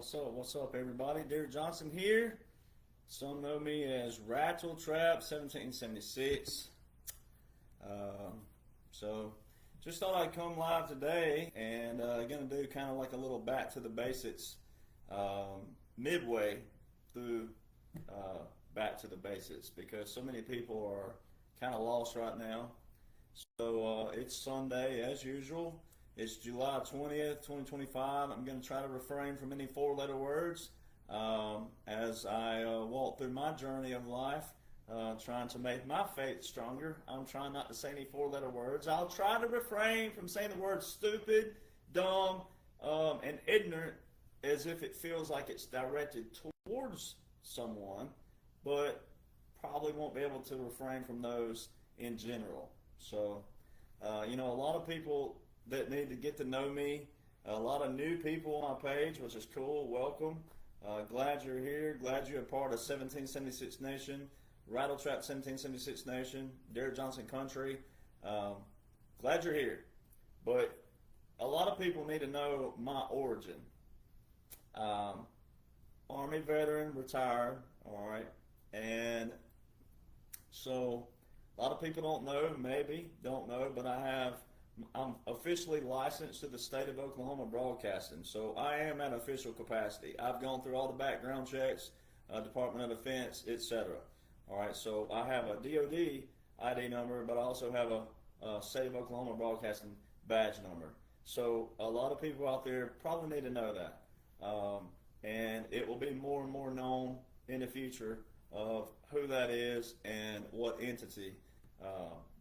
What's up? What's up, everybody? Derek Johnson here. Some know me as Rattle Trap 1776. So just thought I'd come live today and gonna do kind of like a little back to the basics midway through back to the basics, because so many people are kind of lost right now. So it's Sunday as usual. It's July 20th, 2025. I'm going to try to refrain from any four-letter words as I walk through my journey of life, trying to make my faith stronger. I'm trying not to say any four-letter words. I'll try to refrain from saying the words stupid, dumb, and ignorant as if it feels like it's directed towards someone, but probably won't be able to refrain from those in general. So, a lot of people that need to get to know me, a lot of new people on my page, which is cool. Welcome. Glad you're here. Glad you're a part of 1776 Nation, Rattle Trap 1776 Nation, Derek Johnson Country. Glad you're here. But a lot of people need to know my origin. Army veteran, retired, all right. And so a lot of people don't know, but I'm officially licensed to the state of Oklahoma Broadcasting, so I am at official capacity. I've gone through all the background checks, Department of Defense, etc. All right, so I have a DOD ID number, but I also have a state of Oklahoma Broadcasting badge number. So a lot of people out there probably need to know that, and it will be more and more known in the future of who that is and what entity.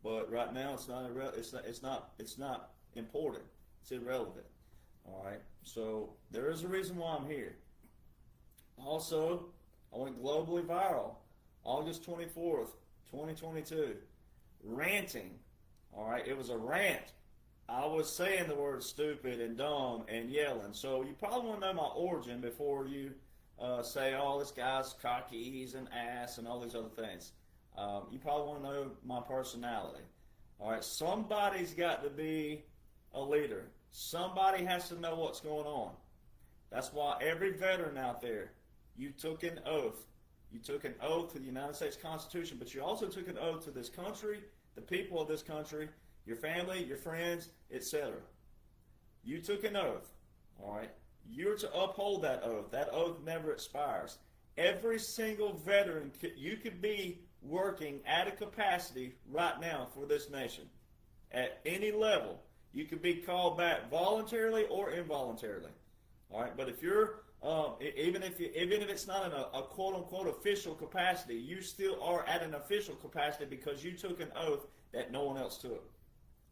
But right now it's not important. It's irrelevant. All right. So there is a reason why I'm here. Also, I went globally viral August 24th, 2022, ranting. All right. It was a rant. I was saying the word stupid and dumb and yelling. So you probably want to know my origin before you say, oh, this guy's cocky, he's an ass, and all these other things. You probably want to know my personality. All right, somebody's got to be a leader. Somebody has to know what's going on. That's why every veteran out there, you took an oath. You took an oath to the United States Constitution, but you also took an oath to this country, the people of this country, your family, your friends, etc. You took an oath. All right, you're to uphold that oath. That oath never expires. Every single veteran, you could be working at a capacity right now for this nation. At any level, you could be called back voluntarily or involuntarily. All right, but if you're, even if it's not in a quote-unquote official capacity, you still are at an official capacity because you took an oath that no one else took.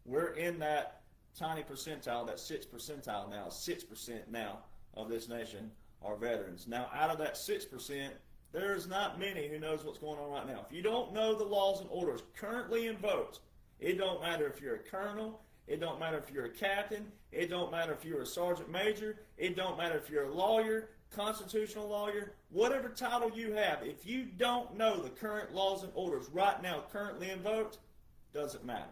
We're in that tiny percentile, that 6th percentile now, 6% now of this nation are veterans. Now, out of that 6%, there's not many who knows what's going on right now. If you don't know the laws and orders currently invoked, it don't matter if you're a colonel, it don't matter if you're a captain, it don't matter if you're a sergeant major, it don't matter if you're a lawyer, constitutional lawyer, whatever title you have, if you don't know the current laws and orders right now currently invoked, doesn't matter.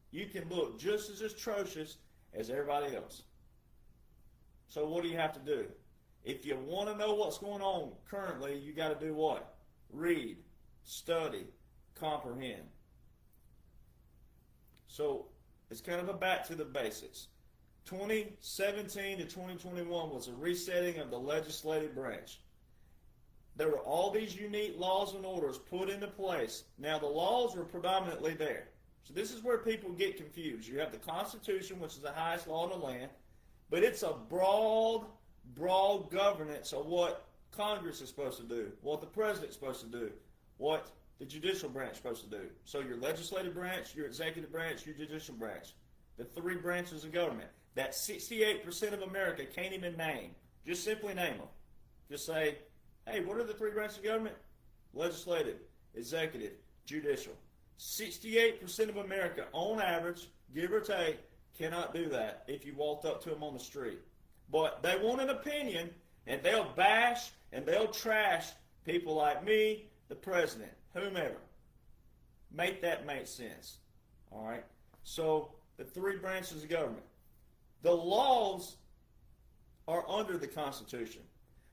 You can look just as atrocious as everybody else. So what do you have to do? If you want to know what's going on currently, you got to do what? Read, study, comprehend. So it's kind of a back to the basics. 2017 to 2021 was a resetting of the legislative branch. There were all these unique laws and orders put into place. Now the laws were predominantly there. So this is where people get confused. You have the Constitution, which is the highest law in the land, but it's a broad governance of what Congress is supposed to do, what the president's supposed to do, what the judicial branch is supposed to do. So your legislative branch, your executive branch, your judicial branch, the three branches of government that 68% of America can't even name. Just simply name them. Just say, hey, what are the three branches of government? Legislative, executive, judicial. 68% of America, on average, give or take, cannot do that if you walked up to them on the street. But they want an opinion, and they'll bash and they'll trash people like me, the president, whomever. Make that make sense. All right? So the three branches of government. The laws are under the Constitution.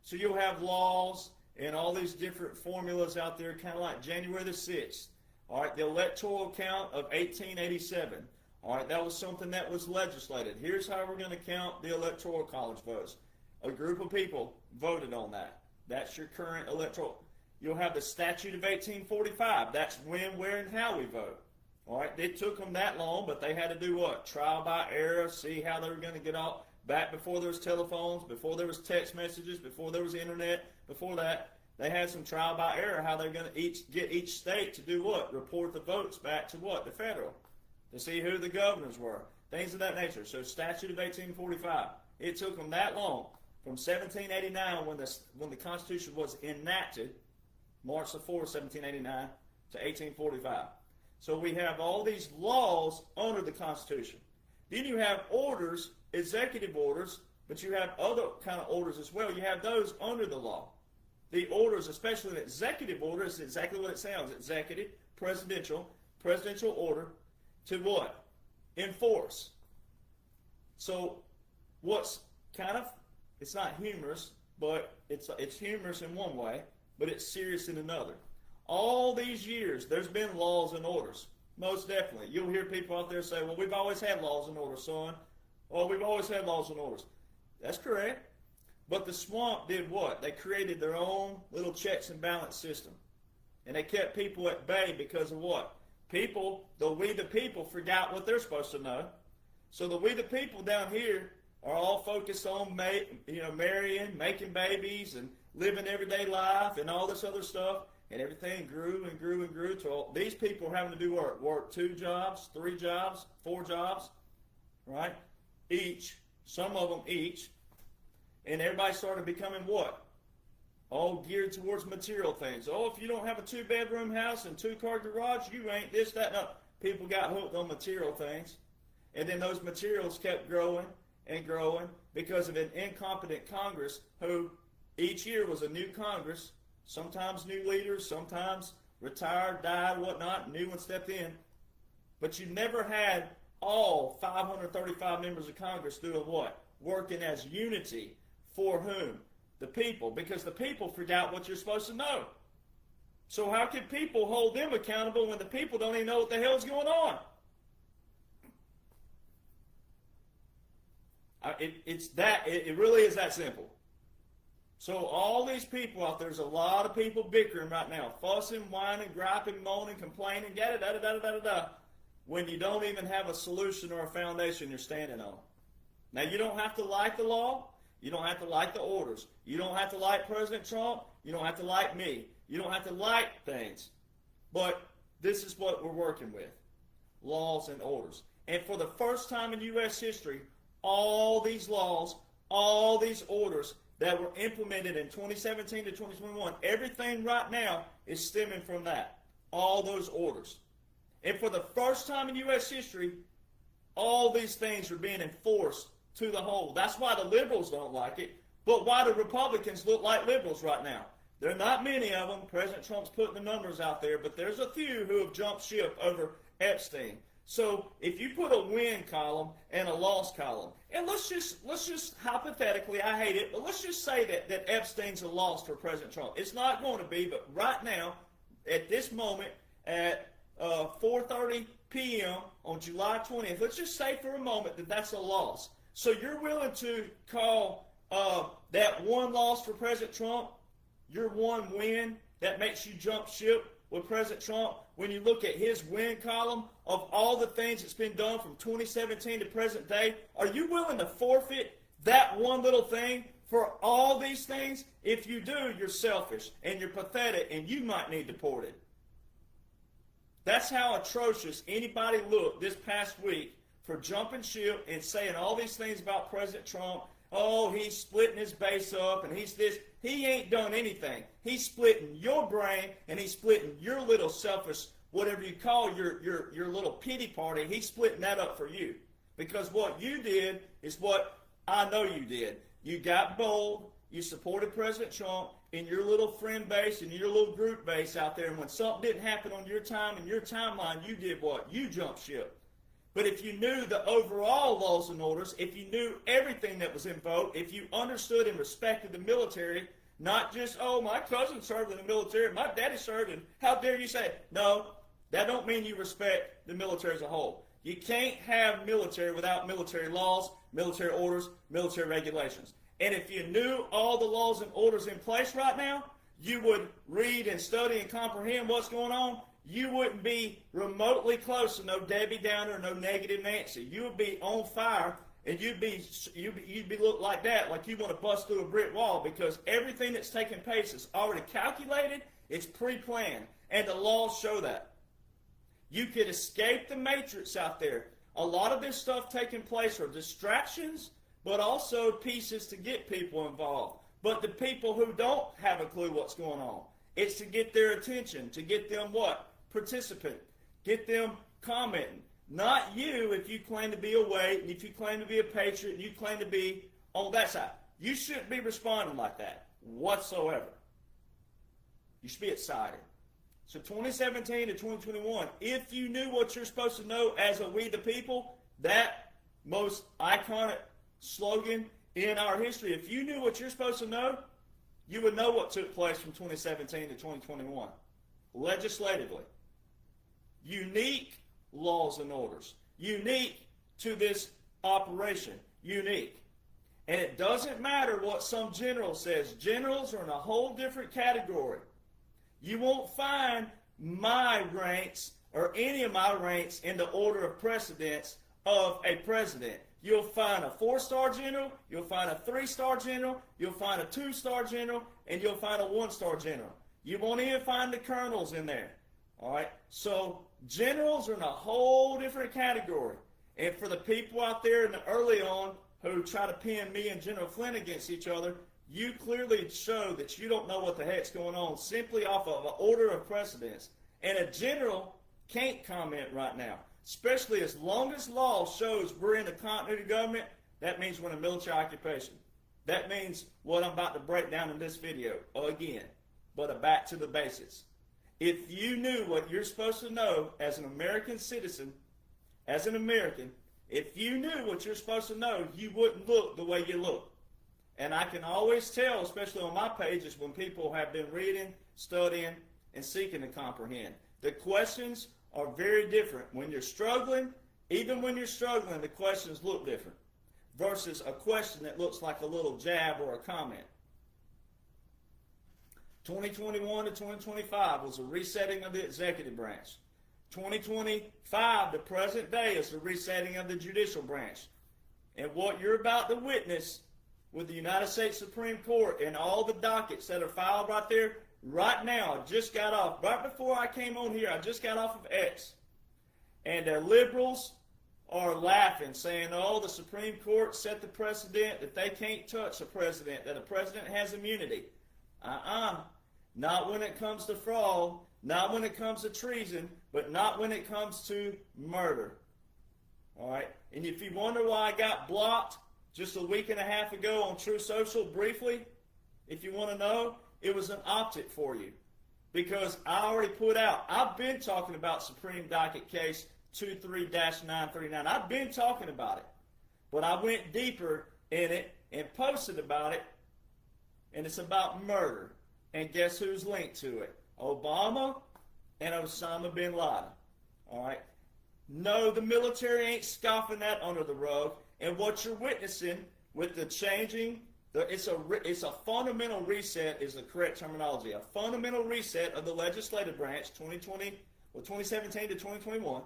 So you'll have laws and all these different formulas out there, kind of like January the 6th. All right, the electoral count of 1887. All right, that was something that was legislated. Here's how we're going to count the electoral college votes. A group of people voted on that. That's your current electoral. You'll have the statute of 1845. That's when, where, and how we vote. All right, it took them that long, but they had to do what? Trial by error, see how they were going to get off. Back before there was telephones, before there was text messages, before there was internet, before that, they had some trial by error, how they're going to get each state to do what? Report the votes back to what? The federal. To see who the governors were. Things of that nature. So statute of 1845. It took them that long, from 1789 when the Constitution was enacted, March the 4th, 1789, to 1845. So we have all these laws under the Constitution. Then you have orders, executive orders, but you have other kind of orders as well. You have those under the law. The orders, especially the executive order, is exactly what it sounds. Executive, presidential order to what? Enforce. So what's kind of, it's not humorous, but it's humorous in one way, but it's serious in another. All these years, there's been laws and orders. Most definitely. You'll hear people out there say, well, we've always had laws and orders, son. Oh, we've always had laws and orders. That's correct. But the swamp did what? They created their own little checks and balance system. And they kept people at bay because of what? People, we the people, forgot what they're supposed to know. So the we the people down here are all focused on marrying, making babies, and living everyday life and all this other stuff. And everything grew and grew and grew till these people are having to do work 2 jobs, 3 jobs, 4 jobs, right? Each, some of them each. And everybody started becoming what? All geared towards material things. Oh, if you don't have a 2-bedroom house and 2-car garage, you ain't this, that, no. People got hooked on material things. And then those materials kept growing and growing because of an incompetent Congress who each year was a new Congress. Sometimes new leaders, sometimes retired, died, whatnot, new one stepped in. But you never had all 535 members of Congress doing what? Working as unity. For whom? The people. Because the people forgot what you're supposed to know. So how can people hold them accountable when the people don't even know what the hell's going on? It really is that simple. So all these people out there's a lot of people bickering right now, fussing, whining, griping, moaning, complaining, when you don't even have a solution or a foundation you're standing on. Now you don't have to like the law, you don't have to like the orders, you don't have to like President Trump, you don't have to like me, you don't have to like things, but this is what we're working with, laws and orders. And for the first time in U.S. history, all these laws, all these orders that were implemented in 2017 to 2021, everything right now is stemming from that. All those orders. And for the first time in U.S. history, all these things are being enforced to the whole. That's why the liberals don't like it, but why the Republicans look like liberals right now. There are not many of them. President Trump's putting the numbers out there, but there's a few who have jumped ship over Epstein. So if you put a win column and a loss column, and let's just hypothetically, I hate it, but let's just say that Epstein's a loss for President Trump. It's not going to be, but right now, at this moment, at 4:30 p.m. on July 20th, let's just say for a moment that that's a loss. So you're willing to call that one loss for President Trump your one win that makes you jump ship with President Trump when you look at his win column of all the things that's been done from 2017 to present day? Are you willing to forfeit that one little thing for all these things? If you do, you're selfish and you're pathetic and you might need deported. That's how atrocious anybody looked this past week for jumping ship and saying all these things about President Trump. Oh, he's splitting his base up and he's this. He ain't done anything. He's splitting your brain and he's splitting your little selfish, whatever you call your little pity party, he's splitting that up for you. Because what you did is what I know you did. You got bold, you supported President Trump in your little friend base and your little group base out there, and when something didn't happen on your time and your timeline, you did what? You jumped ship. But if you knew the overall laws and orders, if you knew everything that was invoked, if you understood and respected the military, not just, oh, my cousin served in the military, my daddy served, and how dare you say it? No, that don't mean you respect the military as a whole. You can't have military without military laws, military orders, military regulations. And if you knew all the laws and orders in place right now, you would read and study and comprehend what's going on. You wouldn't be remotely close to no Debbie Downer or no negative Nancy. You would be on fire, and you'd be look like that, like you want to bust through a brick wall, because everything that's taking place is already calculated, it's pre-planned, and the laws show that. You could escape the matrix out there. A lot of this stuff taking place are distractions, but also pieces to get people involved. But the people who don't have a clue what's going on, it's to get their attention, to get them what? Participant. Get them commenting. Not you if you claim to be awake, and if you claim to be a patriot, and you claim to be on that side. You shouldn't be responding like that whatsoever. You should be excited. So 2017 to 2021, if you knew what you're supposed to know as a we the people, that most iconic slogan in our history, if you knew what you're supposed to know, you would know what took place from 2017 to 2021. Legislatively. Unique laws and orders. Unique to this operation. Unique. And it doesn't matter what some general says. Generals are in a whole different category. You won't find my ranks or any of my ranks in the order of precedence of a president. You'll find a 4-star general, you'll find a 3-star general, you'll find a 2-star general, and you'll find a 1-star general. You won't even find the colonels in there. All right? So generals are in a whole different category. And for the people out there in the early on who try to pin me and General Flynn against each other, you clearly show that you don't know what the heck's going on simply off of an order of precedence. And a general can't comment right now. Especially as long as law shows we're in a continuity government, that means we're in a military occupation. That means what I'm about to break down in this video again. But back to the basics. If you knew what you're supposed to know as an American citizen, as an American, if you knew what you're supposed to know, you wouldn't look the way you look. And I can always tell, especially on my pages, when people have been reading, studying, and seeking to comprehend. The questions are very different. When you're struggling, even when you're struggling, the questions look different versus a question that looks like a little jab or a comment. 2021 to 2025 was a resetting of the executive branch. 2025, the present day, is the resetting of the judicial branch. And what you're about to witness with the United States Supreme Court and all the dockets that are filed right there, right now, I just got off, right before I came on here, I just got off of X. And the liberals are laughing, saying, oh, the Supreme Court set the precedent that they can't touch a president, that a president has immunity. Not when it comes to fraud, not when it comes to treason, but not when it comes to murder. All right? And if you wonder why I got blocked just a week and a half ago on True Social, briefly, if you want to know, it was an optic for you. Because I already put out, I've been talking about Supreme Docket Case 23-939. I've been talking about it. But I went deeper in it and posted about it. And it's about murder. And guess who's linked to it? Obama and Osama bin Laden. All right? No, the military ain't scoffing that under the rug. And what you're witnessing with the changing, it's a fundamental reset is the correct terminology. A fundamental reset of the legislative branch, 2017 to 2021.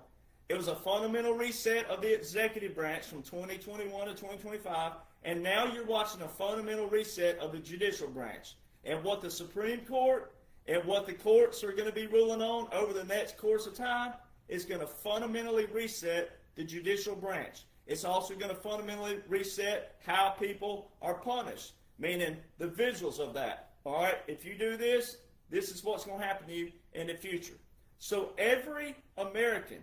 It was a fundamental reset of the executive branch from 2021 to 2025. And now you're watching a fundamental reset of the judicial branch. And what the Supreme Court and what the courts are going to be ruling on over the next course of time is going to fundamentally reset the judicial branch. It's also going to fundamentally reset how people are punished, meaning the visuals of that. All right, if you do this, this is what's going to happen to you in the future. So every American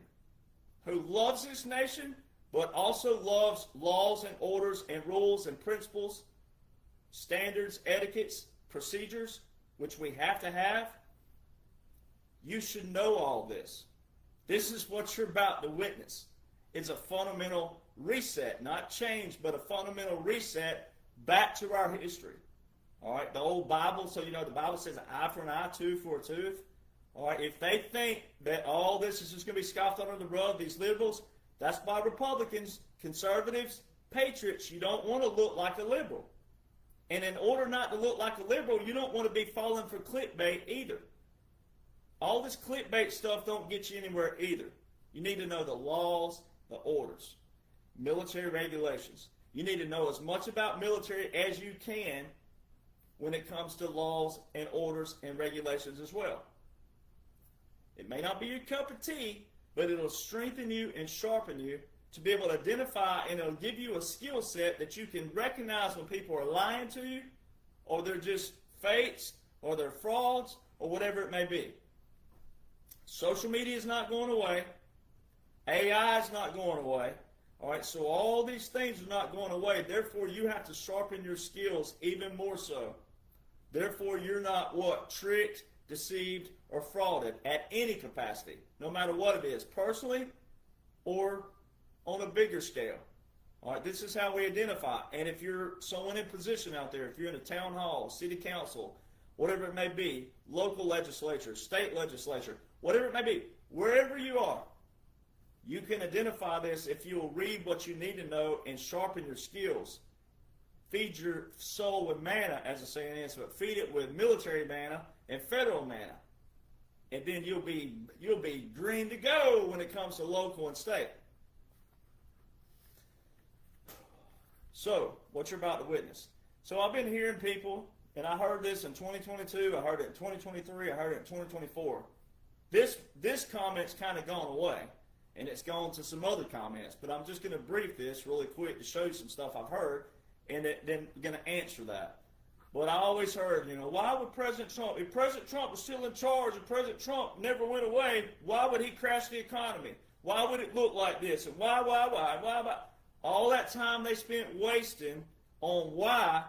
who loves this nation, but also loves laws and orders and rules and principles, standards, etiquettes, procedures, which we have to have, you should know all this. This is what you're about to witness. is a fundamental reset, not change, but a fundamental reset back to our history. All right, the old Bible, so you know the Bible says an eye for an eye, tooth for a tooth. All right, if they think that all this is just going to be scoffed under the rug, these liberals, that's why Republicans, conservatives, patriots, you don't want to look like a liberal. And in order not to look like a liberal, you don't want to be falling for clickbait either. All this clickbait stuff don't get you anywhere either. You need to know the laws, the orders, military regulations. You need to know as much about military as you can when it comes to laws and orders and regulations as well. It may not be your cup of tea, but it'll strengthen you and sharpen you to be able to identify, and it'll give you a skill set that you can recognize when people are lying to you, or they're just fakes, or they're frauds, or whatever it may be. Social media is not going away. AI is not going away. All right, so all these things are not going away. Therefore, you have to sharpen your skills even more so. Therefore, you're not what? Tricked, deceived, or frauded at any capacity, no matter what it is, personally or on a bigger scale. All right, this is how we identify. And if you're someone in position out there, if you're in a town hall, city council, whatever it may be, local legislature, state legislature, whatever it may be, wherever you are, you can identify this if you'll read what you need to know and sharpen your skills. Feed your soul with manna, as the saying is, but feed it with military manna and federal manna. And then you'll be green to go when it comes to local and state. So, what you're about to witness. So I've been hearing people, and I heard this in 2022, I heard it in 2023, I heard it in 2024. This comment's kind of gone away, and it's gone to some other comments, but I'm just going to brief this really quick to show you some stuff I've heard, and then going to answer that. But I always heard, why would President Trump, if President Trump was still in charge and President Trump never went away, why would he crash the economy? Why would it look like this? And why? All that time they spent wasting on why,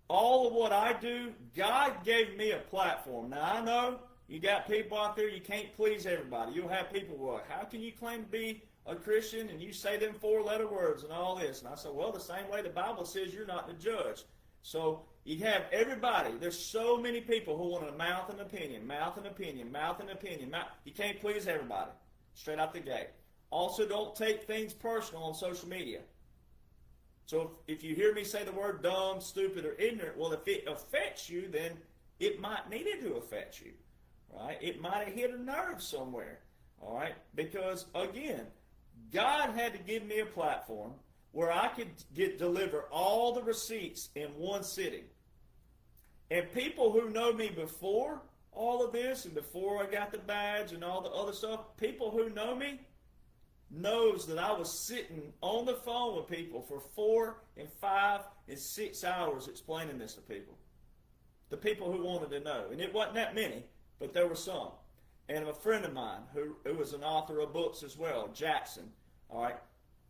all of what I do, God gave me a platform. Now, I know you got people out there, you can't please everybody. You'll have people, well, how can you claim to be a Christian and you say them four-letter words and all this? And I said, well, the same way the Bible says you're not the judge. So you have everybody. There's so many people who want to mouth an opinion. You can't please everybody straight out the gate. Also, don't take things personal on social media. So if you hear me say the word dumb, stupid, or ignorant, well, if it affects you, then it might need it to affect you, right? It might have hit a nerve somewhere, all right? Because, again, God had to give me a platform where I could deliver all the receipts in one sitting. And people who know me before all of this and before I got the badge and all the other stuff, people who know me knows that I was sitting on the phone with people for 4 and 5 and 6 hours explaining this to people. The people who wanted to know. And it wasn't that many, but there were some. And a friend of mine who was an author of books as well, Jackson, all right,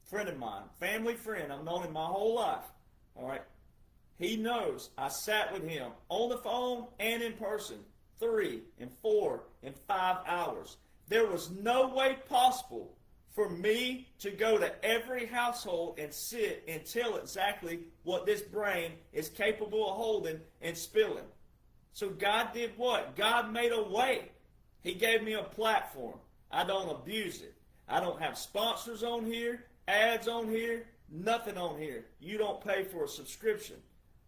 friend of mine, family friend, I've known him my whole life, all right. He knows I sat with him on the phone and in person 3 and 4 and 5 hours. There was no way possible for me to go to every household and sit and tell exactly what this brain is capable of holding and spilling. So God did what? God made a way. He gave me a platform. I don't abuse it. I don't have sponsors on here, ads on here, nothing on here. You don't pay for a subscription.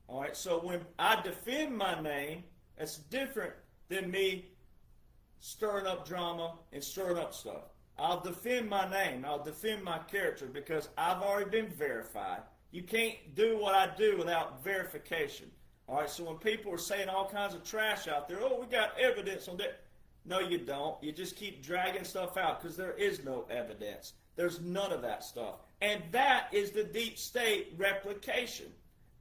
All right, so when I defend my name, it's different than me stirring up drama and stirring up stuff. I'll defend my name. I'll defend my character because I've already been verified. You can't do what I do without verification. All right, so when people are saying all kinds of trash out there, oh, we got evidence on that. No, you don't. You just keep dragging stuff out because there is no evidence. There's none of that stuff. And that is the deep state replication.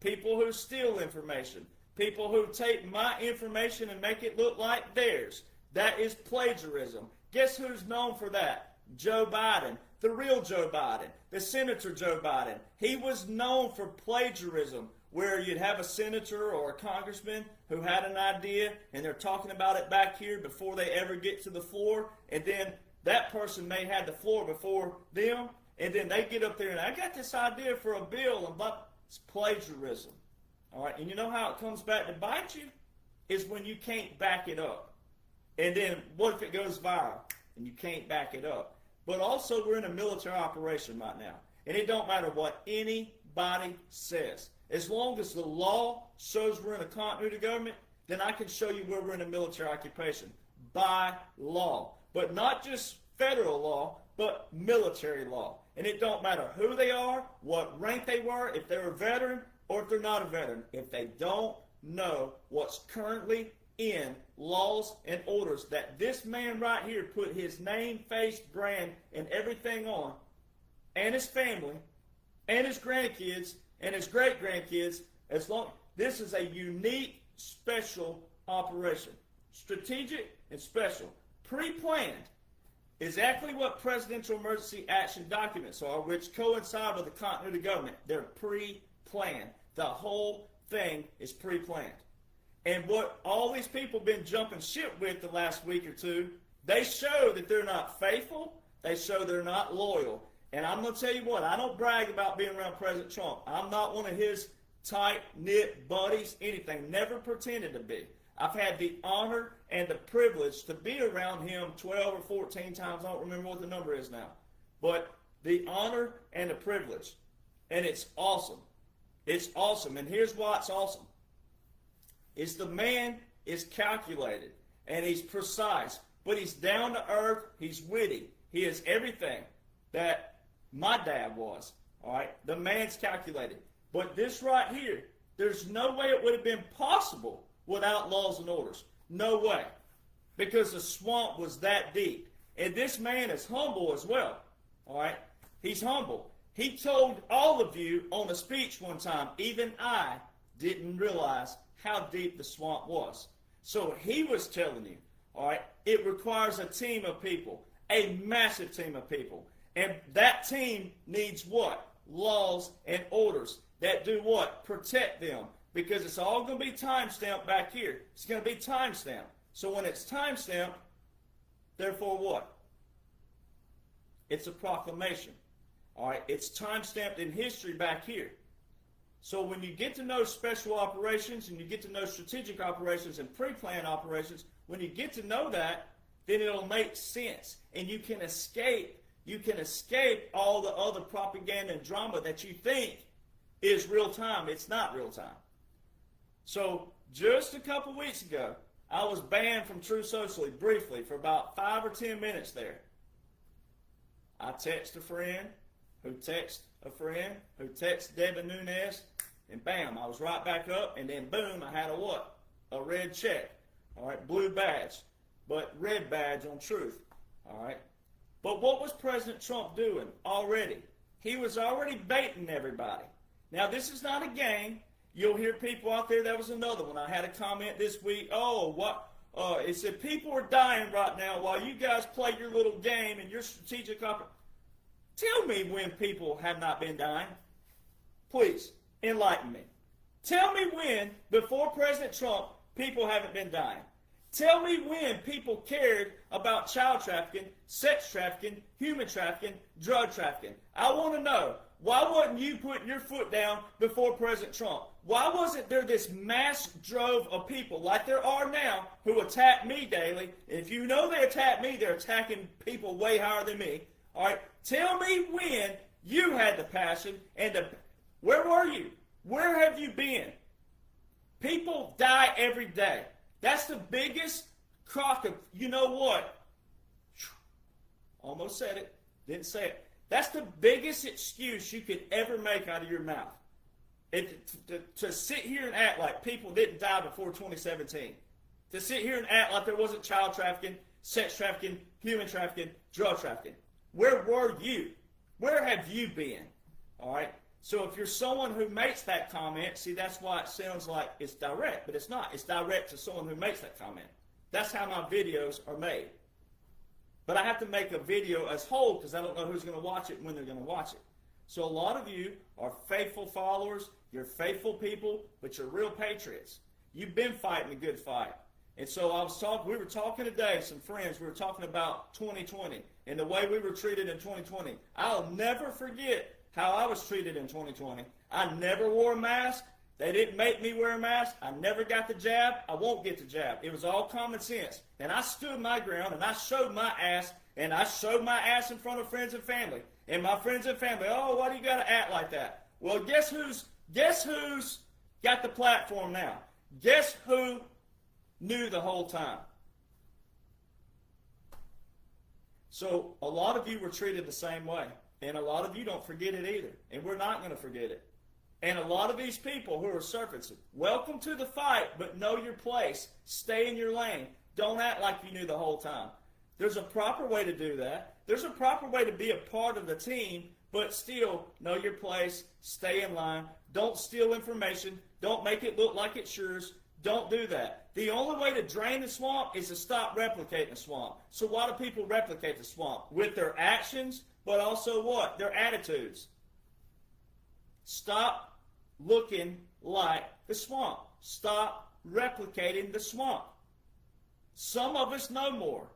People who steal information. People who take my information and make it look like theirs. That is plagiarism. Guess who's known for that? Joe Biden. The real Joe Biden. The Senator Joe Biden. He was known for plagiarism, where you'd have a senator or a congressman who had an idea and they're talking about it back here before they ever get to the floor, and then that person may have the floor before them, and then they get up there and I got this idea for a bill, and but it's plagiarism. All right, and you know how it comes back to bite you? Is when you can't back it up. And then what if it goes viral and you can't back it up? But also we're in a military operation right now. And it don't matter what anybody says. As long as the law shows we're in a continuity government, then I can show you where we're in a military occupation. By law. But not just federal law, but military law. And it don't matter who they are, what rank they were, if they're a veteran or if they're not a veteran. If they don't know what's currently in laws and orders that this man right here put his name, face, brand, and everything on, and his family, and his grandkids, and his great-grandkids, as long, this is a unique, special operation. Strategic and special. Pre-planned. Exactly what presidential emergency action documents are, which coincide with the continuity government. They're pre-planned. The whole thing is pre-planned. And what all these people have been jumping ship with the last week or two, they show that they're not faithful. They show they're not loyal. And I'm going to tell you what, I don't brag about being around President Trump. I'm not one of his tight-knit buddies, anything. Never pretended to be. I've had the honor and the privilege to be around him 12 or 14 times. I don't remember what the number is now. But the honor and the privilege. And it's awesome. It's awesome. And here's why it's awesome. Is the man is calculated and he's precise, but he's down to earth, he's witty. He is everything that my dad was. All right? The man's calculated. But this right here, there's no way it would have been possible without laws and orders. No way. Because the swamp was that deep. And this man is humble as well. All right? He's humble. He told all of you on a speech one time, even I didn't realize how deep the swamp was. So he was telling you, all right, it requires a team of people, a massive team of people. And that team needs what? Laws and orders that do what? Protect them. Because it's all going to be time-stamped back here. It's going to be time-stamped. So when it's time-stamped, therefore what? It's a proclamation. All right, it's time-stamped in history back here. So when you get to know special operations and you get to know strategic operations and pre-planned operations, when you get to know that, then it'll make sense. And you can escape all the other propaganda and drama that you think is real time. It's not real time. So just a couple weeks ago, I was banned from True Socially briefly for about 5 or 10 minutes there. I text a friend who texts a friend who texts Devin Nunes, and bam, I was right back up, and then boom, I had a what? A red check. All right, blue badge, but red badge on truth. All right. But what was President Trump doing already? He was already baiting everybody. Now, this is not a game. You'll hear people out there, that was another one. I had a comment this week, it said people are dying right now while you guys play your little game and your strategic operation. Tell me when people have not been dying. Please, enlighten me. Tell me when, before President Trump, people haven't been dying. Tell me when people cared about child trafficking, sex trafficking, human trafficking, drug trafficking. I want to know, why wasn't you putting your foot down before President Trump? Why wasn't there this mass drove of people like there are now who attack me daily? And if you know they attack me, they're attacking people way higher than me. All right, tell me when you had the passion where were you? Where have you been? People die every day. That's the biggest crock of, you know what? Almost said it, didn't say it. That's the biggest excuse you could ever make out of your mouth. To sit here and act like people didn't die before 2017. To sit here and act like there wasn't child trafficking, sex trafficking, human trafficking, drug trafficking. Where were you? Where have you been? All right? So if you're someone who makes that comment, see, that's why it sounds like it's direct, but it's not. It's direct to someone who makes that comment. That's how my videos are made. But I have to make a video as whole because I don't know who's going to watch it and when they're going to watch it. So a lot of you are faithful followers, you're faithful people, but you're real patriots. You've been fighting a good fight. And so we were talking today, some friends, we were talking about 2020. and the way we were treated in 2020. I'll never forget how I was treated in 2020. I never wore a mask. They didn't make me wear a mask. I never got the jab. I won't get the jab. It was all common sense. And I stood my ground, and I showed my ass, and I showed my ass in front of friends and family. And my friends and family, oh, why do you got to act like that? Well, guess who's got the platform now? Guess who knew the whole time? So a lot of you were treated the same way. And a lot of you don't forget it either. And we're not going to forget it. And a lot of these people who are surfacing, welcome to the fight, but know your place. Stay in your lane. Don't act like you knew the whole time. There's a proper way to do that. There's a proper way to be a part of the team, but still know your place. Stay in line. Don't steal information. Don't make it look like it's yours. Don't do that. The only way to drain the swamp is to stop replicating the swamp. So why do people replicate the swamp? With their actions, but also what? Their attitudes. Stop looking like the swamp. Stop replicating the swamp. Some of us know more.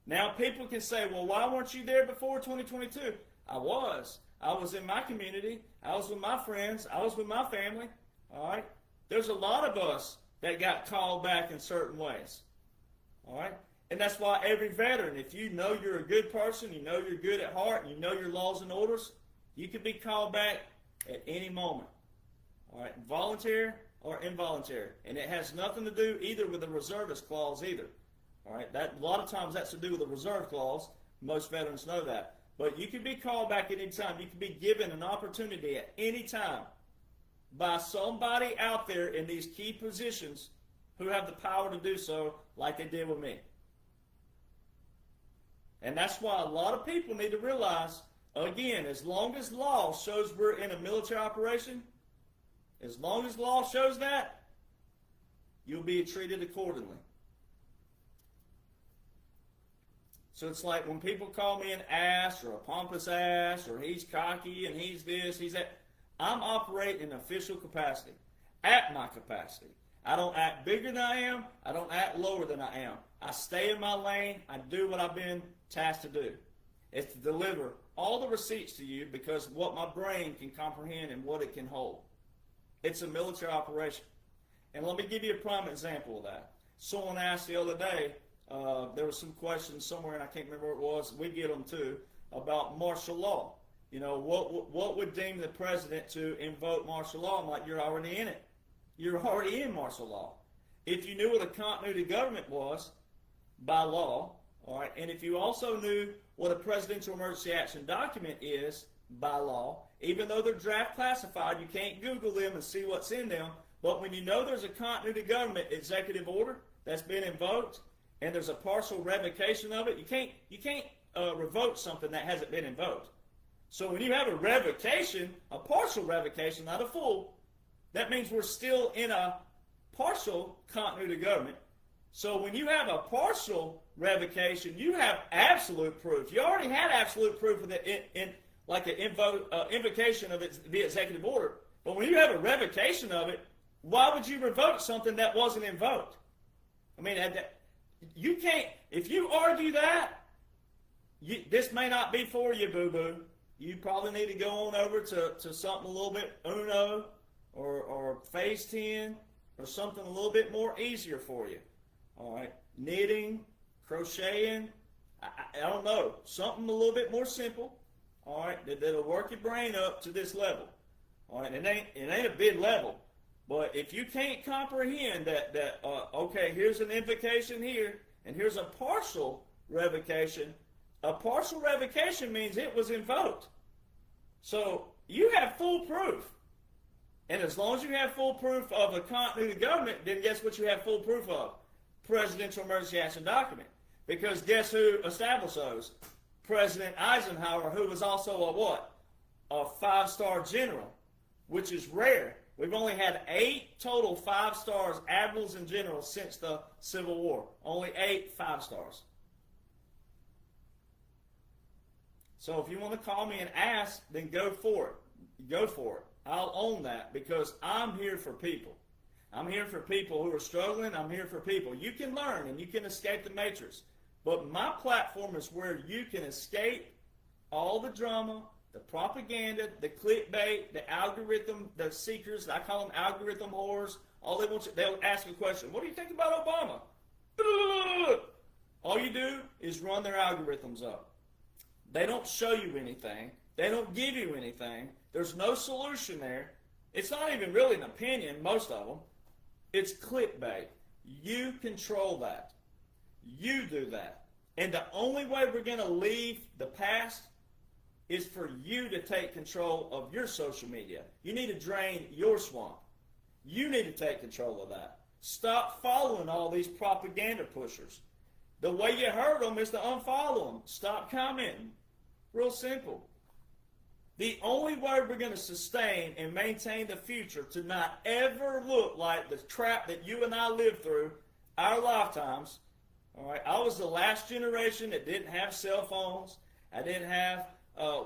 Now people can say, well, why weren't you there before 2022? I was. I was in my community. I was with my friends. I was with my family. All right? There's a lot of us that got called back in certain ways. All right? And that's why every veteran, if you know you're a good person, you know you're good at heart, and you know your laws and orders, you can be called back at any moment. All right? Voluntary or involuntary. And it has nothing to do either with the reservist clause either. All right? That, a lot of times that's to do with the reserve clause. Most veterans know that. But you can be called back at any time. You can be given an opportunity at any time by somebody out there in these key positions who have the power to do so, like they did with me. And that's why a lot of people need to realize, again, as long as law shows we're in a military operation, as long as law shows that, you'll be treated accordingly. So it's like when people call me an ass or a pompous ass or he's cocky and he's this, he's that. I'm operating in official capacity, at my capacity. I don't act bigger than I am. I don't act lower than I am. I stay in my lane. I do what I've been tasked to do. It's to deliver all the receipts to you because what my brain can comprehend and what it can hold. It's a military operation. And let me give you a prime example of that. Someone asked the other day, there was some questions somewhere, and I can't remember what it was, we get them too, about martial law. You know, what would deem the president to invoke martial law? I'm like, you're already in it. You're already in martial law. If you knew what a continuity government was by law, all right, and if you also knew what a presidential emergency action document is by law, even though they're draft classified, you can't Google them and see what's in them, but when you know there's a continuity government executive order that's been invoked, and there's a partial revocation of it, you can't revoke something that hasn't been invoked. So when you have a revocation, a partial revocation, not a full, that means we're still in a partial continuity government. So when you have a partial revocation, you have absolute proof. You already had absolute proof of the invocation of the executive order. But when you have a revocation of it, why would you revoke something that wasn't invoked? I mean, you can't, if you argue that, this may not be for you, boo-boo. You probably need to go on over to something a little bit Uno or Phase 10 or something a little bit more easier for you. All right, knitting, crocheting, I don't know, something a little bit more simple. All right, that'll work your brain up to this level. All right, it ain't a big level, but if you can't comprehend that okay, here's an invocation here and here's a partial revocation. A partial revocation means it was invoked. So you have full proof. And as long as you have full proof of a continuity government, then guess what you have full proof of? Presidential Emergency Action Document. Because guess who established those? President Eisenhower, who was also a what? A 5-star general, which is rare. We've only had 8 total 5 stars, admirals and generals, since the Civil War. Only 8 5-stars. So if you want to call me an ass, then go for it. Go for it. I'll own that because I'm here for people. I'm here for people who are struggling. I'm here for people. You can learn and you can escape the matrix. But my platform is where you can escape all the drama, the propaganda, the clickbait, the algorithm, the seekers. I call them algorithm whores. All they want you, they'll ask a question. What do you think about Obama? All you do is run their algorithms up. They don't show you anything. They don't give you anything. There's no solution there. It's not even really an opinion, most of them. It's clickbait. You control that. You do that. And the only way we're going to leave the past is for you to take control of your social media. You need to drain your swamp. You need to take control of that. Stop following all these propaganda pushers. The way you hurt them is to unfollow them. Stop commenting. Real simple. The only way we're going to sustain and maintain the future to not ever look like the crap that you and I lived through our lifetimes. All right, I was the last generation that didn't have cell phones. I didn't have.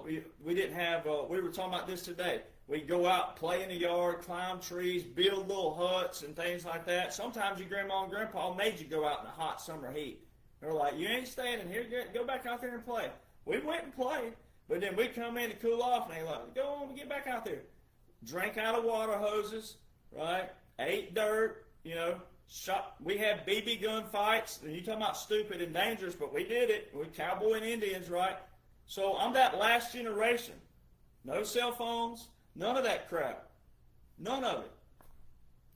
We didn't have. We were talking about this today. We'd go out, play in the yard, climb trees, build little huts and things like that. Sometimes your grandma and grandpa made you go out in the hot summer heat. They're like, you ain't staying in here. Go back out there and play. We went and played, but then we'd come in to cool off, and they like, go on, get back out there. Drank out of water hoses, right? Ate dirt, shot. We had BB gun fights, and you talking about stupid and dangerous, but we did it. We cowboy and Indians, right? So I'm that last generation. No cell phones, none of that crap. None of it.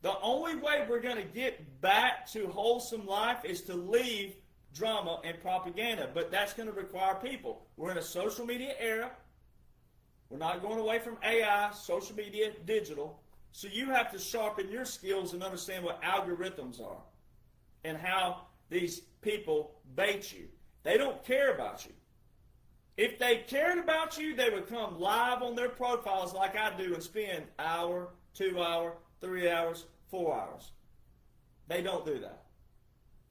The only way we're going to get back to wholesome life is to leave drama and propaganda, but that's going to require people. We're in a social media era. We're not going away from AI, social media, digital. So you have to sharpen your skills and understand what algorithms are and how these people bait you. They don't care about you. If they cared about you, they would come live on their profiles like I do and spend hour, 2 hour, 3 hours, 4 hours. They don't do that.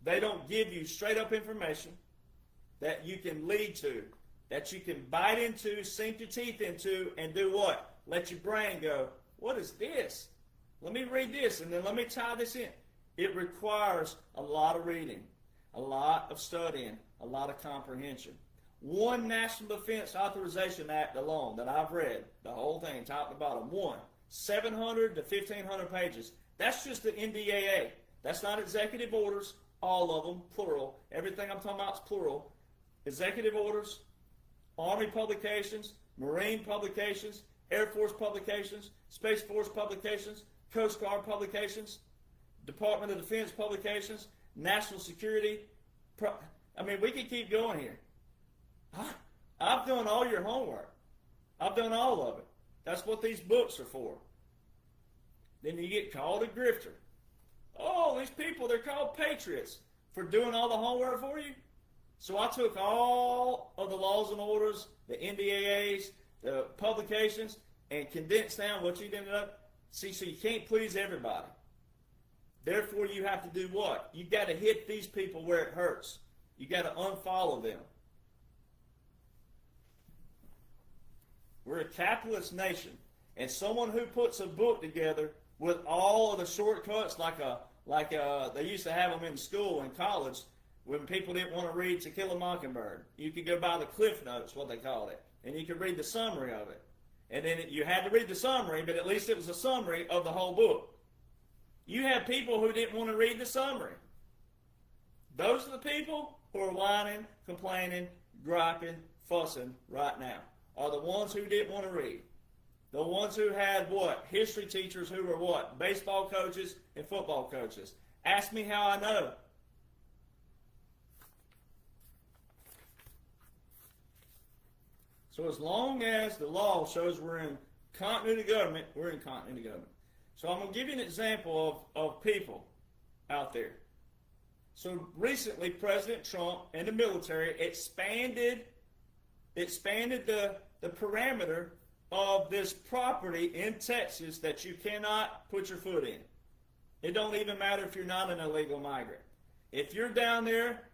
They don't give you straight up information that you can lead to, that you can bite into, sink your teeth into, and do what? Let your brain go, what is this? Let me read this, and then let me tie this in. It requires a lot of reading, a lot of studying, a lot of comprehension. One National Defense Authorization Act alone that I've read, the whole thing, top to bottom, 700 to 1,500 pages. That's just the NDAA. That's not executive orders, all of them, plural. Everything I'm talking about is plural. Executive orders, Army publications, Marine publications, Air Force publications, Space Force publications, Coast Guard publications, Department of Defense publications, National Security. We could keep going here. I've done all your homework. I've done all of it. That's what these books are for. Then you get called a grifter. Oh, these people, they're called patriots for doing all the homework for you. So I took all of the laws and orders, the NDAAs, the publications, and condensed down what you ended up. See, so you can't please everybody. Therefore, you have to do what? You got to hit these people where it hurts. You got to unfollow them. We're a capitalist nation, and someone who puts a book together with all of the shortcuts, like they used to have them in school and college when people didn't want to read To Kill a Mockingbird. You could go by the Cliff Notes, what they called it, and you could read the summary of it. And then you had to read the summary, but at least it was a summary of the whole book. You had people who didn't want to read the summary. Those are the people who are whining, complaining, griping, fussing right now, are the ones who didn't want to read. The ones who had what? History teachers who were what? Baseball coaches and football coaches. Ask me how I know. So as long as the law shows we're in continuity government, we're in continuity government. So I'm going to give you an example of people out there. So recently, President Trump and the military expanded the parameter of this property in Texas that you cannot put your foot in. It don't even matter if you're not an illegal migrant. If you're down there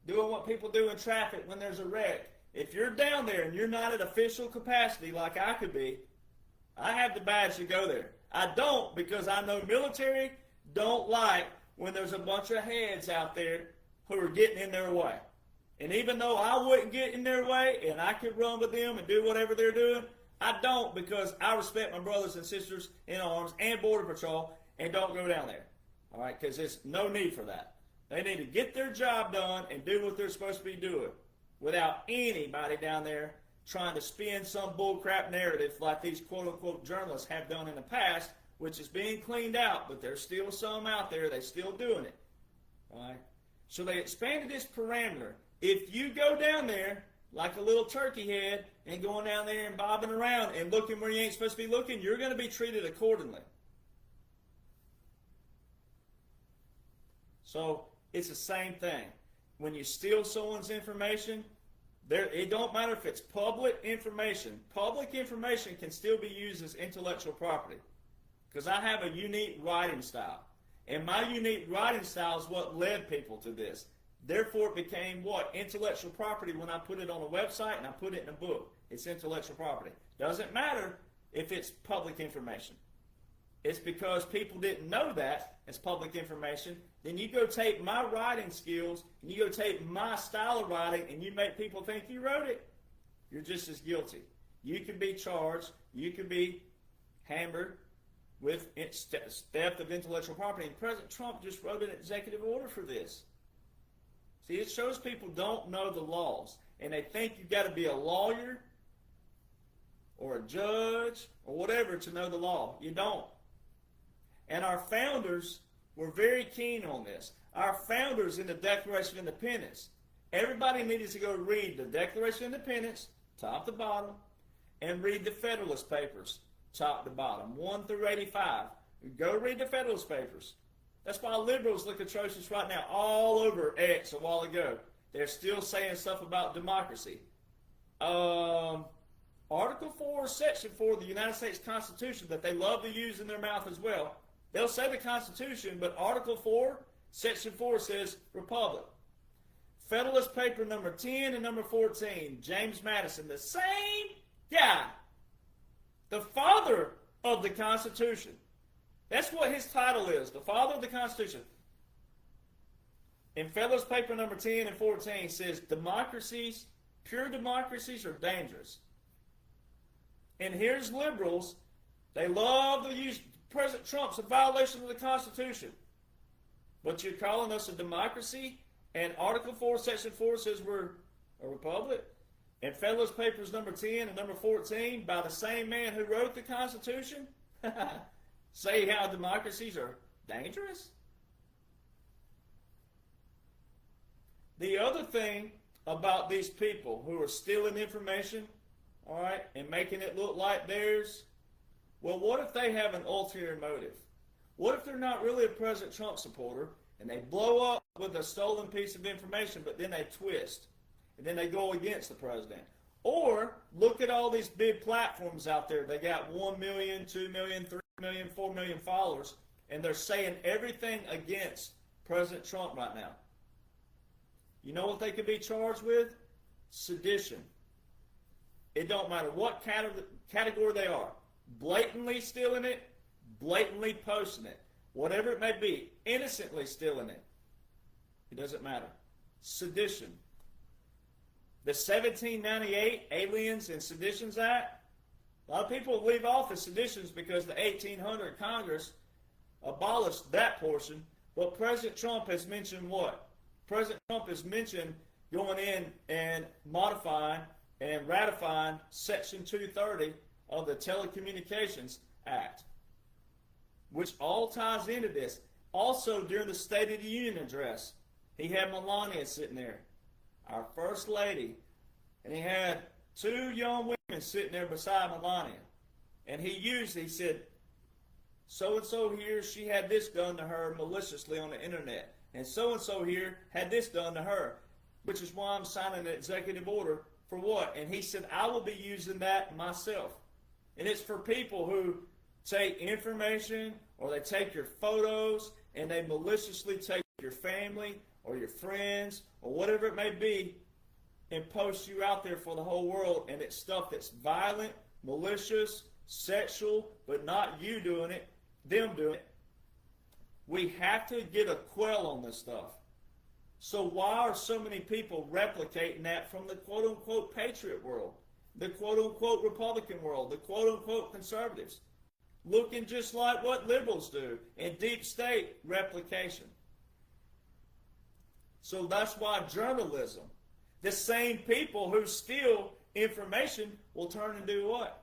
doing what people do in traffic when there's a wreck, if you're down there and you're not at official capacity like I could be, I have the badge to go there. I don't, because I know military don't like when there's a bunch of heads out there who are getting in their way. And even though I wouldn't get in their way and I could run with them and do whatever they're doing, I don't, because I respect my brothers and sisters in arms and Border Patrol and don't go down there. All right, because there's no need for that. They need to get their job done and do what they're supposed to be doing without anybody down there trying to spin some bullcrap narrative like these quote-unquote journalists have done in the past, which is being cleaned out, but there's still some out there. They're still doing it. All right? So they expanded this parameter. If you go down there like a little turkey head and going down there and bobbing around and looking where you ain't supposed to be looking, you're going to be treated accordingly. So it's the same thing. When you steal someone's information, it don't matter if it's public information. Public information can still be used as intellectual property, because I have a unique writing style. And my unique writing style is what led people to this. Therefore, it became what? Intellectual property when I put it on a website and I put it in a book. It's intellectual property. Doesn't matter if it's public information. It's because people didn't know that as public information. Then you go take my writing skills and you go take my style of writing and you make people think you wrote it. You're just as guilty. You can be charged. You can be hammered with theft of intellectual property. And President Trump just wrote an executive order for this. See, it shows people don't know the laws. And they think you've got to be a lawyer or a judge or whatever to know the law. You don't. And our founders were very keen on this. Our founders in the Declaration of Independence, everybody needed to go read the Declaration of Independence, top to bottom, and read the Federalist Papers, top to bottom, 1 through 85. Go read the Federalist Papers. That's why liberals look atrocious right now all over X a while ago. They're still saying stuff about democracy. Article 4, Section 4 of the United States Constitution that they love to use in their mouth as well. They'll say the Constitution, but Article 4, Section 4 says Republic. Federalist Paper number 10 and number 14, James Madison, the same guy, the father of the Constitution. That's what his title is, the father of the Constitution. In Federalist Paper number 10 and 14 says democracies, pure democracies are dangerous. And here's liberals, they love to use President Trump's a violation of the Constitution. But you're calling us a democracy, and Article 4, Section 4 says we're a republic. And Federalist Papers number 10 and number 14 by the same man who wrote the Constitution say how democracies are dangerous. The other thing about these people who are stealing information, all right, and making it look like theirs, well, what if they have an ulterior motive? What if they're not really a President Trump supporter and they blow up with a stolen piece of information, but then they twist and then they go against the president? Or look at all these big platforms out there. They got 1 million, 2 million, 3 million, 4 million followers, and they're saying everything against President Trump right now. You know what they could be charged with? Sedition. It don't matter what category they are. Blatantly stealing it, blatantly posting it, whatever it may be, innocently stealing it. It doesn't matter. Sedition. The 1798 Aliens and Seditions Act, a lot of people leave off the seditions because the 1800 Congress abolished that portion, but President Trump has mentioned what? President Trump has mentioned going in and modifying and ratifying Section 230 of the Telecommunications Act, which all ties into this. Also, during the State of the Union address, he had Melania sitting there, our First Lady, and he had 2 young women sitting there beside Melania. And he said, so-and-so here, she had this done to her maliciously on the internet, and so-and-so here had this done to her, which is why I'm signing an executive order for what? And he said, I will be using that myself. And it's for people who take information or they take your photos and they maliciously take your family or your friends or whatever it may be and post you out there for the whole world. And it's stuff that's violent, malicious, sexual, but not you doing it, them doing it. We have to get a quell on this stuff. So why are so many people replicating that from the quote-unquote patriot world, the quote-unquote Republican world, the quote-unquote conservatives? Looking just like what liberals do in deep state replication. So that's why journalism, the same people who steal information will turn and do what?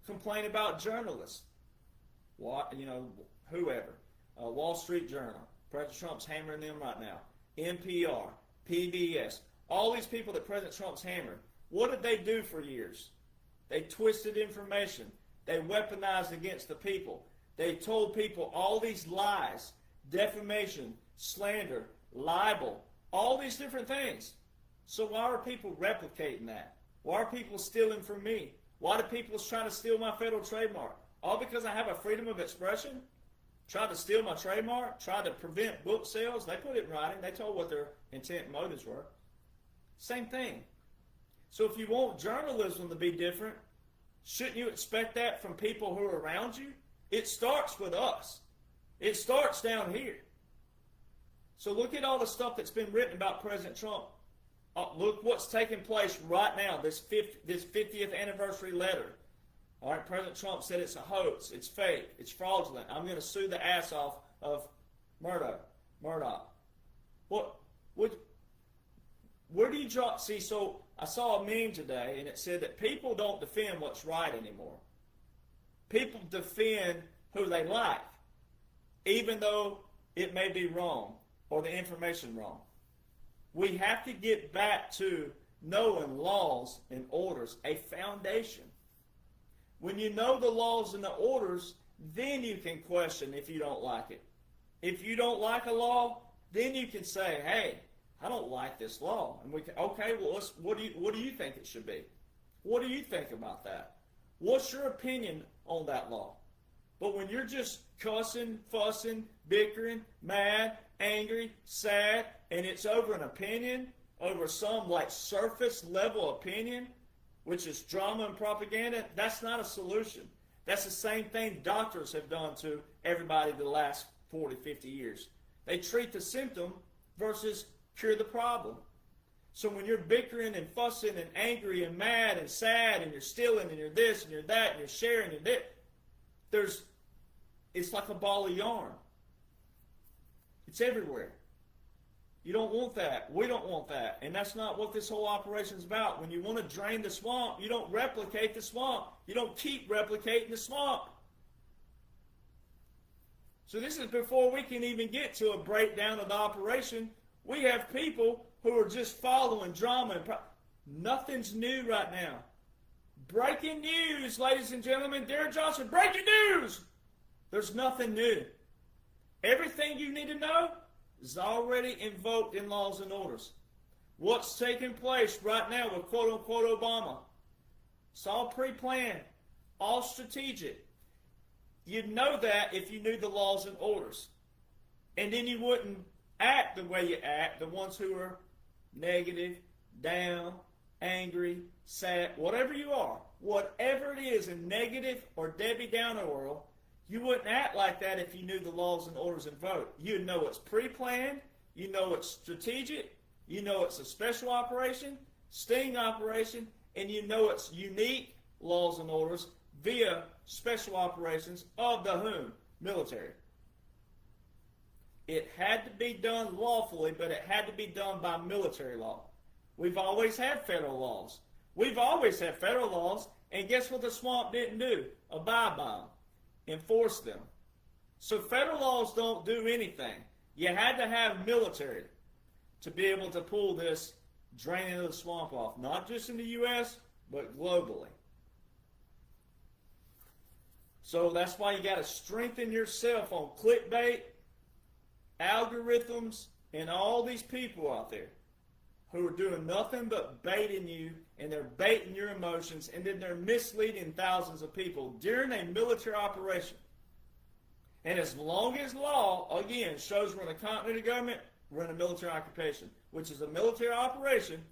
Complain about journalists. What, whoever. Wall Street Journal. President Trump's hammering them right now. NPR, PBS, all these people that President Trump's hammered. What did they do for years? They twisted information. They weaponized against the people. They told people all these lies, defamation, slander, libel, all these different things. So why are people replicating that? Why are people stealing from me? Why do people try to steal my federal trademark? All because I have a freedom of expression? Tried to steal my trademark? Tried to prevent book sales? They put it in writing. They told what their intent and motives were. Same thing. So if you want journalism to be different, shouldn't you expect that from people who are around you? It starts with us. It starts down here. So look at all the stuff that's been written about President Trump. Look what's taking place right now, this 50th anniversary letter. All right, President Trump said it's a hoax, it's fake, it's fraudulent. I'm going to sue the ass off of Murdoch. Where do you drop? See, so I saw a meme today, and it said that people don't defend what's right anymore. People defend who they like, even though it may be wrong or the information wrong. We have to get back to knowing laws and orders, a foundation. When you know the laws and the orders, then you can question if you don't like it. If you don't like a law, then you can say, hey, I don't like this law. And we can, okay, well, what do you think it should be? What do you think about that? What's your opinion on that law? But when you're just cussing, fussing, bickering, mad, angry, sad, and it's over an opinion, over some like surface level opinion, which is drama and propaganda, that's not a solution. That's the same thing doctors have done to everybody the last 40, 50 years. They treat the symptom versus cure the problem. So when you're bickering and fussing and angry and mad and sad and you're stealing and you're this and you're that and you're sharing and that, it's like a ball of yarn. It's everywhere. You don't want that. We don't want that. And that's not what this whole operation is about. When you want to drain the swamp, you don't replicate the swamp. You don't keep replicating the swamp. So this is before we can even get to a breakdown of the operation. We have people who are just following drama. Nothing's new right now. Breaking news, ladies and gentlemen. Darren Jonhson, breaking news. There's nothing new. Everything you need to know is already invoked in laws and orders. What's taking place right now with quote-unquote Obama? It's all pre-planned, all strategic. You'd know that if you knew the laws and orders. And then you wouldn't act the way you act, the ones who are negative, down, angry, sad, whatever you are, whatever it is in negative or Debbie Downer world, you wouldn't act like that if you knew the laws and orders and vote. You'd know it's pre-planned, you know it's strategic, you know it's a special operation, sting operation, and you know it's unique laws and orders via special operations of the whom? Military. It had to be done lawfully, but it had to be done by military law. We've always had federal laws. We've always had federal laws, and guess what the swamp didn't do? Abide by them. Enforce them. So federal laws don't do anything. You had to have military to be able to pull this draining of the swamp off, not just in the U.S., but globally. So that's why you got to strengthen yourself on clickbait, algorithms, and all these people out there who are doing nothing but baiting you, and they're baiting your emotions, and then they're misleading thousands of people during a military operation. And as long as law, again, shows we're in a continuity government, we're in a military occupation, which is a military operation,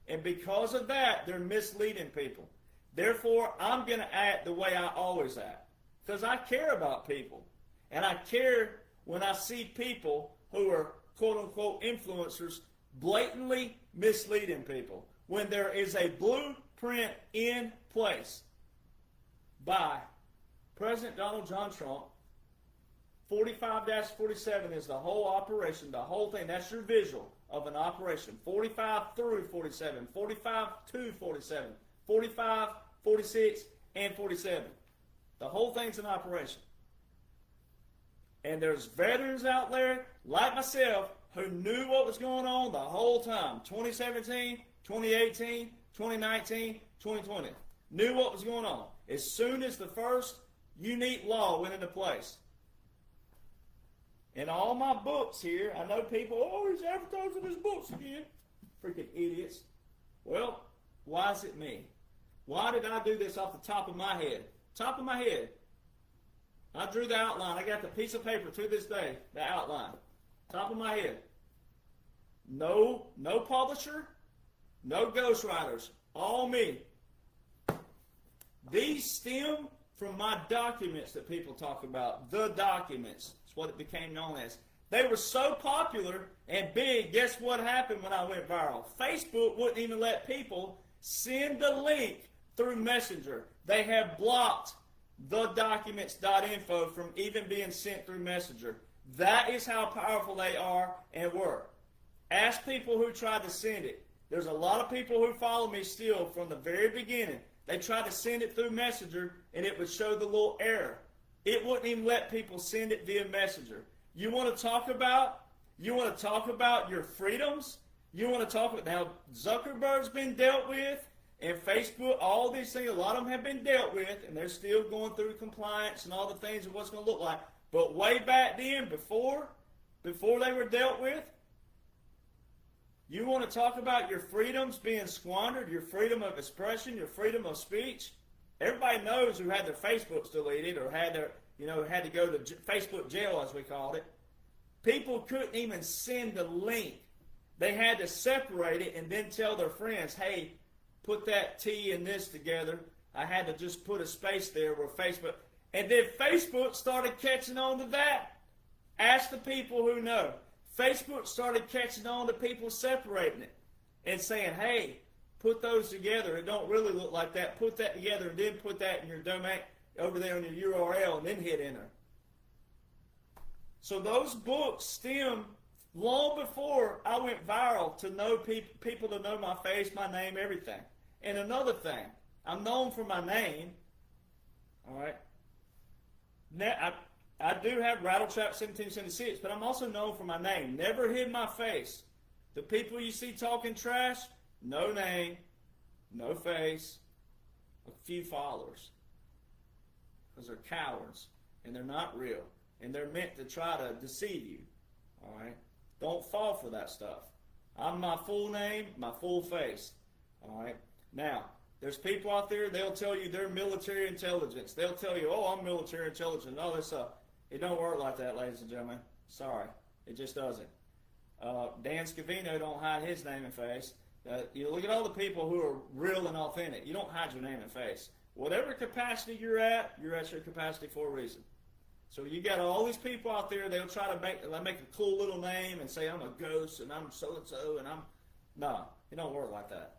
and because of that, they're misleading people. Therefore, I'm going to act the way I always act, because I care about people. And I care when I see people who are quote-unquote influencers blatantly misleading people when there is a blueprint in place by President Donald John Trump. 45-47 is the whole operation, the whole thing. That's your visual of an operation. 45 through 47, 45 to 47, 45, 46, and 47. The whole thing's an operation. And there's veterans out there, like myself, who knew what was going on the whole time. 2017, 2018, 2019, 2020. Knew what was going on. As soon as the first unique law went into place. In all my books here, I know people, oh, he's advertising his books again. Freaking idiots. Well, why is it me? Why did I do this off the top of my head? Top of my head. I drew the outline. I got the piece of paper to this day, the outline. Top of my head. No publisher, no ghostwriters, all me. These stem from my documents that people talk about, the documents. It's what it became known as. They were so popular and big, guess what happened when I went viral? Facebook wouldn't even let people send the link through Messenger. They have blocked the documents.info from even being sent through Messenger. That is how powerful they are and were. Ask people who tried to send it. There's a lot of people who follow me still from the very beginning. They tried to send it through Messenger and it would show the little error. It wouldn't even let people send it via Messenger. You want to talk about your freedoms? You want to talk about, now Zuckerberg's been dealt with, and Facebook, all these things, a lot of them have been dealt with, and they're still going through compliance and all the things of what's going to look like. But way back then, before they were dealt with, you want to talk about your freedoms being squandered, your freedom of expression, your freedom of speech? Everybody knows who had their Facebooks deleted or had to go to Facebook jail, as we called it. People couldn't even send the link. They had to separate it and then tell their friends, hey, put that T and this together. I had to just put a space there where Facebook, and then Facebook started catching on to that. Ask the people who know. Facebook started catching on to people separating it and saying, hey, put those together. It don't really look like that. Put that together and then put that in your domain over there on your URL and then hit enter. So those books stem long before I went viral to know people to know my face, my name, everything. And another thing, I'm known for my name. All right. Now, I do have Rattletrap 1776, but I'm also known for my name. Never hid my face. The people you see talking trash, no name, no face, a few followers. Because they're cowards, and they're not real. And they're meant to try to deceive you. All right? Don't fall for that stuff. I'm my full name, my full face. All right? Now, there's people out there, they'll tell you they're military intelligence. They'll tell you, oh, I'm military intelligence, and all this stuff. It don't work like that, ladies and gentlemen. Sorry. It just doesn't. Dan Scavino don't hide his name and face. You look at all the people who are real and authentic. You don't hide your name and face. Whatever capacity you're at your capacity for a reason. So you got all these people out there, they'll try to make a cool little name and say, I'm a ghost and I'm so-and-so and I'm... No, it don't work like that.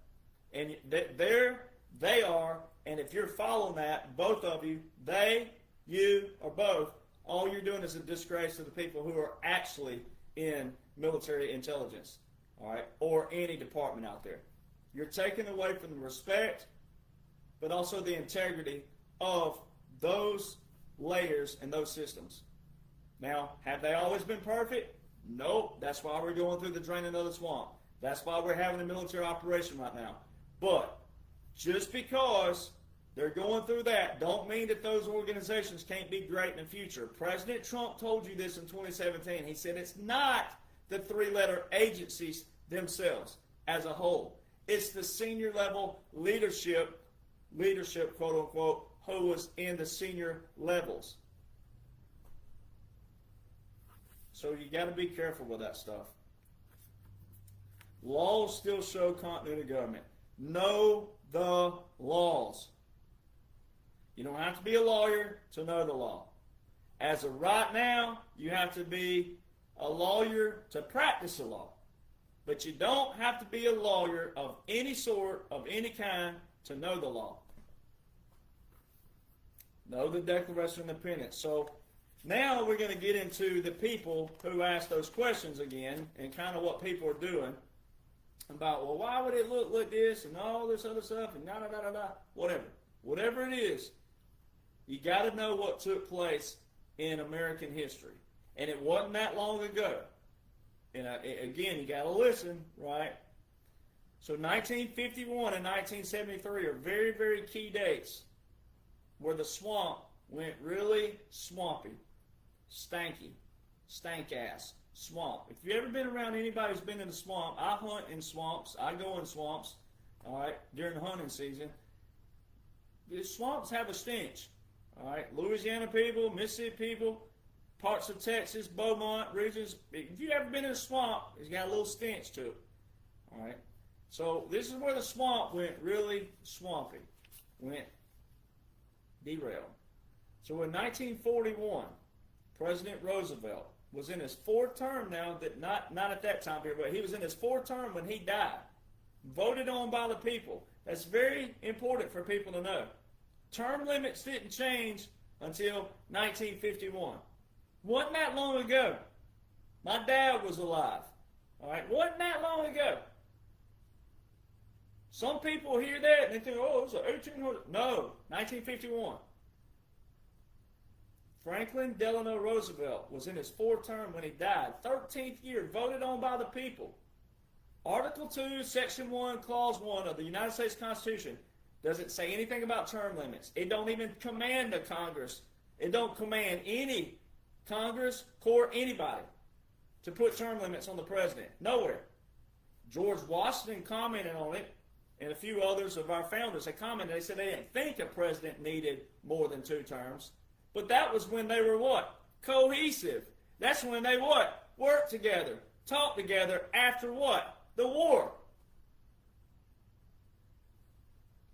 And there they are, and if you're following that, both of you, they, you, or both, all you're doing is a disgrace to the people who are actually in military intelligence, all right, or any department out there. You're taking away from the respect, but also the integrity of those layers and those systems. Now, have they always been perfect? Nope. That's why we're going through the draining of the swamp. That's why we're having a military operation right now. But just because they're going through that don't mean that those organizations can't be great in the future. President Trump told you this in 2017. He said it's not the three-letter agencies themselves as a whole. It's the senior level leadership, quote unquote, who was in the senior levels. So you got to be careful with that stuff. Laws still show continuity of government. Know the laws. You don't have to be a lawyer to know the law. As of right now, you have to be a lawyer to practice the law. But you don't have to be a lawyer of any sort, of any kind, to know the law. Know the Declaration of Independence. So now we're going to get into the people who ask those questions again, and kind of what people are doing about, well, why would it look like this and all this other stuff and da-da-da-da-da, whatever. Whatever it is, you got to know what took place in American history. And it wasn't that long ago. And again, you got to listen, right? So 1951 and 1973 are very, very key dates where the swamp went really swampy, stanky, stank-ass swamp. If you've ever been around anybody who's been in the swamp, I hunt in swamps, I go in swamps, all right, during the hunting season. The swamps have a stench, all right? Louisiana people, Mississippi people, parts of Texas, Beaumont regions. If you've ever been in a swamp, it's got a little stench to it, all right? So this is where the swamp went really swampy, went derailed. So in 1941, President Roosevelt was in his fourth term now, that not at that time period, but he was in his fourth term when he died, voted on by the people. That's very important for people to know. Term limits didn't change until 1951. Wasn't that long ago. My dad was alive. All right, wasn't that long ago. Some people hear that and they think, oh, it was 1800. No, 1951. Franklin Delano Roosevelt was in his fourth term when he died. 13th year, voted on by the people. Article 2, Section 1, Clause 1 of the United States Constitution doesn't say anything about term limits. It don't even command the Congress. It don't command any Congress, court, anybody to put term limits on the president. Nowhere. George Washington commented on it, and a few others of our founders, they commented. They said they didn't think a president needed more than 2 terms. But that was when they were what? Cohesive. That's when they what? Worked together, talked together after what? The war.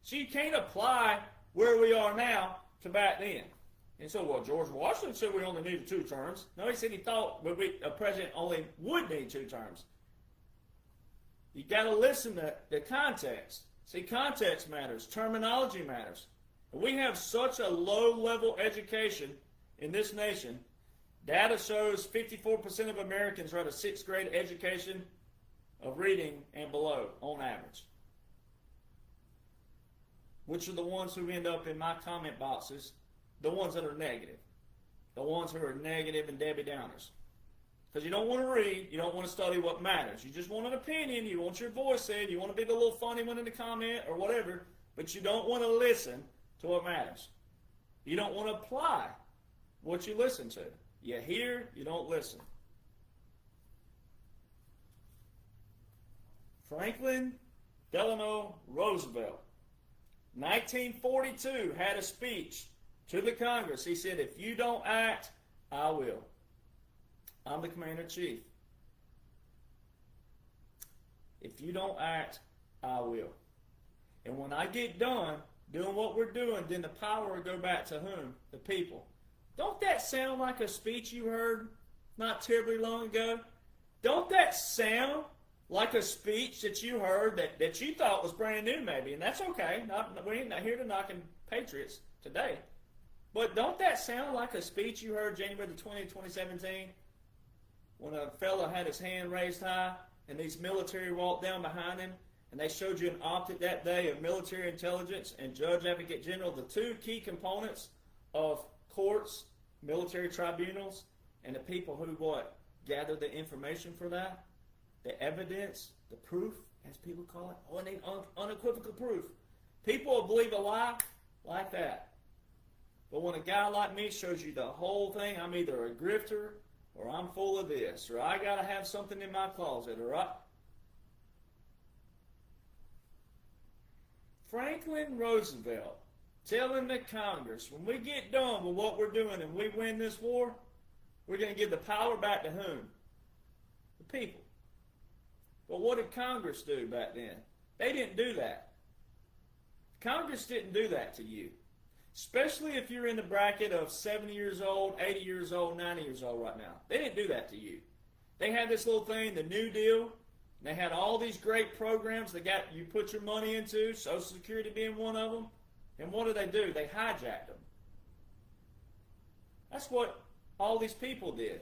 So you can't apply where we are now to back then. And so, well, George Washington said we only needed 2 terms. No, he said he thought a president only would need 2 terms. You got to listen to the context. See, context matters. Terminology matters. We have such a low-level education in this nation. Data shows 54% of Americans are at a 6th grade education of reading and below on average. Which are the ones who end up in my comment boxes? The ones that are negative. The ones who are negative and Debbie Downers. Because you don't want to read, you don't want to study what matters. You just want an opinion, you want your voice said, you want to be the little funny one in the comment or whatever, but you don't want to listen to what matters. You don't want to apply what you listen to. You hear, you don't listen. Franklin Delano Roosevelt, 1942, had a speech to the Congress. He said, if you don't act, I will. I'm the Commander-in-Chief. If you don't act, I will. And when I get done doing what we're doing, then the power will go back to whom? The people. Don't that sound like a speech you heard not terribly long ago? Don't that sound like a speech that you heard that you thought was brand new maybe? And that's okay. We ain't not here to knocking patriots today. But don't that sound like a speech you heard January the 20th, 2017? When a fellow had his hand raised high and these military walked down behind him, and they showed you an optic that day of military intelligence and Judge Advocate General, the 2 key components of courts, military tribunals, and the people who what? Gather the information for that, the evidence, the proof, as people call it. Oh, I need unequivocal proof. People will believe a lie like that. But when a guy like me shows you the whole thing, I'm either a grifter or I'm full of this, or I got to have something in my closet, or Franklin Roosevelt telling the Congress, when we get done with what we're doing and we win this war, we're going to give the power back to whom? The people. But what did Congress do back then? They didn't do that. Congress didn't do that to you. Especially if you're in the bracket of 70 years old, 80 years old, 90 years old right now. They didn't do that to you. They had this little thing, the New Deal. And they had all these great programs that got you put your money into, Social Security being one of them. And what do? They hijacked them. That's what all these people did.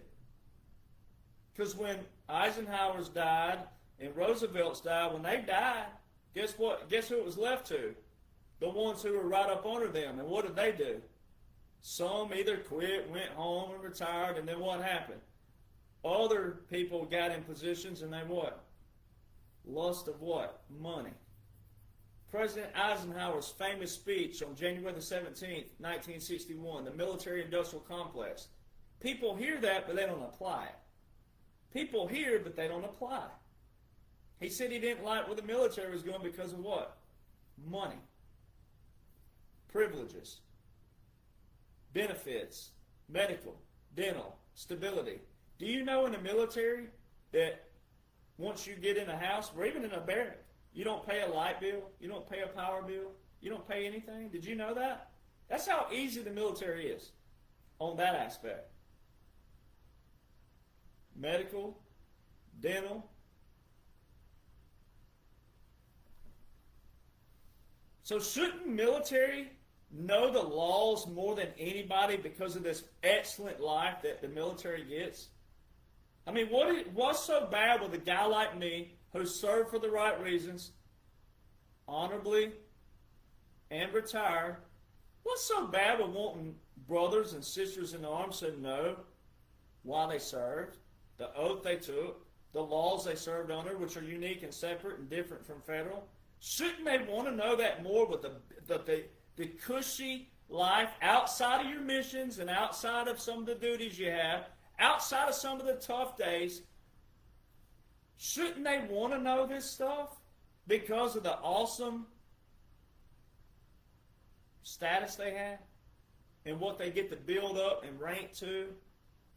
Because when Eisenhower's died and Roosevelt's died, when they died, guess what? Guess who it was left to? The ones who were right up under them. And what did they do? Some either quit, went home, and retired, and then what happened? Other people got in positions and they what? Lust of what? Money. President Eisenhower's famous speech on January the 17th, 1961, the military-industrial complex. People hear that, but they don't apply it. People hear, but they don't apply. He said he didn't like where the military was going because of what? Money. Privileges. Benefits. Medical. Dental. Stability. Do you know in the military that once you get in a house, or even in a barrack, you don't pay a light bill, you don't pay a power bill, you don't pay anything? Did you know that? That's how easy the military is on that aspect. Medical, dental. So shouldn't military know the laws more than anybody because of this excellent life that the military gets? I mean, what's so bad with a guy like me who served for the right reasons, honorably, and retired? What's so bad with wanting brothers and sisters in arms to know why they served, the oath they took, the laws they served under, which are unique and separate and different from federal? Shouldn't they want to know that more with the cushy life outside of your missions and outside of some of the duties you have, outside of some of the tough days? Shouldn't they want to know this stuff because of the awesome status they have and what they get to build up and rank to?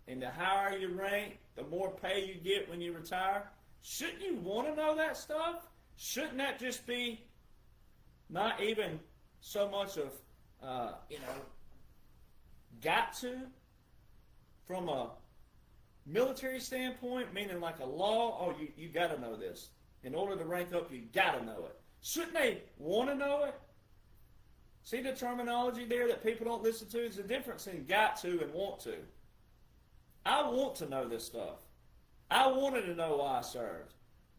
And the higher you rank, the more pay you get when you retire. Shouldn't you want to know that stuff? Shouldn't that just be not even so much of, got to from a military standpoint, meaning like a law? Oh, you got to know this. In order to rank up, you got to know it. Shouldn't they want to know it? See the terminology there that people don't listen to? There's a difference in got to and want to. I want to know this stuff. I wanted to know why I served.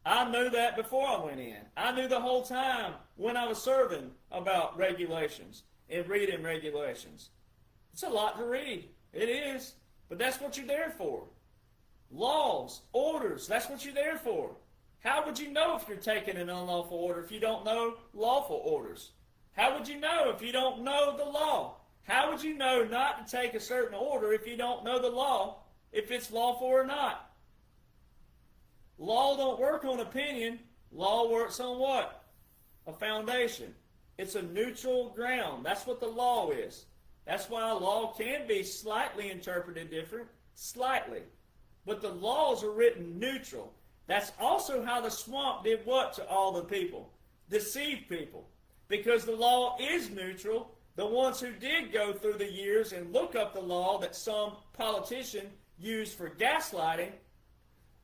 I knew that before I went in. I knew the whole time when I was serving about regulations and reading regulations. It's a lot to read. It is. But that's what you're there for. Laws, orders, that's what you're there for. How would you know if you're taking an unlawful order if you don't know lawful orders? How would you know if you don't know the law? How would you know not to take a certain order if you don't know the law, if it's lawful or not? Law don't work on opinion. Law works on what? A foundation. It's a neutral ground. That's what the law is. That's why a law can be slightly interpreted different. Slightly. But the laws are written neutral. That's also how the swamp did what to all the people? Deceived people. Because the law is neutral. The ones who did go through the years and look up the law that some politician used for gaslighting,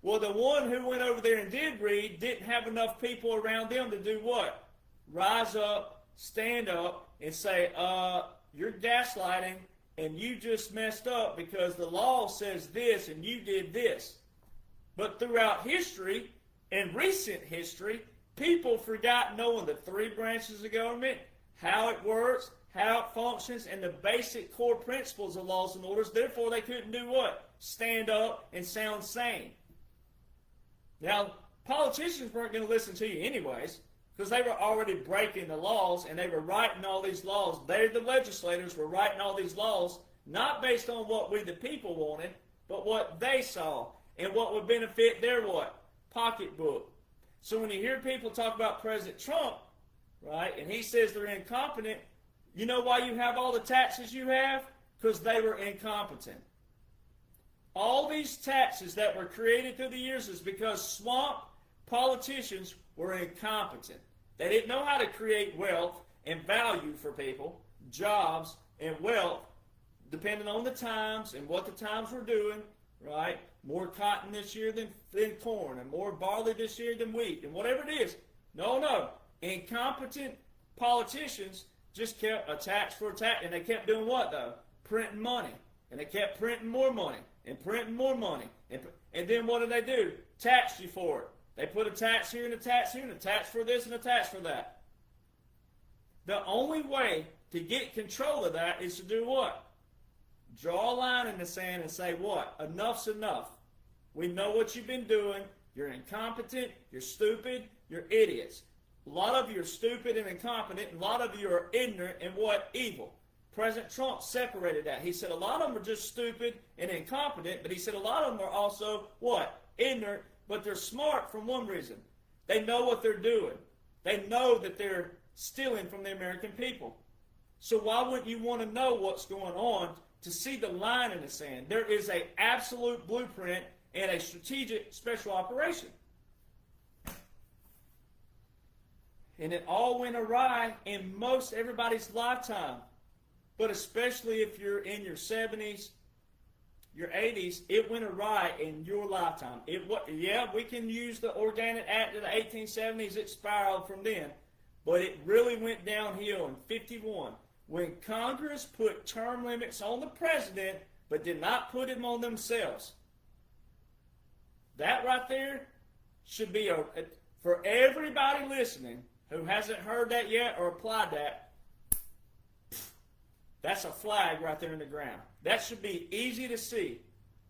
well, the one who went over there and did read didn't have enough people around them to do what? Rise up, stand up, and say, you're gaslighting, and you just messed up because the law says this, and you did this. But throughout history, and recent history, people forgot knowing the three branches of government, how it works, how it functions, and the basic core principles of laws and orders. Therefore, they couldn't do what? Stand up and sound sane. Now, politicians weren't going to listen to you anyways, because they were already breaking the laws, and they were writing all these laws. They, the legislators, were writing all these laws, not based on what we, the people, wanted, but what they saw, and what would benefit their what? Pocketbook. So when you hear people talk about President Trump, right, and he says they're incompetent, you know why you have all the taxes you have? Because they were incompetent. All these taxes that were created through the years is because swamp politicians were incompetent. They didn't know how to create wealth and value for people, jobs and wealth, depending on the times and what the times were doing, right? more cotton this year than corn, and more barley this year than wheat, and whatever it is. No. Incompetent politicians just kept a tax for a tax, and they kept doing what, though? Printing money. And they kept printing more money, and printing more money. And then what did they do? Tax you for it. They put a tax here and a tax here and a tax for this and a tax for that. The only way to get control of that is to do what? Draw a line in the sand and say what? Enough's enough. We know what you've been doing. You're incompetent. You're stupid. You're idiots. A lot of you are stupid and incompetent. And a lot of you are ignorant and what? Evil. President Trump separated that. He said a lot of them are just stupid and incompetent, but he said a lot of them are also what? Ignorant, but they're smart for one reason. They know what they're doing. They know that they're stealing from the American people. So why wouldn't you want to know what's going on to see the line in the sand? There is an absolute blueprint and a strategic special operation. And it all went awry in most everybody's lifetime. But especially if you're in your 70s, your 80s, it went awry in your lifetime. We can use the Organic Act of the 1870s. It spiraled from then. But it really went downhill in 51 when Congress put term limits on the president but did not put them on themselves. That right there should be for everybody listening who hasn't heard that yet or applied that. That's a flag right there in the ground. That should be easy to see.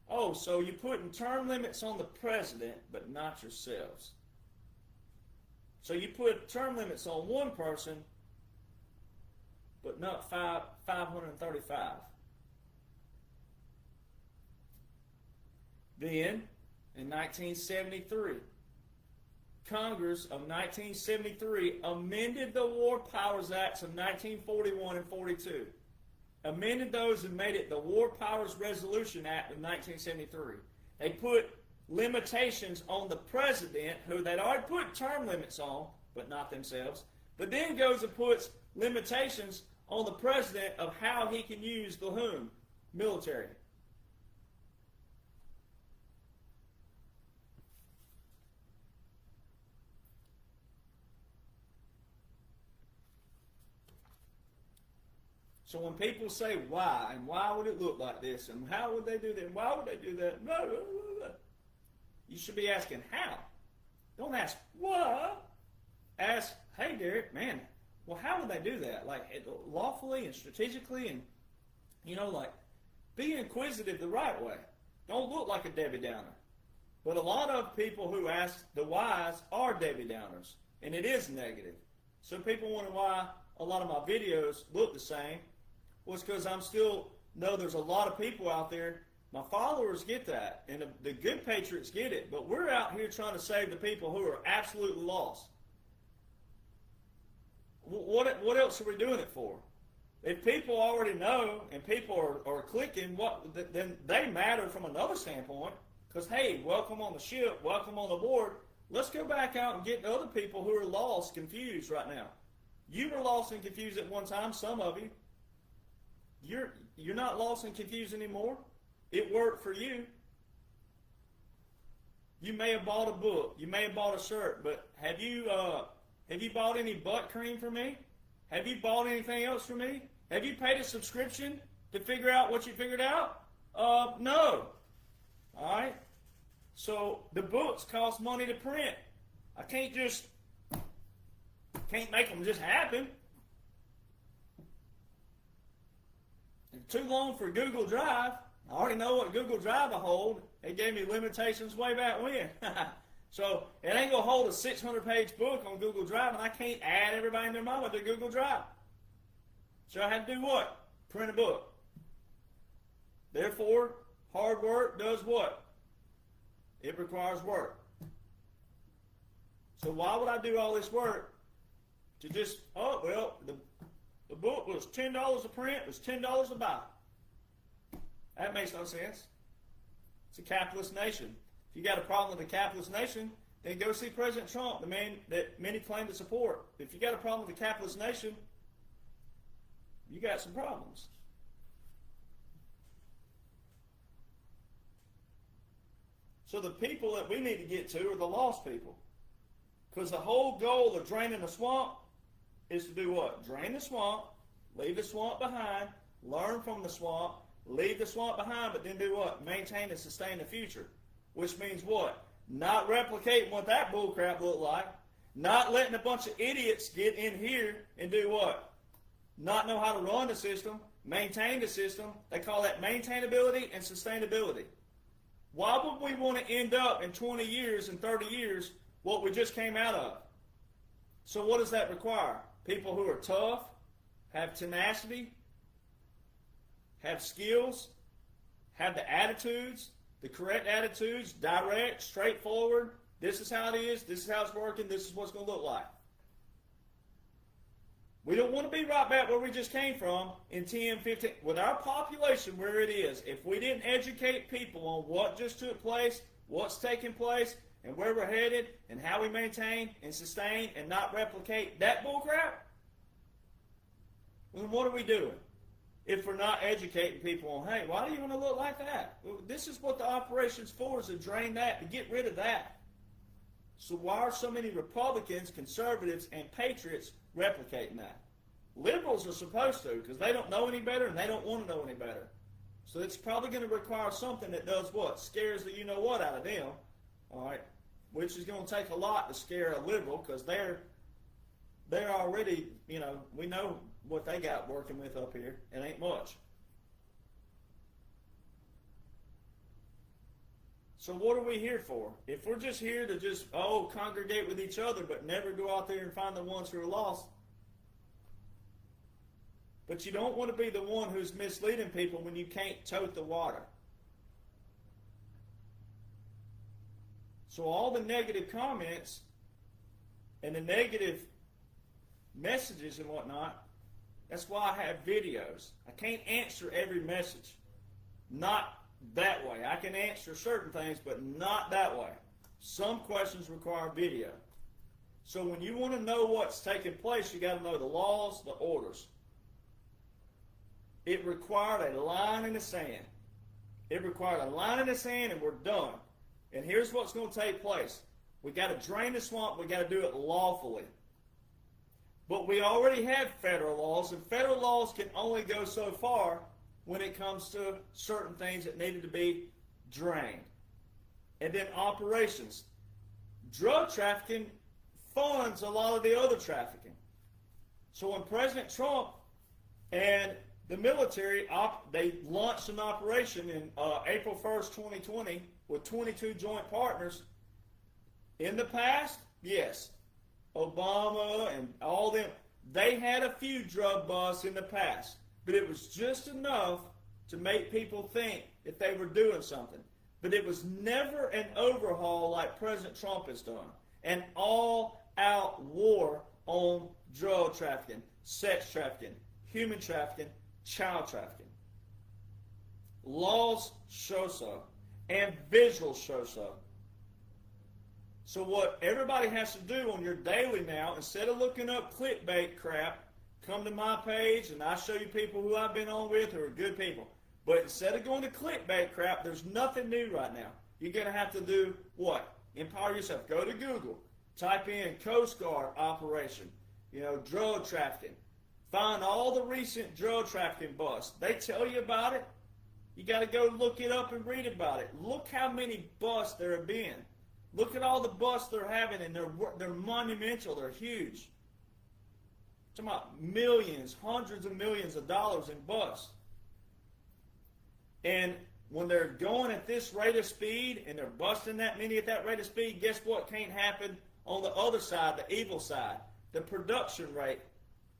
Oh, so you're putting term limits on the president, but not yourselves. So you put term limits on one person, but not 535. Then, in 1973, Congress of 1973 amended the War Powers Acts of 1941 and 42. Amended those and made it the War Powers Resolution Act of 1973. They put limitations on the president, who they'd already put term limits on, but not themselves, but then goes and puts limitations on the president of how he can use the whom? Military. So when people say why, and why would it look like this, and how would they do that, and why would they do that, blah, blah, blah, blah, you should be asking how. Don't ask what. Ask, hey Derek, man, well how would they do that? Like lawfully and strategically, and be inquisitive the right way. Don't look like a Debbie Downer. But a lot of people who ask the whys are Debbie Downers, and it is negative. So people wonder why a lot of my videos look the same. Well, it's because I'm still know there's a lot of people out there. My followers get that, and the good patriots get it. But we're out here trying to save the people who are absolutely lost. What else are we doing it for? If people already know and people are clicking, then they matter from another standpoint. Because, hey, welcome on the ship, welcome on the board. Let's go back out and get the other people who are lost, confused right now. You were lost and confused at one time, some of you. You're not lost and confused anymore. It worked for you. You may have bought a book. You may have bought a shirt, but have you bought any butt cream from me? Have you bought anything else from me? Have you paid a subscription to figure out what you figured out? No. All right? So the books cost money to print. I can't make them just happen. It's too long for Google Drive. I already know what Google Drive will hold. They gave me limitations way back when. So it ain't going to hold a 600-page book on Google Drive, and I can't add everybody and their mama to Google Drive. So I had to do what? Print a book. Therefore, hard work does what? It requires work. So why would I do all this work to just, the book was $10 a print, it was $10 a buy. That makes no sense. It's a capitalist nation. If you got a problem with a capitalist nation, then go see President Trump, the man that many claim to support. If you got a problem with the capitalist nation, you got some problems. So the people that we need to get to are the lost people. Because the whole goal of draining the swamp is to do what? Drain the swamp, leave the swamp behind, learn from the swamp, leave the swamp behind, but then do what? Maintain and sustain the future. Which means what? Not replicating what that bullcrap looked like. Not letting a bunch of idiots get in here and do what? Not know how to run the system, maintain the system. They call that maintainability and sustainability. Why would we want to end up in 20 years and 30 years what we just came out of? So what does that require? People who are tough, have tenacity, have skills, have the attitudes, the correct attitudes, direct, straightforward. This is how it is, this is how it's working, this is what's going to look like. We don't want to be right back where we just came from in 10, 15. With our population where it is, if we didn't educate people on what just took place, what's taking place, and where we're headed, and how we maintain and sustain and not replicate that bullcrap, then what are we doing? If we're not educating people on, hey, why do you want to look like that? Well, this is what the operation's for, is to drain that, to get rid of that. So why are so many Republicans, conservatives, and patriots replicating that? Liberals are supposed to, because they don't know any better and they don't want to know any better. So it's probably going to require something that does what? Scares the you-know-what out of them, all right? Which is going to take a lot to scare a liberal, because they're already, we know what they got working with up here. It ain't much. So what are we here for? If we're just here to just, congregate with each other, but never go out there and find the ones who are lost. But you don't want to be the one who's misleading people when you can't tote the water. So all the negative comments and the negative messages and whatnot, that's why I have videos. I can't answer every message. Not that way. I can answer certain things, but not that way. Some questions require video. So when you want to know what's taking place, you got to know the laws, the orders. It required a line in the sand. It required a line in the sand, and we're done. And here's what's going to take place. We got to drain the swamp. We got to do it lawfully. But we already have federal laws, and federal laws can only go so far when it comes to certain things that needed to be drained. And then operations. Drug trafficking funds a lot of the other trafficking. So when President Trump and the military, they launched an operation in April 1st, 2020 with 22 joint partners. In the past, yes, Obama and all them, they had a few drug busts in the past. But it was just enough to make people think that they were doing something. But it was never an overhaul like President Trump has done. An all-out war on drug trafficking, sex trafficking, human trafficking, child trafficking. Laws show so, and visuals show so. So what everybody has to do on your daily now, instead of looking up clickbait crap, come to my page and I show you people who I've been on with who are good people. But instead of going to clickbait crap, there's nothing new right now. You're going to have to do what? Empower yourself. Go to Google. Type in Coast Guard operation, drug trafficking. Find all the recent drug trafficking busts. They tell you about it. You got to go look it up and read about it. Look how many busts there have been. Look at all the busts they're having, and they're monumental. They're huge. Talking about millions, hundreds of millions of dollars in busts. And when they're going at this rate of speed and they're busting that many at that rate of speed, guess what can't happen on the other side, the evil side? The production rate.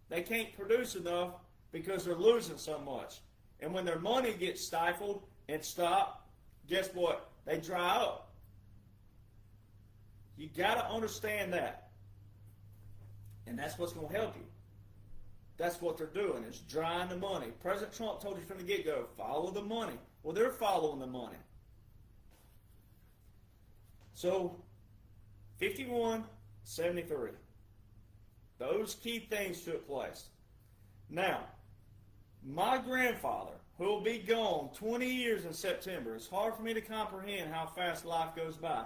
They can't produce enough because they're losing so much. And when their money gets stifled and stopped, guess what? They dry up. You got to understand that. And that's what's going to help you. That's what they're doing, is drying the money. President Trump told you from the get-go, follow the money. Well, they're following the money. So, 51-73. Those key things took place. Now, My grandfather, who will be gone 20 years in September, it's hard for me to comprehend how fast life goes by.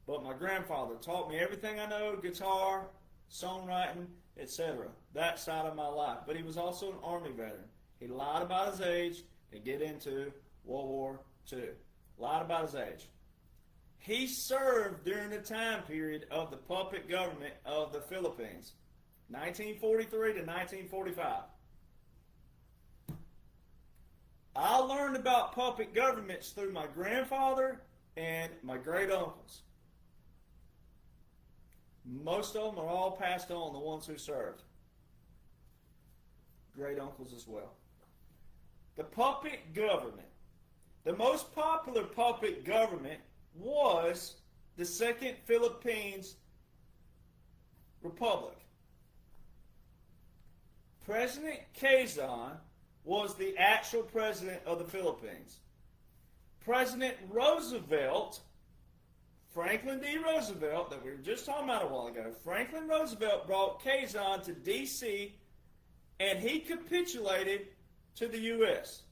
But my grandfather taught me everything I know, guitar, songwriting, etc. That side of my life. But he was also an Army veteran. He lied about his age to get into World War II. Lied about his age. He served during the time period of the puppet government of the Philippines, 1943 to 1945. I learned about puppet governments through my grandfather and my great uncles. Most of them are all passed on, the ones who served. Great uncles as well. The puppet government. The most popular puppet government was the Second Philippines Republic. President Quezon was the actual president of the Philippines. President Roosevelt, Franklin D. Roosevelt, that we were just talking about a while ago, Franklin Roosevelt brought Quezon to D.C. and he capitulated to the U.S.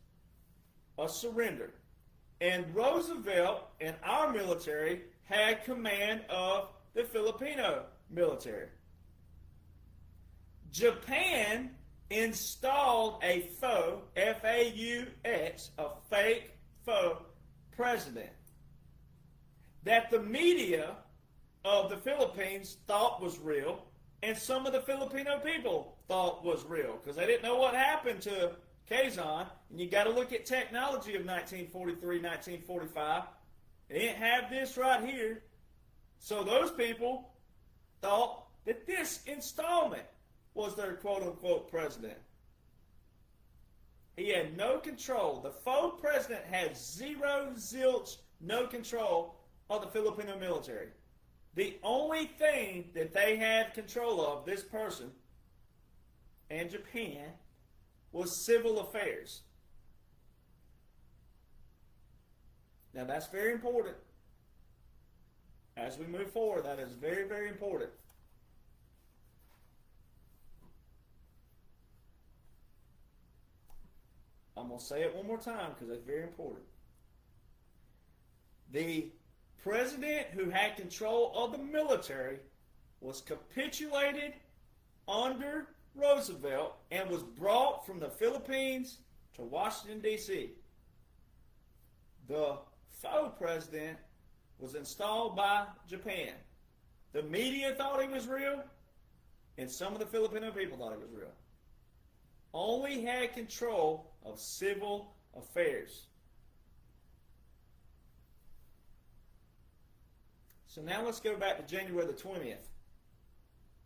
A surrender. And Roosevelt and our military had command of the Filipino military. Japan installed a faux, F-A-U-X, a fake faux president that the media of the Philippines thought was real, and some of the Filipino people thought was real, because they didn't know what happened to Quezon. And you got to look at technology of 1943, 1945. They didn't have this right here. So those people thought that this installment was their quote-unquote president. He had no control. The faux president had zero, zilch, no control of the Filipino military. The only thing that they had control of, this person and Japan, was civil affairs. Now that's very important. As we move forward, that is very, very important. I'm going to say it one more time because it's very important. The president who had control of the military was capitulated under Roosevelt and was brought from the Philippines to Washington, D.C. The faux president was installed by Japan. The media thought he was real, and some of the Filipino people thought he was real. Only had control of civil affairs. So now let's go back to January the 20th,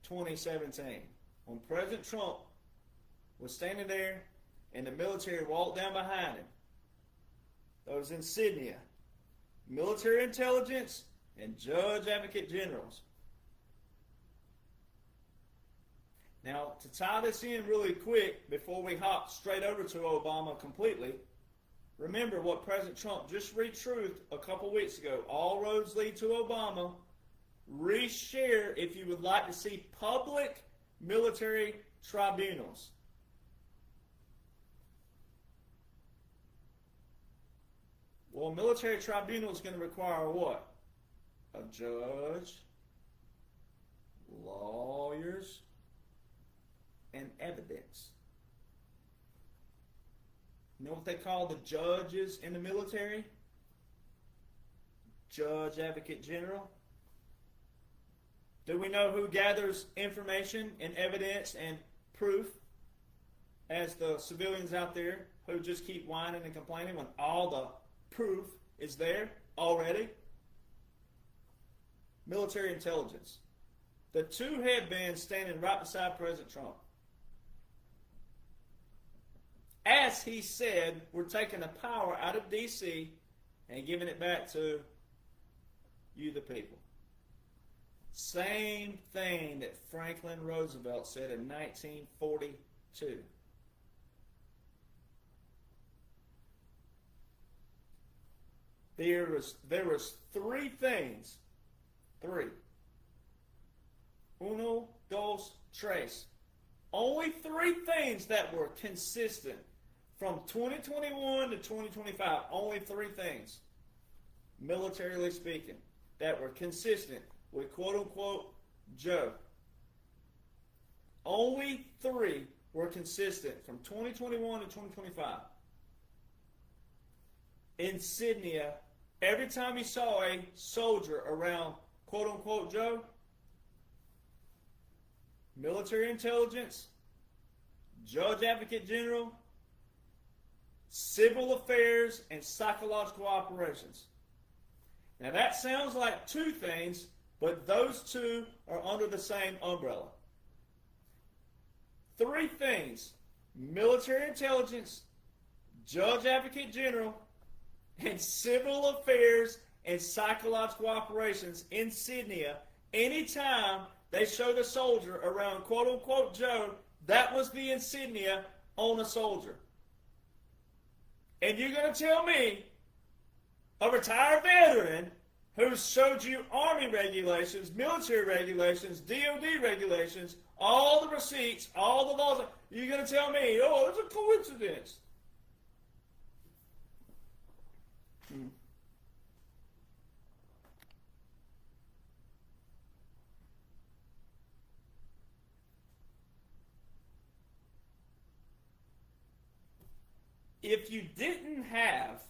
2017, when President Trump was standing there and the military walked down behind him. Those insignia, military intelligence, and judge advocate generals. Now, to tie this in really quick before we hop straight over to Obama completely, remember what President Trump just retruthed a couple weeks ago. All roads lead to Obama. Reshare if you would like to see public military tribunals. Well, a military tribunal is going to require what? A judge, lawyers, and evidence. You know what they call the judges in the military? Judge Advocate General. Do we know who gathers information and evidence and proof as the civilians out there who just keep whining and complaining when all the proof is there already? Military intelligence. The two headbands standing right beside President Trump. As he said, we're taking the power out of D.C. and giving it back to you, the people. Same thing that Franklin Roosevelt said in 1942. There was three things. Three. Uno, dos, tres. Only three things that were consistent from 2021 to 2025, only 3 things, militarily speaking, that were consistent with quote-unquote Joe. Only 3 were consistent from 2021 to 2025. Insignia, every time you saw a soldier around quote-unquote Joe, military intelligence, judge advocate general, civil affairs, and psychological operations. Now that sounds like 2 things, but those 2 are under the same umbrella. 3 things: military intelligence, judge advocate general, and civil affairs and psychological operations insignia. Anytime they showed a soldier around quote-unquote Joe, that was the insignia on a soldier. And you're going to tell me, a retired veteran who showed you Army regulations, military regulations, DOD regulations, all the receipts, all the laws, you're going to tell me, oh, it's a coincidence. If you didn't have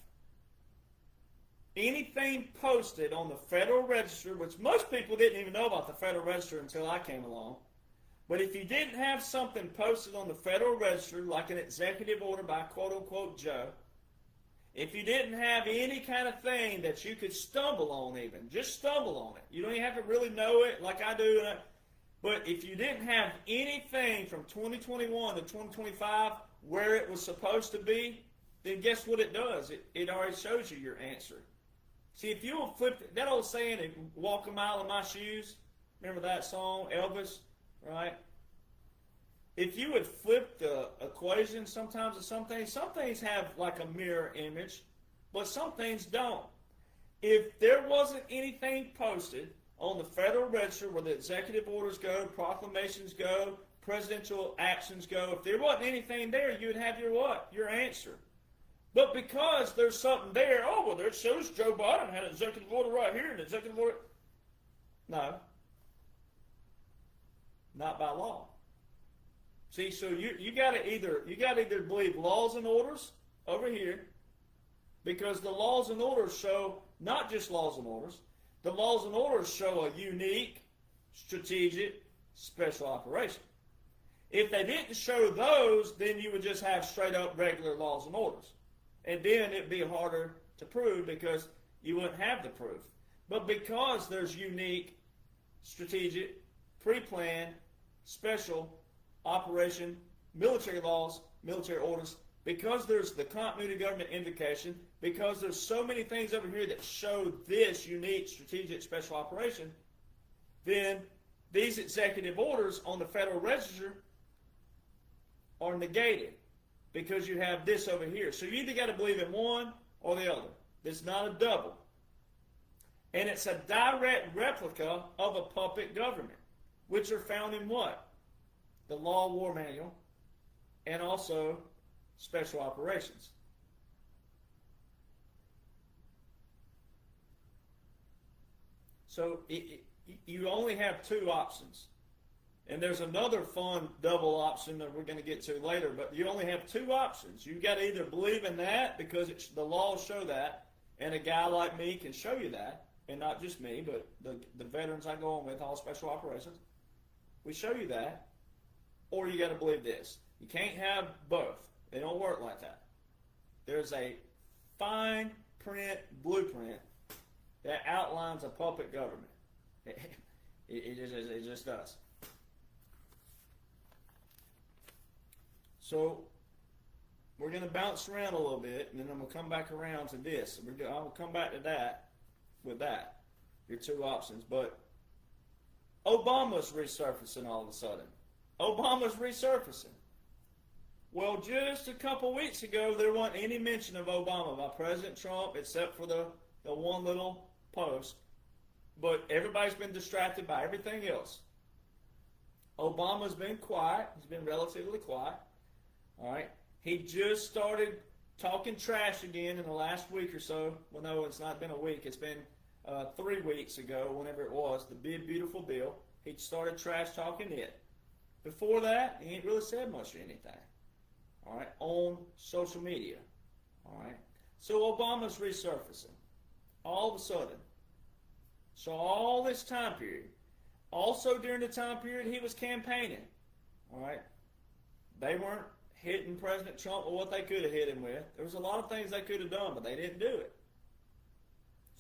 anything posted on the Federal Register, which most people didn't even know about the Federal Register until I came along, but if you didn't have something posted on the Federal Register, like an executive order by quote-unquote Joe, if you didn't have any kind of thing that you could stumble on even, just stumble on it. You don't even have to really know it like I do. But if you didn't have anything from 2021 to 2025 where it was supposed to be, then guess what it does? It already shows you your answer. See, if you will flip that old saying, walk a mile in my shoes, remember that song, Elvis, right? If you would flip the equation sometimes of some things have like a mirror image, but some things don't. If there wasn't anything posted on the Federal Register where the executive orders go, proclamations go, presidential actions go, if there wasn't anything there, you would have your what? Your answer. But because there's something there, oh, well, there shows Joe Biden had an executive order right here, an executive order. No. Not by law. See, so you gotta either believe laws and orders over here, because the laws and orders show not just laws and orders, the laws and orders show a unique, strategic, special operation. If they didn't show those, then you would just have straight up regular laws and orders. And then it'd be harder to prove because you wouldn't have the proof. But because there's unique, strategic, pre-planned, special, operation, military laws, military orders, because there's the continuity government indication, because there's so many things over here that show this unique, strategic, special operation, then these executive orders on the Federal Register are negated because you have this over here. So you either got to believe in one or the other. It's not a double. And it's a direct replica of a puppet government, which are found in what? The Law War Manual and also Special Operations. So you only have 2 options. And there's another fun double option that we're going to get to later, but you only have 2 options. You've got to either believe in that because the laws show that, and a guy like me can show you that, and not just me, but the veterans I go on with, all Special Operations, we show you that, or you got to believe this. You can't have both. They don't work like that. There's a fine print blueprint that outlines a puppet government. It just does. So we're going to bounce around a little bit, and then I'm going to come back around to this. I will come back to that with that, your 2 options. But Obama's resurfacing all of a sudden. Obama's resurfacing. Well, just a couple weeks ago, there wasn't any mention of Obama by President Trump except for the one little post. But everybody's been distracted by everything else. Obama's been quiet. He's been relatively quiet. All right. He just started talking trash again in the last week or so. Well, no, it's not been a week. It's been 3 weeks ago, whenever it was, the big, beautiful bill. He started trash talking it. Before that, he ain't really said much of anything. All right, on social media. All right. So Obama's resurfacing all of a sudden. So all this time period. Also during the time period he was campaigning. All right. They weren't hitting President Trump with what they could have hit him with. There was a lot of things they could have done, but they didn't do it.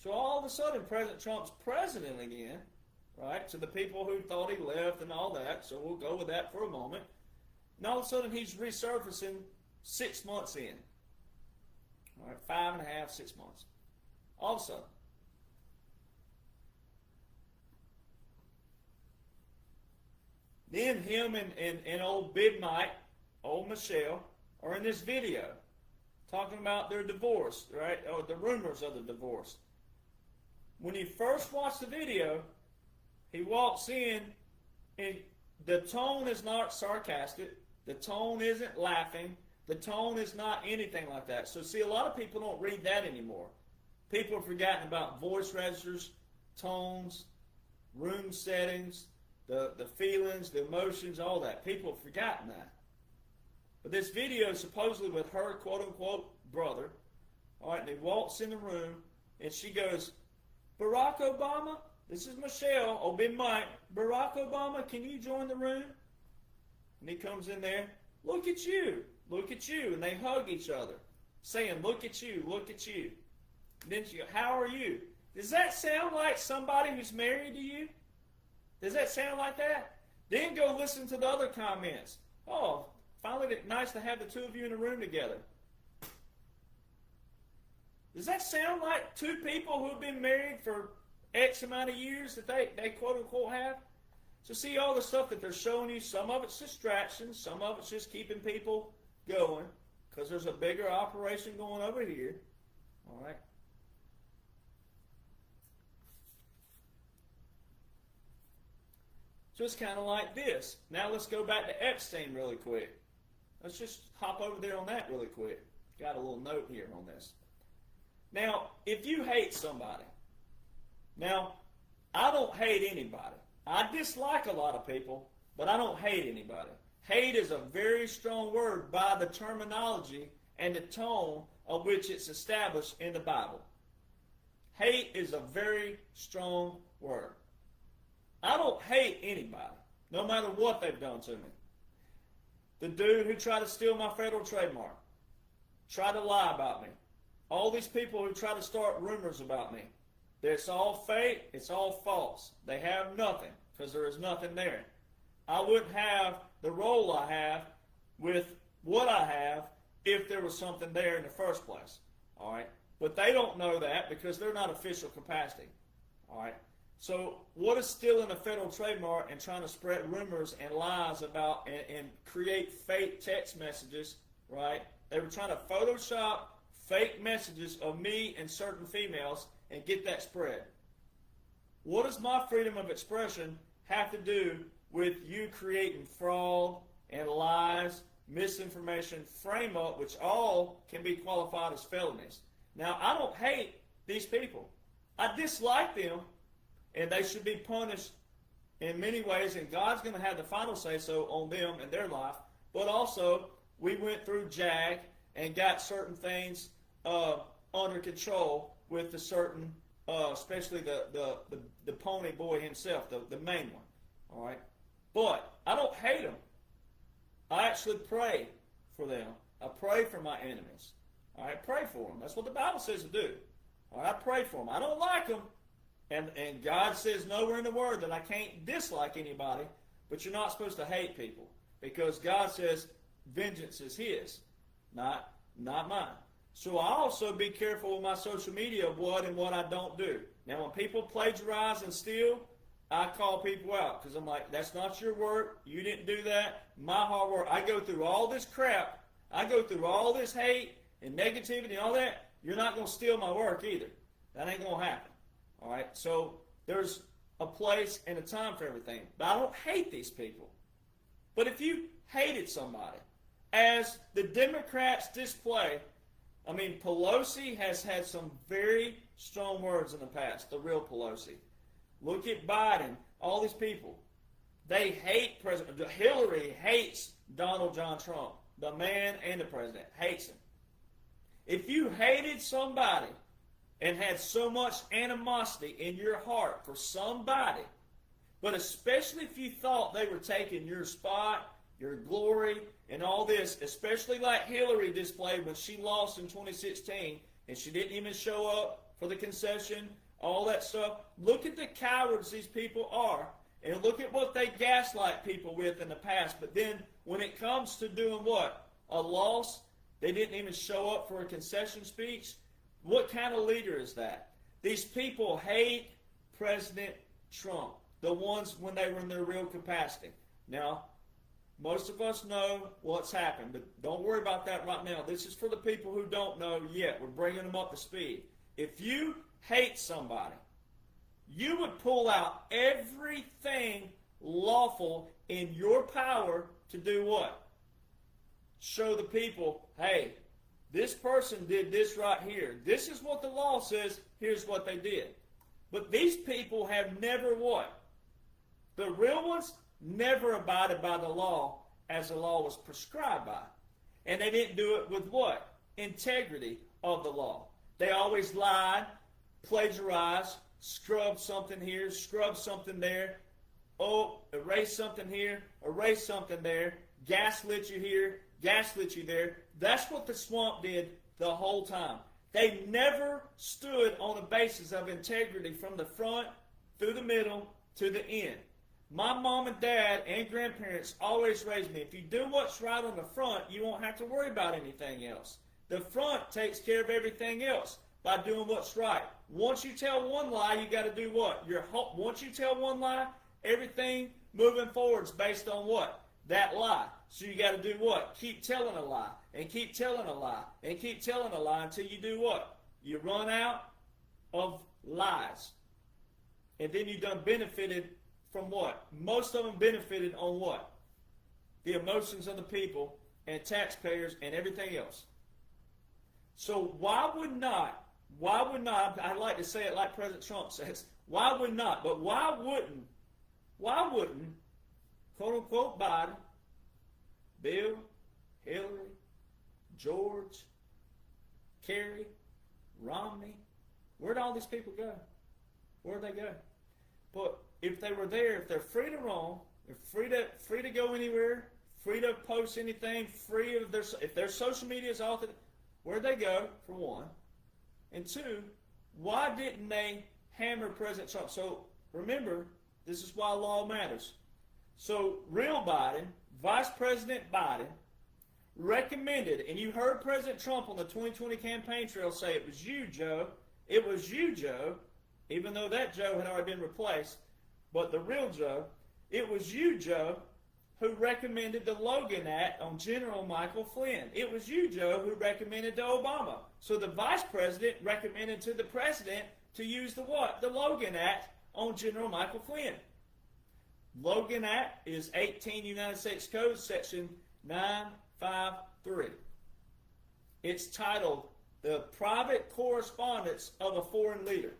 So all of a sudden President Trump's president again, right, to the people who thought he left and all that, so we'll go with that for a moment. And all of a sudden he's resurfacing 6 months in. All right, 5.5, 6 months. All of a sudden. Then him and old Big Mike, old Michelle, are in this video talking about their divorce, right? Or the rumors of the divorce. When you first watch the video, he walks in and the tone is not sarcastic. The tone isn't laughing. The tone is not anything like that. So see, a lot of people don't read that anymore. People have forgotten about voice registers, tones, room settings, the feelings, the emotions, all that. People have forgotten that. But this video is supposedly with her quote-unquote brother. All right, and he walks in the room, and she goes, Barack Obama, this is Michelle, oh, Big Mike, Barack Obama, can you join the room? And he comes in there, look at you, and they hug each other, saying, look at you, look at you. And then she goes, how are you? Does that sound like somebody who's married to you? Does that sound like that? Then go listen to the other comments. Oh, finally nice to have the two of you in a room together. Does that sound like two people who have been married for X amount of years that they quote-unquote have? So see all the stuff that they're showing you, some of it's distractions, some of it's just keeping people going because there's a bigger operation going over here. All right. So it's kind of like this. Now let's go back to Epstein really quick. Let's just hop over there on that really quick. Got a little note here on this. Now, if you hate somebody, now, I don't hate anybody. I dislike a lot of people, but I don't hate anybody. Hate is a very strong word by the terminology and the tone of which it's established in the Bible. Hate is a very strong word. I don't hate anybody, no matter what they've done to me. The dude who tried to steal my federal trademark, tried to lie about me. All these people who try to start rumors about me. It's all fake, it's all false. They have nothing, because there is nothing there. I wouldn't have the role I have with what I have if there was something there in the first place. All right? But they don't know that because they're not official capacity. All right? So what is stealing a federal trademark and trying to spread rumors and lies about and create fake text messages, right? They were trying to Photoshop fake messages of me and certain females and get that spread. What does my freedom of expression have to do with you creating fraud and lies, misinformation, frame up, which all can be qualified as felonies? Now, I don't hate these people. I dislike them, and they should be punished in many ways, and God's going to have the final say-so on them and their life. But also, we went through JAG and got certain things under control with the certain, especially the pony boy himself, the main one. All right, but I don't hate them. I actually pray for them. I pray for my enemies. All right, pray for them. That's what the Bible says to do. All right, I pray for them. I don't like them, and God says nowhere in the Word that I can't dislike anybody. But you're not supposed to hate people because God says vengeance is His, not mine. So I also be careful with my social media of what and what I don't do. Now, when people plagiarize and steal, I call people out because I'm like, that's not your work. You didn't do that. My hard work. I go through all this crap. I go through all this hate and negativity and all that. You're not going to steal my work either. That ain't going to happen. All right? So there's a place and a time for everything. But I don't hate these people. But if you hated somebody, as the Democrats display. I mean, Pelosi has had some very strong words in the past, the real Pelosi. Look at Biden, all these people. They hate President. Hillary hates Donald John Trump, the man and the president, hates him. If you hated somebody and had so much animosity in your heart for somebody, but especially if you thought they were taking your spot, your glory, and all this, especially like Hillary displayed when she lost in 2016, and she didn't even show up for the concession, all that stuff. Look at the cowards these people are, and look at what they gaslight people with in the past. But then when it comes to doing what? A loss, they didn't even show up for a concession speech. What kind of leader is that? These people hate President Trump, the ones when they were in their real capacity. Now, most of us know what's happened, but don't worry about that right now. This is for the people who don't know yet. We're bringing them up to speed. If you hate somebody, you would pull out everything lawful in your power to do what? Show the people, hey, this person did this right here. This is what the law says. Here's what they did. But these people have never what? The real ones never abided by the law as the law was prescribed by. And they didn't do it with what? Integrity of the law. They always lied, plagiarized, scrubbed something here, scrubbed something there. Oh, erase something here, erase something there. Gaslit you here, gaslit you there. That's what the swamp did the whole time. They never stood on a basis of integrity from the front, through the middle, to the end. My mom and dad and grandparents always raised me, if you do what's right on the front, you won't have to worry about anything else. The front takes care of everything else by doing what's right. Once you tell one lie, you got to do what? Once you tell one lie, everything moving forward is based on what? That lie. So you got to do what? Keep telling a lie, and keep telling a lie, and keep telling a lie until you do what? You run out of lies. And then you done benefited from what? Most of them benefited on what? The emotions of the people and taxpayers and everything else. So why would not, I'd like to say it like President Trump says, why would not, but why wouldn't, quote unquote, Biden, Bill, Hillary, George, Kerry, Romney, where'd all these people go? Where'd they go? But if they were there, if they're free to roam, they're free to go anywhere, free to post anything, free of their, if their social media is authentic, where'd they go, for one? And two, why didn't they hammer President Trump? So remember, this is why law matters. So real Biden, Vice President Biden, recommended, and you heard President Trump on the 2020 campaign trail say, it was you, Joe. It was you, Joe, even though that Joe had already been replaced. But the real Joe, it was you, Joe, who recommended the Logan Act on General Michael Flynn. It was you, Joe, who recommended to Obama. So the vice president recommended to the president to use the what? The Logan Act on General Michael Flynn. Logan Act is 18 United States Code, section 953. It's titled, The Private Correspondence of a Foreign Leader.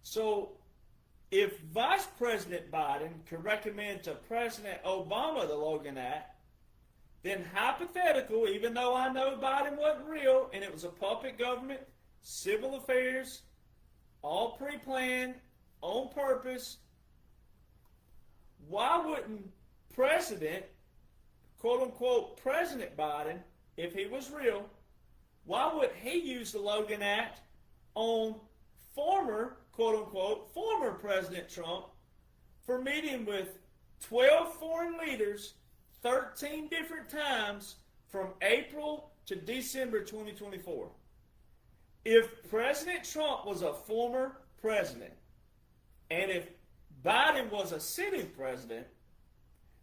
So, if Vice President Biden could recommend to President Obama the Logan Act, then hypothetical, even though I know Biden wasn't real and it was a puppet government, civil affairs, all pre-planned, on purpose, why wouldn't President, quote-unquote, President Biden, if he was real, why would he use the Logan Act on former, quote-unquote, former President Trump for meeting with 12 foreign leaders 13 different times from April to December 2024? If President Trump was a former president, and if Biden was a sitting president,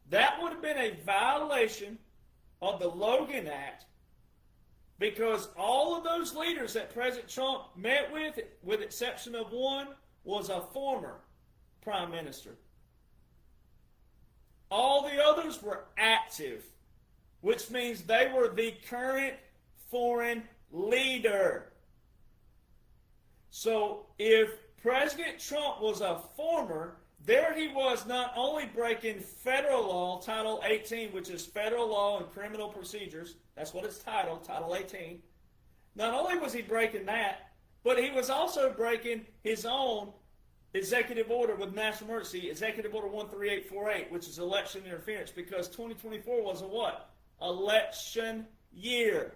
that would have been a violation of the Logan Act, because all of those leaders that President Trump met with exception of one, was a former prime minister. All the others were active, which means they were the current foreign leader. So if President Trump was a former, there he was not only breaking federal law, Title 18, which is federal law and criminal procedures. That's what it's titled, Title 18. Not only was he breaking that, but he was also breaking his own executive order with national emergency, Executive Order 13848, which is election interference, because 2024 was a what? Election year.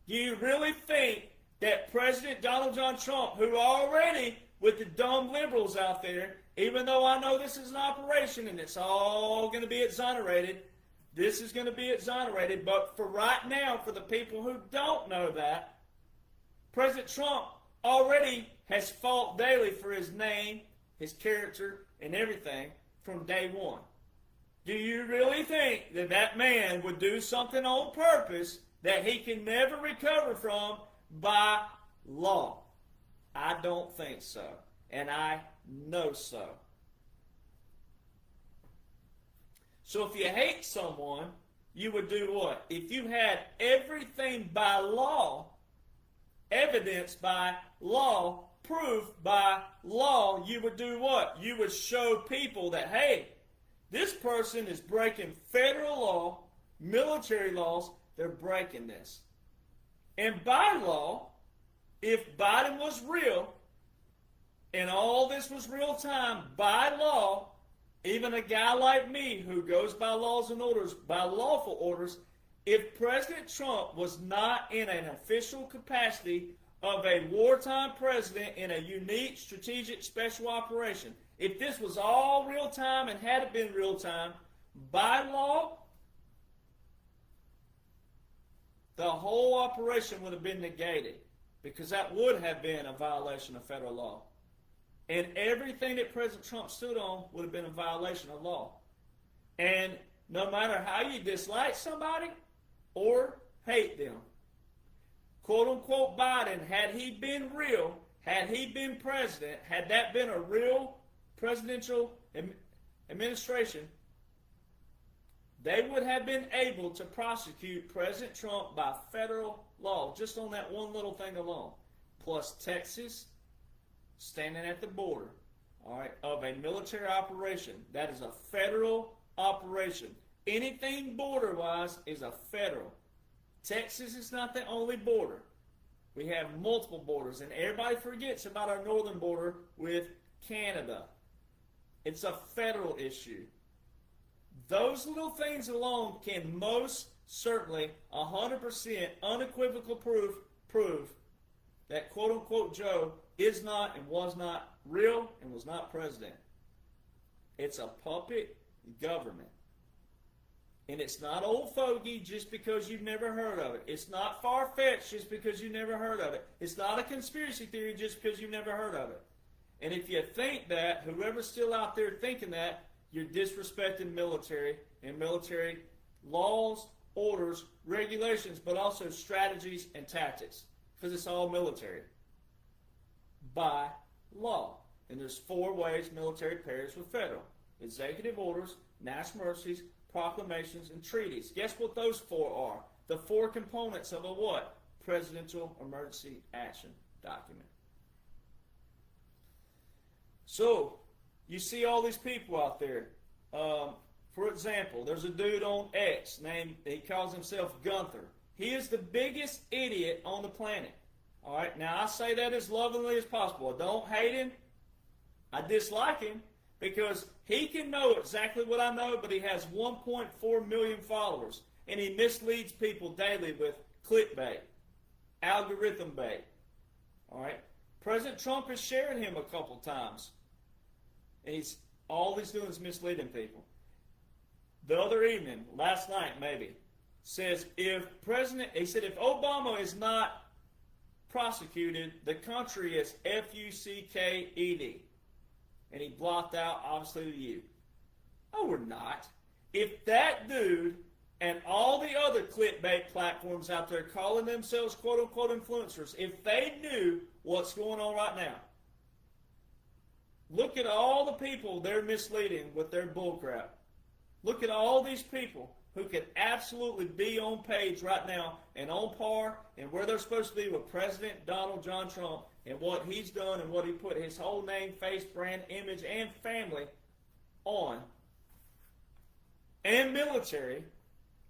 Do you really think that President Donald John Trump, who already, with the dumb liberals out there, even though I know this is an operation and it's all going to be exonerated, this is going to be exonerated, but for right now, for the people who don't know that, President Trump already has fought daily for his name, his character, and everything from day one. Do you really think that that man would do something on purpose that he can never recover from by law? I don't think so, and I know so. So if you hate someone, you would do what? If you had everything by law, evidenced by law, proof by law, you would do what? You would show people that, hey, this person is breaking federal law, military laws, they're breaking this. And by law, if Biden was real, and all this was real time, by law, even a guy like me who goes by laws and orders, by lawful orders, if President Trump was not in an official capacity of a wartime president in a unique strategic special operation, if this was all real time and had it been real time, by law, the whole operation would have been negated, because that would have been a violation of federal law. And everything that President Trump stood on would have been a violation of law. And no matter how you dislike somebody or hate them, quote unquote Biden, had he been real, had he been president, had that been a real presidential administration, they would have been able to prosecute President Trump by federal law, just on that one little thing alone. Plus Texas standing at the border, all right, of a military operation. That is a federal operation. Anything border-wise is a federal. Texas is not the only border. We have multiple borders, and everybody forgets about our northern border with Canada. It's a federal issue. Those little things alone can most certainly 100% unequivocal prove that quote-unquote Joe is not and was not real and was not president. It's a puppet government. And it's not old fogey just because you've never heard of it. It's not far-fetched just because you've never heard of it. It's not a conspiracy theory just because you've never heard of it. And if you think that, whoever's still out there thinking that, you're disrespecting military and military laws, orders, regulations, but also strategies and tactics, because it's all military by law. And there's 4 ways military pairs with federal: executive orders, national emergencies, proclamations, and treaties. Guess what those 4 are? The 4 components of a what? Presidential emergency action document. So, you see all these people out there. For example, there's a dude on X named, he calls himself Gunther. He is the biggest idiot on the planet. All right, now I say that as lovingly as possible. I don't hate him. I dislike him because he can know exactly what I know, but he has 1.4 million followers, and he misleads people daily with clickbait, algorithm bait. All right, President Trump has shared him a couple times, and all he's doing is misleading people. The other evening, last night maybe, says he said if Obama is not prosecuted, the country is F-U-C-K-E-D. And he blocked out, obviously, the U. No, we're not. If that dude and all the other clickbait platforms out there calling themselves quote-unquote influencers, if they knew what's going on right now, Look at all the people they're misleading with their bullcrap. Look at all these people who could absolutely be on page right now and on par and where they're supposed to be with President Donald John Trump and what he's done and what he put his whole name, face, brand, image, and family on. And military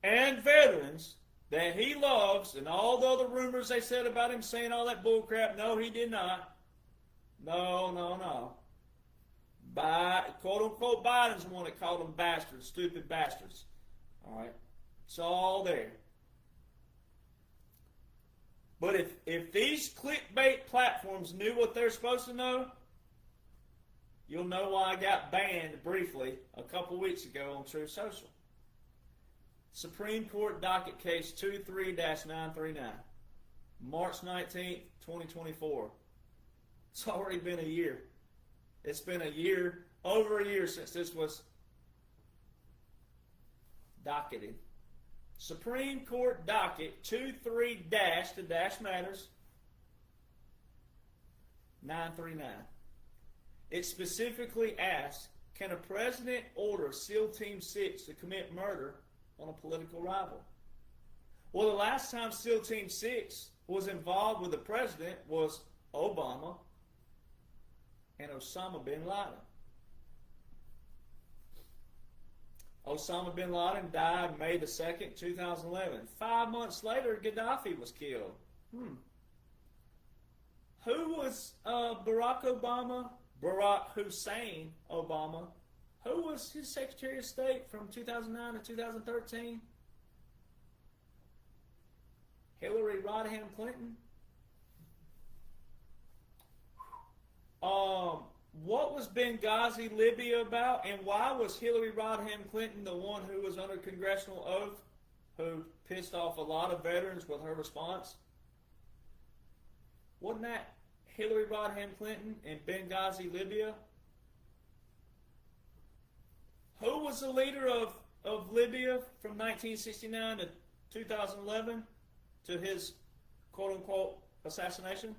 and veterans that he loves, and all the other rumors they said about him saying all that bullcrap. No, he did not. No. Quote unquote Biden's the one that called them bastards, stupid bastards. All right, it's all there. But if these clickbait platforms knew what they're supposed to know, you'll know why I got banned briefly a couple weeks ago on Truth Social. Supreme Court docket case 23-939, March 19th, 2024. It's already been a year. It's been a year, over a year since this was docketed. Supreme Court docket 23- the dash matters 939. It specifically asks, can a president order SEAL Team 6 to commit murder on a political rival? Well, the last time SEAL Team 6 was involved with the president was Obama and Osama bin Laden. Osama bin Laden died May the 2nd, 2011. 5 months later, Gaddafi was killed. Who was Barack Hussein Obama? Who was his Secretary of State from 2009 to 2013? Hillary Rodham Clinton? What was Benghazi, Libya about, and why was Hillary Rodham Clinton the one who was under congressional oath, who pissed off a lot of veterans with her response? Wasn't that Hillary Rodham Clinton in Benghazi, Libya? Who was the leader of Libya from 1969 to 2011 to his quote-unquote assassination?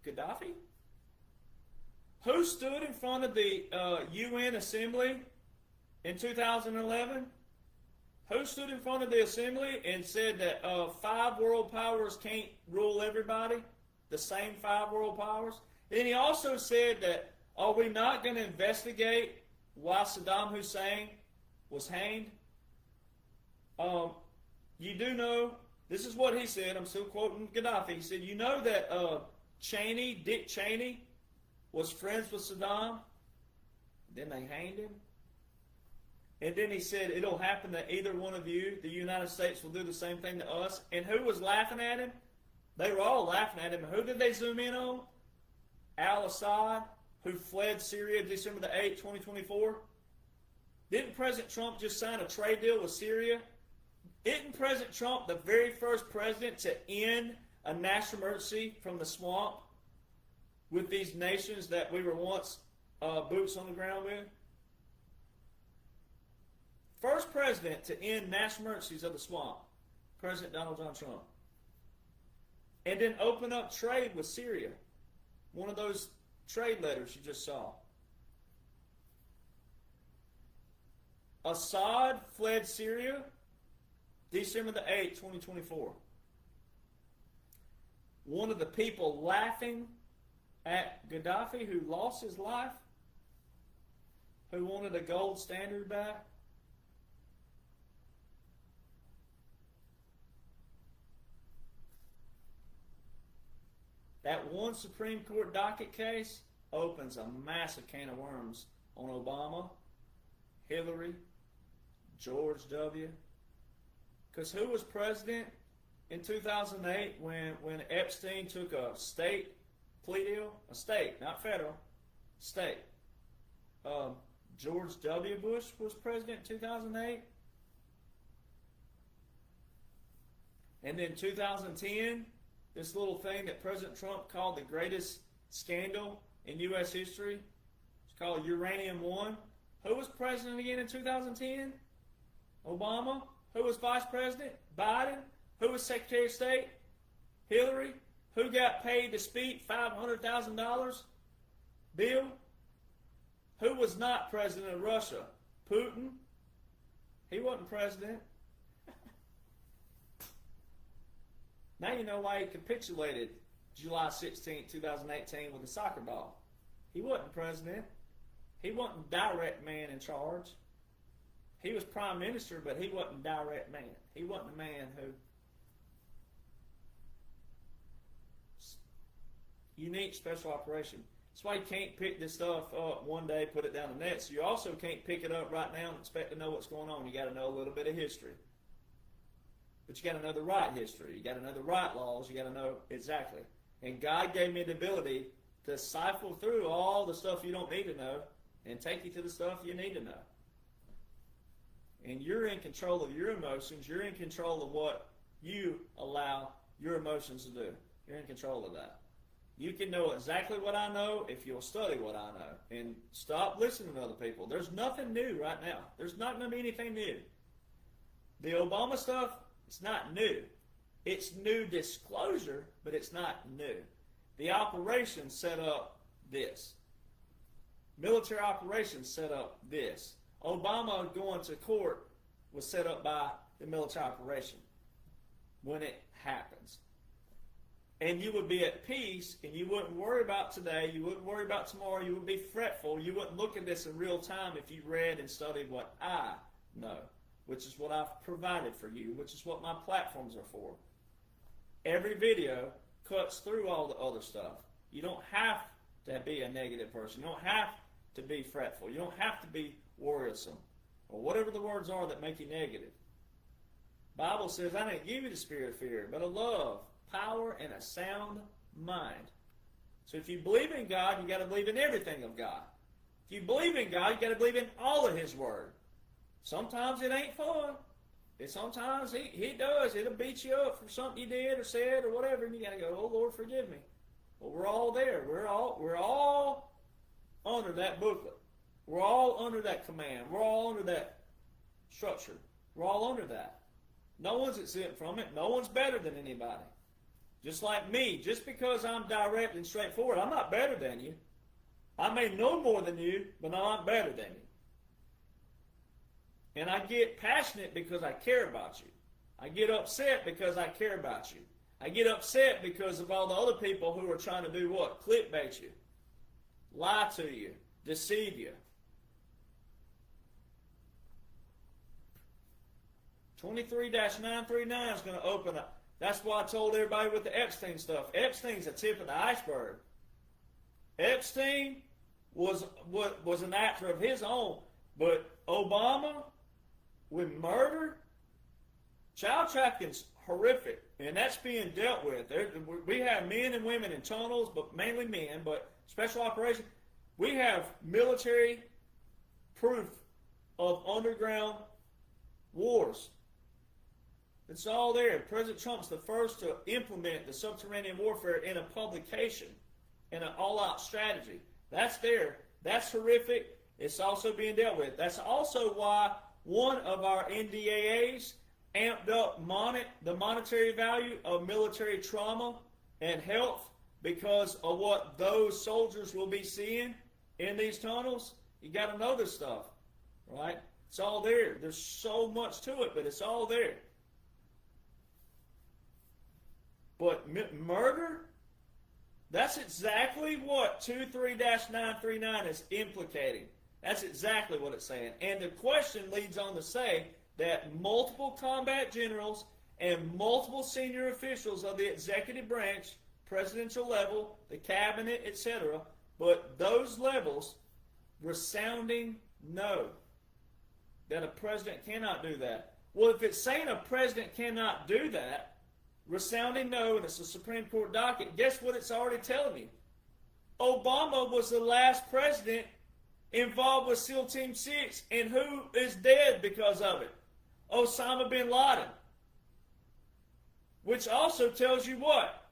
Gaddafi? Who stood in front of the UN Assembly in 2011? Who stood in front of the Assembly and said that 5 world powers can't rule everybody? The same 5 world powers? And he also said that, are we not going to investigate why Saddam Hussein was hanged? You do know, this is what he said, I'm still quoting Gaddafi. He said, you know that Dick Cheney, was friends with Saddam, then they hanged him. And then he said, it'll happen to either one of you. The United States will do the same thing to us. And who was laughing at him? They were all laughing at him. Who did they zoom in on? Al-Assad, who fled Syria December the 8th, 2024. Didn't President Trump just sign a trade deal with Syria? Isn't President Trump the very first president to end a national emergency from the swamp with these nations that we were once boots on the ground with? First president to end national emergencies of the swamp, President Donald John Trump. And then open up trade with Syria. One of those trade letters you just saw. Assad fled Syria December the 8th, 2024. One of the people laughing at Gaddafi, who lost his life, who wanted a gold standard back. That one Supreme Court docket case opens a massive can of worms on Obama, Hillary, George W. Because who was president in 2008 when Epstein took a state plea deal? A state, not federal, state. George W. Bush was president in 2008. And then 2010, this little thing that President Trump called the greatest scandal in U.S. history. It's called Uranium One. Who was president again in 2010? Obama. Who was vice president? Biden. Who was Secretary of State? Hillary. Who got paid to speak $500,000? Bill, who was not president of Russia? Putin? He wasn't president. Now you know why he capitulated July 16, 2018 with a soccer ball. He wasn't president. He wasn't direct man in charge. He was prime minister, but he wasn't direct man. He wasn't the man who... Unique special operation. That's why you can't pick this stuff up one day, put it down the net. So you also can't pick it up right now and expect to know what's going on. You got to know a little bit of history. But you got to know the right history. You got to know the right laws. You got to know exactly. And God gave me the ability to siphon through all the stuff you don't need to know and take you to the stuff you need to know. And you're in control of your emotions. You're in control of what you allow your emotions to do. You're in control of that. You can know exactly what I know if you'll study what I know. And stop listening to other people. There's nothing new right now. There's not going to be anything new. The Obama stuff, it's not new. It's new disclosure, but it's not new. The operation set up this. Military operations set up this. Obama going to court was set up by the military operation when it happens. And you would be at peace, and you wouldn't worry about today, you wouldn't worry about tomorrow, you would be fretful, you wouldn't look at this in real time if you read and studied what I know, which is what I've provided for you, which is what my platforms are for. Every video cuts through all the other stuff. You don't have to be a negative person. You don't have to be fretful. You don't have to be worrisome, or whatever the words are that make you negative. The Bible says, I didn't give you the spirit of fear, but of love, power, and a sound mind. So if you believe in God, you got to believe in everything of God. If you believe in God, you got to believe in all of His Word. Sometimes it ain't fun. And sometimes he does. It'll beat you up for something you did or said or whatever, and you got to go, oh, Lord, forgive me. Well, we're all there. We're all under that booklet. We're all under that command. We're all under that structure. We're all under that. No one's exempt from it. No one's better than anybody. Just like me, just because I'm direct and straightforward, I'm not better than you. I may know more than you, but I'm not better than you. And I get passionate because I care about you. I get upset because I care about you. I get upset because of all the other people who are trying to do what? Clickbait you, lie to you, deceive you. 23-939 is going to open up. That's why I told everybody with the Epstein stuff. Epstein's a tip of the iceberg. Epstein was an actor of his own, but Obama with murder, child trafficking's horrific, and that's being dealt with. We have men and women in tunnels, but mainly men, but special operations. We have military proof of underground wars. It's all there. President Trump's the first to implement the subterranean warfare in a publication, in an all-out strategy. That's there. That's horrific. It's also being dealt with. That's also why one of our NDAAs amped up the monetary value of military trauma and health because of what those soldiers will be seeing in these tunnels. You got to know this stuff, right? It's all there. There's so much to it, but it's all there. But murder, that's exactly what 23-939 is implicating. That's exactly what it's saying. And the question leads on to say that multiple combat generals and multiple senior officials of the executive branch, presidential level, the cabinet, etc., but those levels resounding no, that a president cannot do that. Well, if it's saying a president cannot do that, resounding no, and it's a Supreme Court docket, guess what it's already telling you? Obama was the last president involved with SEAL Team 6, and who is dead because of it? Osama bin Laden. Which also tells you what?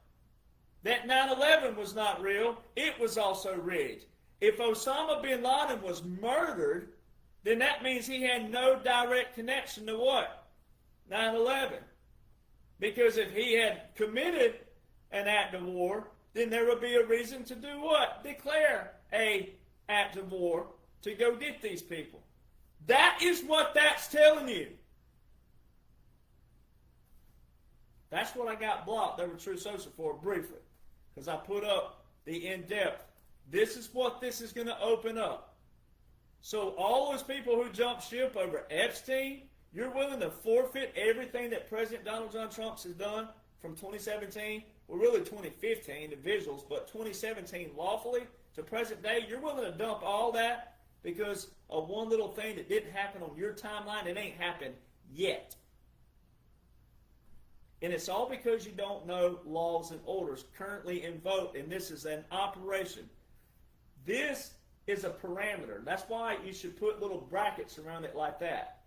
That 9/11 was not real. It was also rigged. If Osama bin Laden was murdered, then that means he had no direct connection to what? 9/11. Because if he had committed an act of war, then there would be a reason to do what? Declare a act of war to go get these people. That is what that's telling you. That's what I got blocked over True Social for briefly, because I put up the in-depth. This is what this is going to open up. So all those people who jumped ship over Epstein, you're willing to forfeit everything that President Donald John Trump has done from 2017, well really 2015, the visuals, but 2017 lawfully to present day, you're willing to dump all that because of one little thing that didn't happen on your timeline. It ain't happened yet. And it's all because you don't know laws and orders currently invoked, and this is an operation. This is a parameter. That's why you should put little brackets around it like that.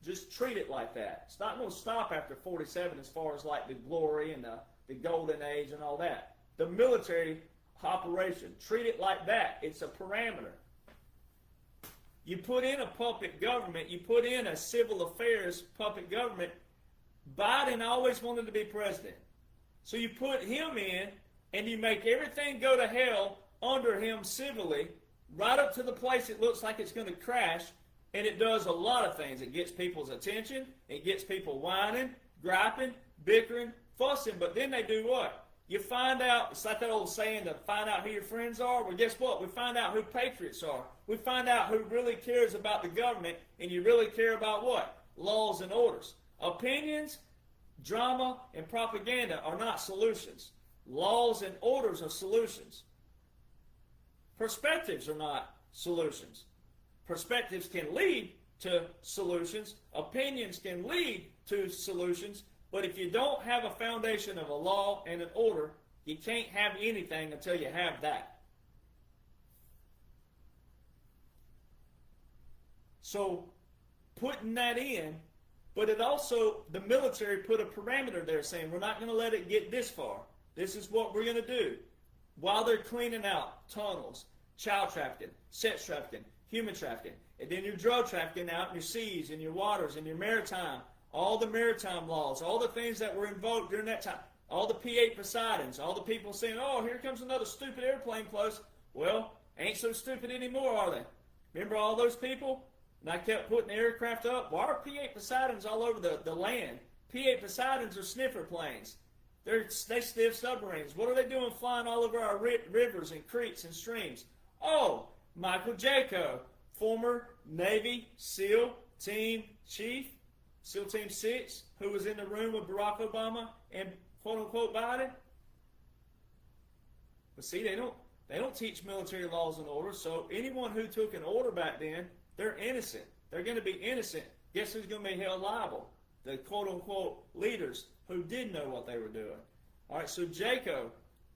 Just treat it like that. It's not going to stop after 47 as far as like the glory and the golden age and all that. The military operation, treat it like that. It's a parameter. You put in a puppet government, you put in a civil affairs puppet government. Biden always wanted to be president. So you put him in and you make everything go to hell under him civilly, right up to the place it looks like it's going to crash, and it does a lot of things. It gets people's attention, it gets people whining, griping, bickering, fussing, but then they do what? You find out, it's like that old saying to find out who your friends are. Well, guess what? We find out who patriots are. We find out who really cares about the government, and you really care about what? Laws and orders. Opinions, drama, and propaganda are not solutions. Laws and orders are solutions. Perspectives are not solutions. Perspectives can lead to solutions. Opinions can lead to solutions. But if you don't have a foundation of a law and an order, you can't have anything until you have that. So putting that in, but it also, the military put a parameter there saying we're not going to let it get this far. This is what we're going to do. While they're cleaning out tunnels, child trafficking, sex trafficking, human trafficking, and then your drug trafficking out in your seas, in your waters, in your maritime, all the maritime laws, all the things that were invoked during that time, all the P8 Poseidons, all the people saying, oh, here comes another stupid airplane close. Well, ain't so stupid anymore, are they? Remember all those people? And I kept putting the aircraft up. Why are P8 Poseidons all over the land? P8 Poseidons are sniffer planes. They sniff submarines. What are they doing flying all over our rivers and creeks and streams? Oh, Michael Jaco, former Navy SEAL Team Chief, SEAL Team 6, who was in the room with Barack Obama and quote-unquote Biden. But see, they don't teach military laws and orders, so anyone who took an order back then, they're innocent. They're going to be innocent. Guess who's going to be held liable? The quote-unquote leaders who did know what they were doing. All right, so Jaco,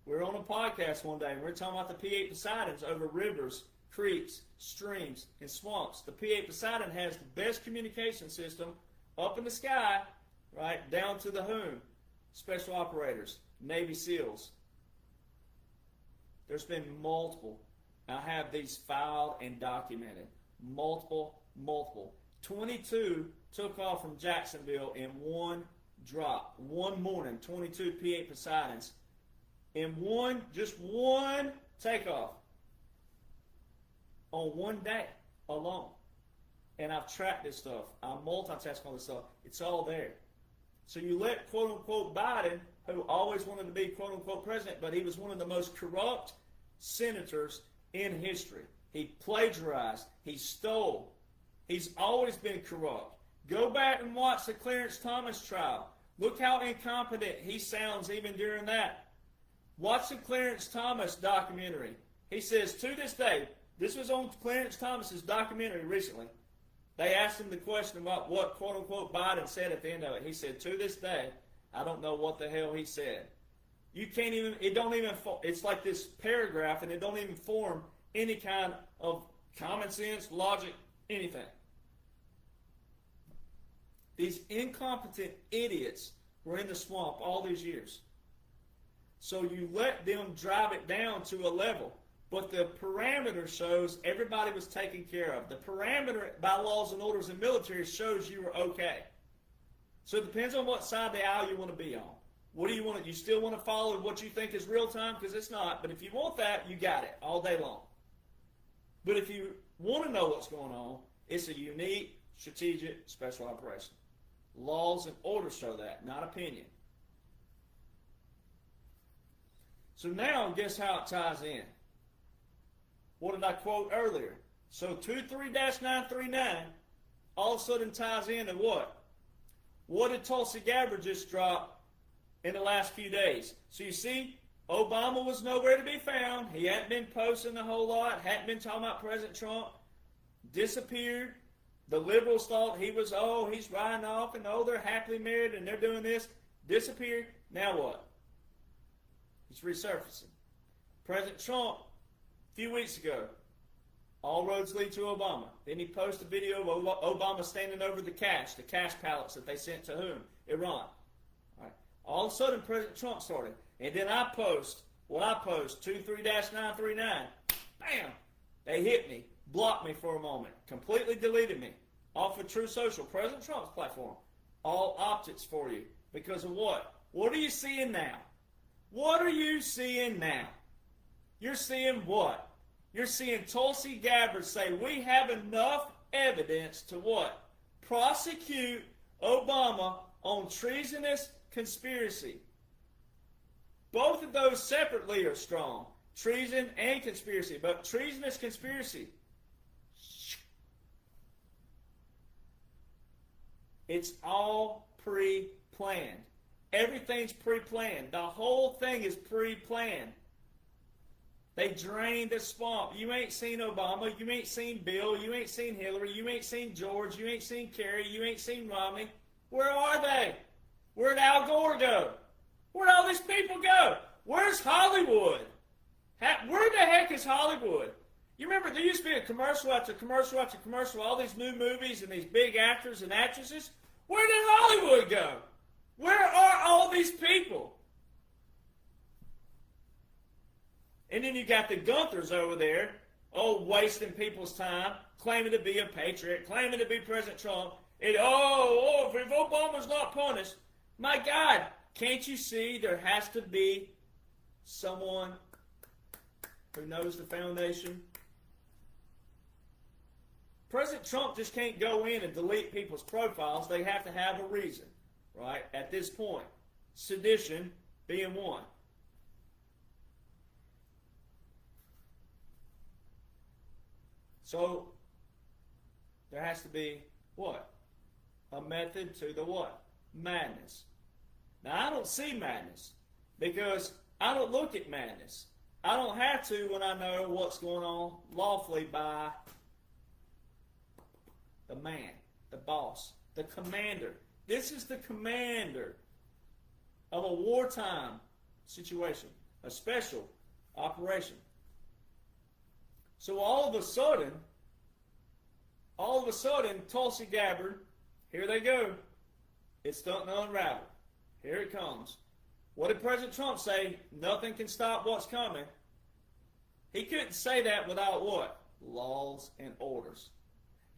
we were on a podcast one day, and we were talking about the P8 Poseidons over rivers, creeks, streams, and swamps. The P8 Poseidon has the best communication system up in the sky, right, down to the whom? Special operators, Navy SEALs. There's been multiple. I have these filed and documented. Multiple. 22 took off from Jacksonville in one drop. One morning, 22 P8 Poseidons. In just one takeoff. On one day alone. And I've tracked this stuff. I multitask on this stuff. It's all there. So you let quote-unquote Biden, who always wanted to be quote-unquote president, but he was one of the most corrupt senators in history. He plagiarized. He stole. He's always been corrupt. Go back and watch the Clarence Thomas trial. Look how incompetent he sounds even during that. Watch the Clarence Thomas documentary. He says, to this day, this was on Clarence Thomas's documentary recently. They asked him the question about what, quote-unquote, Biden said at the end of it. He said, to this day, I don't know what the hell he said. You can't even, it's like this paragraph, and it don't even form any kind of common sense, logic, anything. These incompetent idiots were in the swamp all these years. So you let them drive it down to a level. But the parameter shows everybody was taken care of. The parameter by laws and orders in military shows you were okay. So it depends on what side of the aisle you want to be on. What do you want? You still want to follow what you think is real time? Because it's not. But if you want that, you got it all day long. But if you want to know what's going on, it's a unique, strategic, special operation. Laws and orders show that, not opinion. So now, guess how it ties in? What did I quote earlier? So 23-939 all of a sudden ties into what? What did Tulsi Gabbard just drop in the last few days? So you see, Obama was nowhere to be found. He hadn't been posting a whole lot, hadn't been talking about President Trump. Disappeared. The liberals thought he was, he's riding off, and they're happily married, and they're doing this. Disappeared. Now what? He's resurfacing. President Trump, a few weeks ago, all roads lead to Obama. Then he posted a video of Obama standing over the cash pallets that they sent to whom? Iran. All right. All of a sudden, President Trump started. And then I post, 23-939. Bam! They hit me, blocked me for a moment, completely deleted me off of True Social, President Trump's platform. All optics for you. Because of what? What are you seeing now? What are you seeing now? You're seeing what? You're seeing Tulsi Gabbard say, we have enough evidence to what? Prosecute Obama on treasonous conspiracy. Both of those separately are strong. Treason and conspiracy. But treasonous conspiracy, it's all pre-planned. Everything's pre-planned. The whole thing is pre-planned. They drained the swamp. You ain't seen Obama. You ain't seen Bill. You ain't seen Hillary. You ain't seen George. You ain't seen Kerry. You ain't seen Romney. Where are they? Where'd Al Gore go? Where'd all these people go? Where's Hollywood? Where the heck is Hollywood? You remember there used to be a commercial after commercial after commercial, all these new movies and these big actors and actresses? Where did Hollywood go? Where are all these people? And then you got the Gunthers over there, wasting people's time, claiming to be a patriot, claiming to be President Trump. And, if Obama's not punished, my God, can't you see there has to be someone who knows the foundation? President Trump just can't go in and delete people's profiles. They have to have a reason, right? At this point, sedition being one. So, there has to be what? A method to the what? Madness. Now, I don't see madness because I don't look at madness. I don't have to when I know what's going on lawfully by the man, the boss, the commander. This is the commander of a wartime situation, a special operation. So all of a sudden, Tulsi Gabbard, here they go. It's starting to unravel. Here it comes. What did President Trump say? Nothing can stop what's coming. He couldn't say that without what? Laws and orders.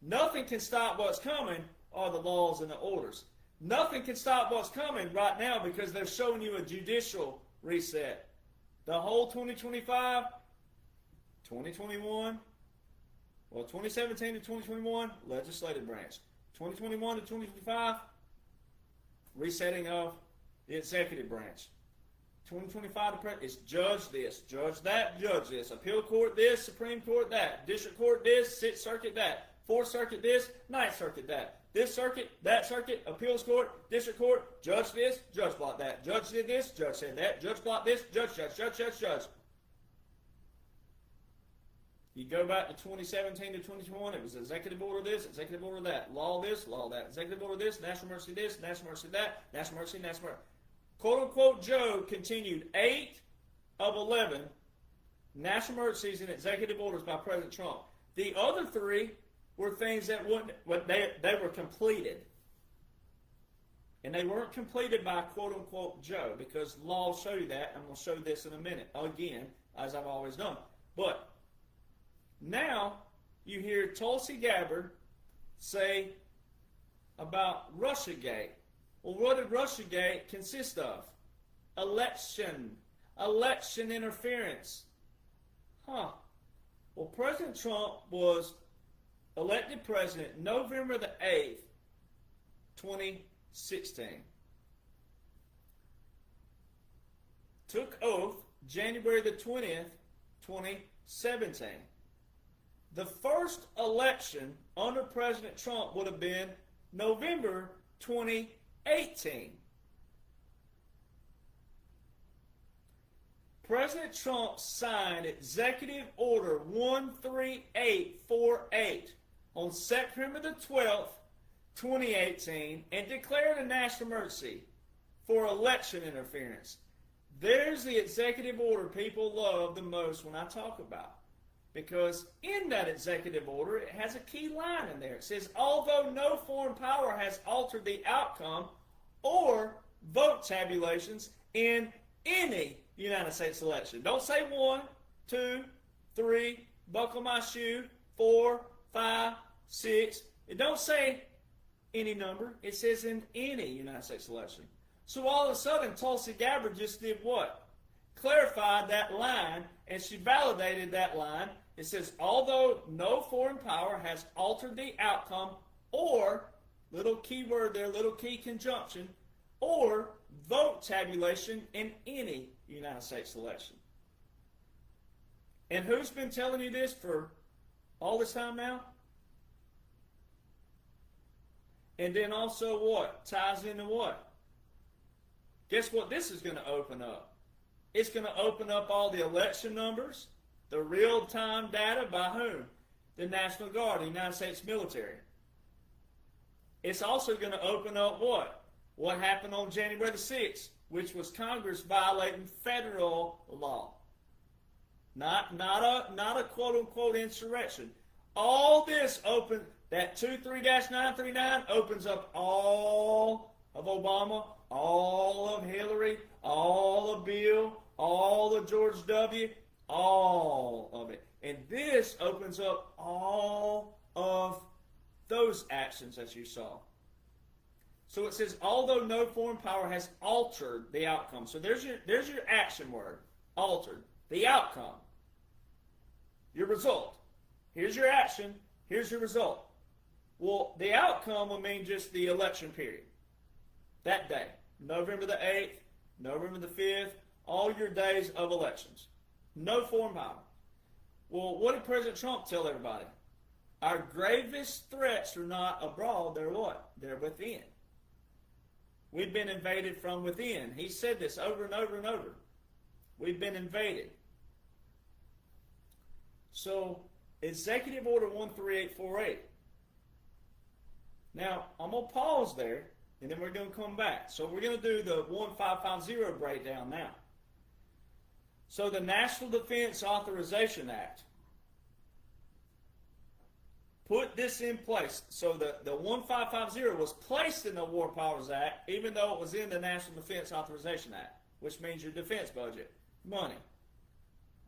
Nothing can stop what's coming are the laws and the orders. Nothing can stop what's coming right now because they're showing you a judicial reset. The whole 2025, 2021, 2017 to 2021, legislative branch. 2021 to 2025, resetting of the executive branch. 2025 is judge this, judge that, judge this. Appeal court this, Supreme Court that. District court this, Sixth Circuit that. Fourth Circuit this, Ninth Circuit that. This circuit, that circuit, appeals court, district court, judge this, judge block that. Judge did this, judge said that. Judge block this, judge. You go back to 2017 to 2021, it was executive order this, executive order that. Law this, law that. Executive order this, national mercy this, national mercy that. National mercy, national mercy. Quote-unquote Joe continued 8 of 11 national mercies and executive orders by President Trump. The other 3 were things that they were completed. And they weren't completed by quote-unquote Joe because laws show you that. I'm going to show you this in a minute, again, as I've always done. But now you hear Tulsi Gabbard say about Russiagate. Well, what did Russiagate consist of? Election interference. Well, President Trump was elected president November the 8th, 2016. Took oath January the 20th, 2017. The first election under President Trump would have been November 2018. President Trump signed Executive Order 13848 on September the 12th, 2018, and declared a national emergency for election interference. There's the executive order people love the most when I talk about. Because in that executive order, it has a key line in there. It says, although no foreign power has altered the outcome or vote tabulations in any United States election. Don't say 1, 2, 3, buckle my shoe, 4, 5, 6. It don't say any number. It says in any United States election. So all of a sudden, Tulsi Gabbard just did what? Clarified that line, and she validated that line. It says, although no foreign power has altered the outcome, or, little key word there, little key conjunction, or vote tabulation in any United States election. And who's been telling you this for all this time now? And then also what? Ties into what? Guess what this is going to open up? It's going to open up all the election numbers, the real-time data by whom? The National Guard, the United States military. It's also going to open up what? What happened on January the 6th, which was Congress violating federal law. Not a quote-unquote insurrection. All this open, that 23-939 opens up all of Obama, all of Hillary, all of Bill, all of George W., all of it. And this opens up all of those actions that you saw. So it says, although no foreign power has altered the outcome. So there's your action word, altered. The outcome. Your result. Here's your action. Here's your result. Well, the outcome will mean just the election period. That day. November the 8th, November the 5th, all your days of elections. No foreign power. Well, what did President Trump tell everybody? Our gravest threats are not abroad, they're what? They're within. We've been invaded from within. He said this over and over and over. We've been invaded. So, Executive Order 13848. Now, I'm going to pause there, and then we're going to come back. So we're going to do the 1550 breakdown now. So the National Defense Authorization Act put this in place. So the 1550 was placed in the War Powers Act, even though it was in the National Defense Authorization Act, which means your defense budget, money.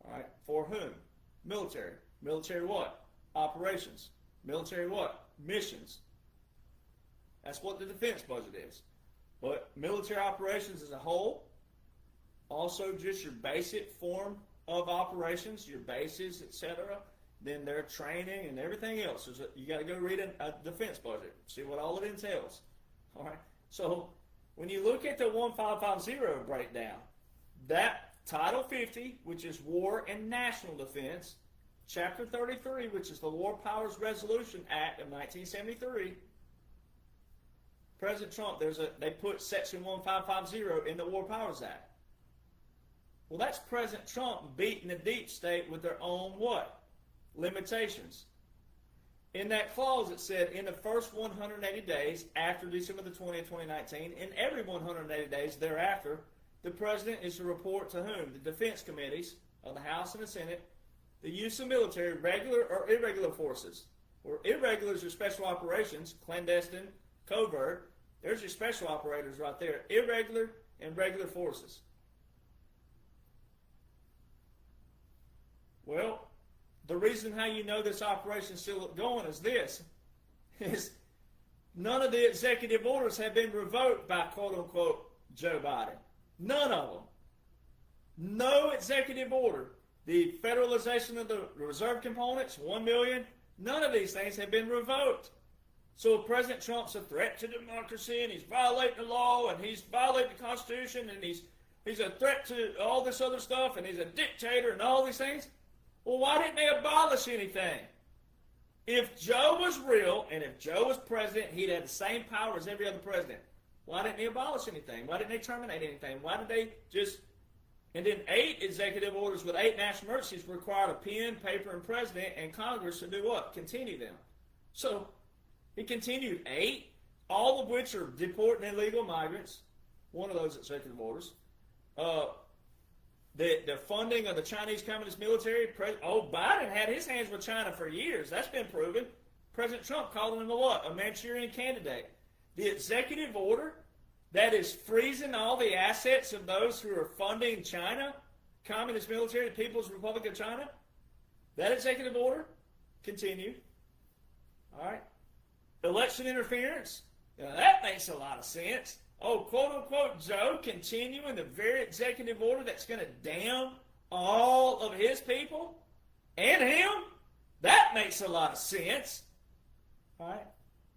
All right, for whom? Military. Military what? Operations. Military what? Missions. That's what the defense budget is. But military operations as a whole, also just your basic form of operations, your bases, etc., then their training and everything else. You got to go read a defense budget, see what all it entails. All right. So when you look at the 1550 breakdown, that Title 50, which is War and National Defense, Chapter 33, which is the War Powers Resolution Act of 1973. President Trump, they put Section 1550 in the War Powers Act. Well, that's President Trump beating the deep state with their own what? Limitations. In that clause, it said, in the first 180 days after December the 20th, 2019, and every 180 days thereafter, the President is to report to whom? The defense committees of the House and the Senate, the use of military, regular or irregular forces. Or irregular is your special operations, clandestine, covert. There's your special operators right there. Irregular and regular forces. Well, the reason how you know this operation is still going is this. Is none of the executive orders have been revoked by quote-unquote Joe Biden. None of them. No executive order the federalization of the reserve components, 1 million, none of these things have been revoked. So President Trump's a threat to democracy, and he's violating the law, and he's violating the Constitution, and he's a threat to all this other stuff, and he's a dictator and all these things. Well, why didn't they abolish anything? If Joe was real, and if Joe was president, he'd have the same power as every other president. Why didn't they abolish anything? Why didn't they terminate anything? Why did they just... And then 8 executive orders with 8 national emergencies required a pen, paper, and president and Congress to do what? Continue them. So he continued 8, all of which are deporting illegal migrants. One of those executive orders. The funding of the Chinese Communist military. Biden had his hands with China for years. That's been proven. President Trump called him a what? A Manchurian candidate. The executive order that is freezing all the assets of those who are funding China, Communist military, the People's Republic of China, that executive order continued. All right. Election interference. Now, that makes a lot of sense. Quote unquote, Joe continuing the very executive order that's going to damn all of his people and him. That makes a lot of sense. All right.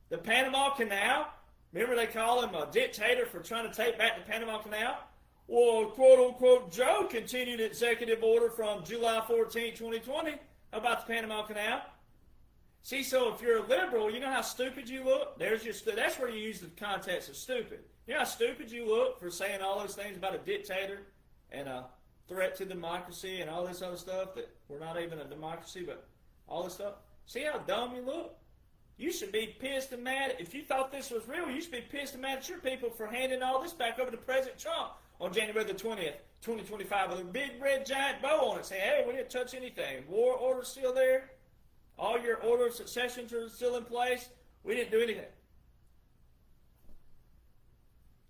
The Panama Canal. Remember they call him a dictator for trying to take back the Panama Canal? Well, quote-unquote, Joe continued executive order from July 14, 2020 about the Panama Canal. See, so if you're a liberal, you know how stupid you look? That's where you use the context of stupid. You know how stupid you look for saying all those things about a dictator and a threat to democracy and all this other stuff, that we're not even a democracy, but all this stuff? See how dumb you look? You should be pissed and mad. If you thought this was real, you should be pissed and mad at your people for handing all this back over to President Trump on January the 20th, 2025, with a big red giant bow on it saying, hey, we didn't touch anything. War order's still there. All your order of successions are still in place. We didn't do anything.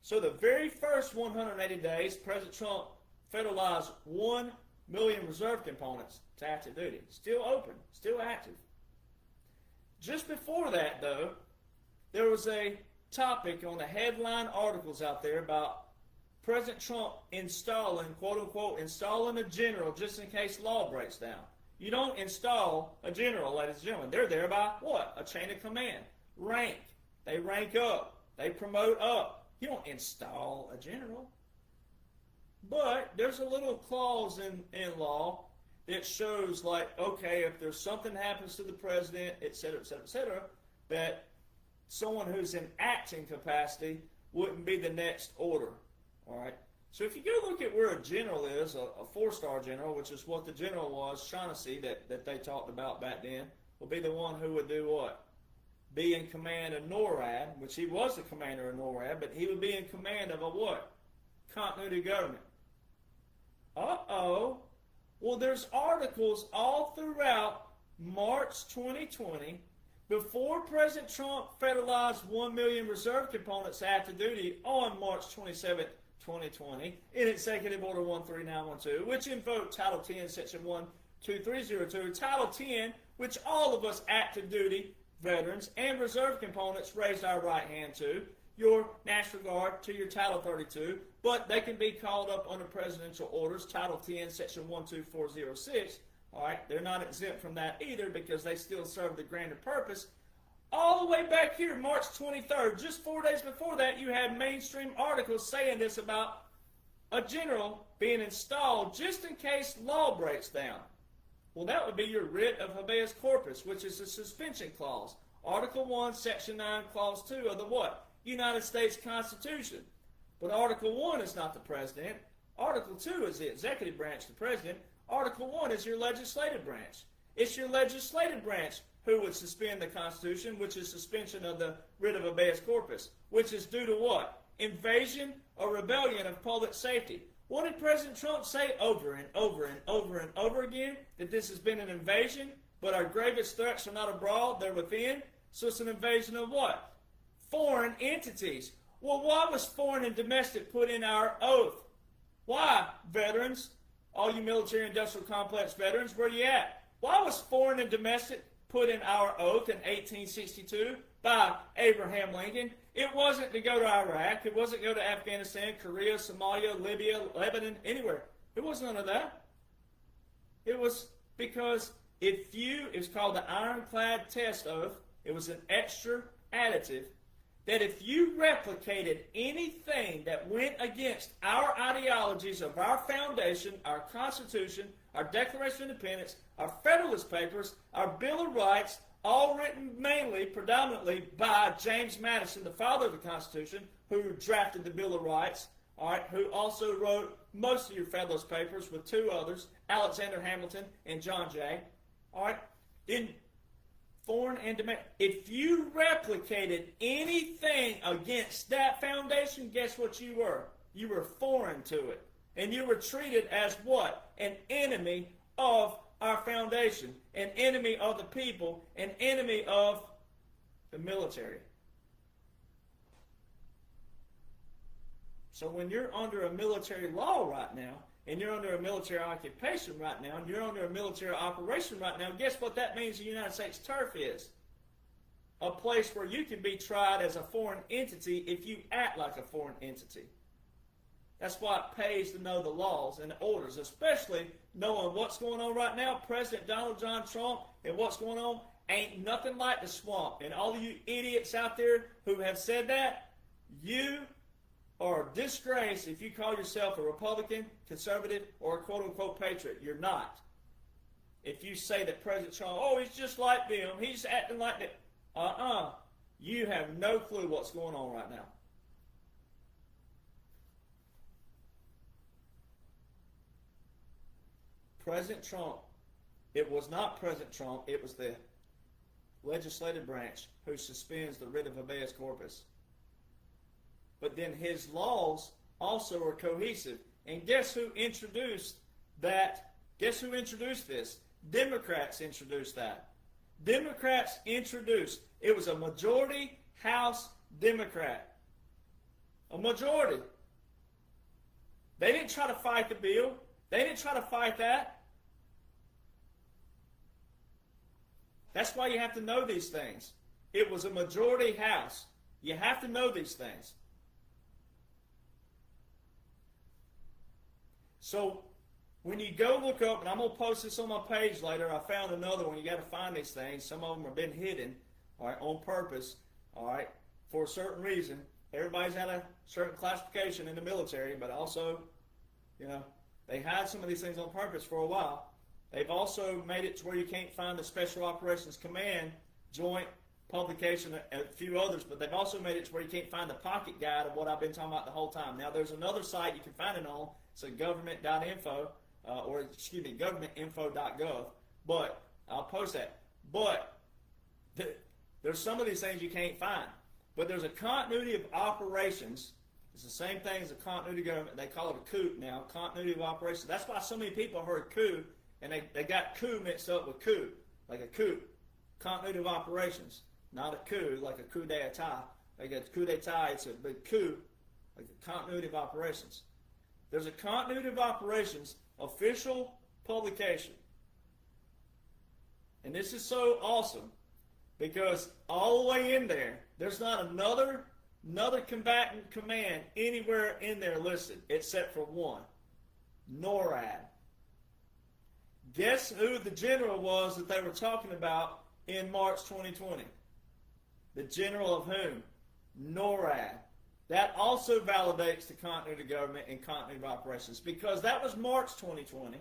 So the very first 180 days, President Trump federalized 1 million reserve components to active duty. Still open, still active. Just before that, though, there was a topic on the headline articles out there about President Trump installing, quote-unquote, installing a general just in case law breaks down. You don't install a general, ladies and gentlemen. They're there by what? A chain of command. Rank. They rank up. They promote up. You don't install a general. But there's a little clause in law that shows, like, okay, if there's something happens to the president, et cetera, that someone who's in acting capacity wouldn't be the next order. All right? So if you go look at where a general is, a 4-star general, which is what the general was, Jonhson, that they talked about back then, will be the one who would do what? Be in command of NORAD, which he was the commander of NORAD, but he would be in command of a what? Continuity government. Uh-oh. Well, there's articles all throughout March 2020, before President Trump federalized 1 million reserve components active duty on March 27, 2020, in Executive Order 13912, which invoked Title 10, Section 12302, Title 10, which all of us active duty veterans and reserve components raised our right hand to, your National Guard to your Title 32, but they can be called up under presidential orders, Title 10, Section 12406. All right, they're not exempt from that either because they still serve the grander purpose. All the way back here, March 23rd, just 4 days before that, you had mainstream articles saying this about a general being installed just in case law breaks down. Well, that would be your writ of habeas corpus, which is a suspension clause. Article 1, Section 9, Clause 2 of the what? United States Constitution. But Article 1 is not the president. Article 2 is the executive branch, the president. Article 1 is your legislative branch. It's your legislative branch who would suspend the Constitution, which is suspension of the writ of habeas corpus, which is due to what? Invasion or rebellion of public safety. What did President Trump say over and over and over and over again? That this has been an invasion, but our gravest threats are not abroad, they're within. So it's an invasion of what? Foreign entities. Well, why was foreign and domestic put in our oath? Why, veterans? All you military industrial complex veterans, where you at? Why was foreign and domestic put in our oath in 1862 by Abraham Lincoln? It wasn't to go to Iraq. It wasn't to go to Afghanistan, Korea, Somalia, Libya, Lebanon, anywhere. It wasn't none of that. It was because it's called the ironclad test oath. It was an extra additive that if you replicated anything that went against our ideologies of our foundation, our Constitution, our Declaration of Independence, our Federalist Papers, our Bill of Rights, all written predominantly by James Madison, the father of the Constitution, who drafted the Bill of Rights, all right, who also wrote most of your Federalist Papers with two others, Alexander Hamilton and John Jay, all right, in foreign and domestic. If you replicated anything against that foundation, guess what you were? You were foreign to it. And you were treated as what? An enemy of our foundation, an enemy of the people, an enemy of the military. So when you're under a military law right now, and you're under a military occupation right now, and you're under a military operation right now, guess what that means the United States turf is? A place where you can be tried as a foreign entity if you act like a foreign entity. That's why it pays to know the laws and the orders, especially knowing what's going on right now. President Donald John Trump and what's going on ain't nothing like the swamp. And all of you idiots out there who have said that, you are a disgrace if you call yourself a Republican, conservative, or a quote-unquote patriot. You're not. If you say that President Trump, oh, he's just like them, he's acting like them. You have no clue what's going on right now. President Trump, it was not President Trump, it was the legislative branch who suspends the writ of habeas corpus. But then his laws also are cohesive. And guess who introduced that? Guess who introduced this? Democrats introduced that. Democrats introduced. It was a majority House Democrat. A majority. They didn't try to fight the bill. They didn't try to fight that. That's why you have to know these things. It was a majority House. You have to know these things. So when you go look up, and I'm going to post this on my page later, I found another one. You got to find these things. Some of them have been hidden, all right, on purpose, all right, for a certain reason. Everybody's had a certain classification in the military, but also, you know, they hide some of these things on purpose for a while. They've also made it to where you can't find the Special Operations Command joint publication, a few others, but they've also made it to where you can't find the pocket guide of what I've been talking about the whole time. Now, there's another site you can find it on. It's a government.info, governmentinfo.gov, but I'll post that. But there's some of these things you can't find. But there's a continuity of operations. It's the same thing as a continuity of government. They call it a coup now, continuity of operations. That's why so many people heard coup, and they got coup mixed up with coup, like a coup. Continuity of operations, not a coup, like a coup d'etat. Like a coup d'etat, it's a big coup, like a continuity of operations. There's a continuity of operations official publication. And this is so awesome because all the way in there, there's not another combatant command anywhere in there listed except for one, NORAD. Guess who the general was that they were talking about in March 2020? The general of whom? NORAD. That also validates the continuity of government and continuity of operations because that was March 2020.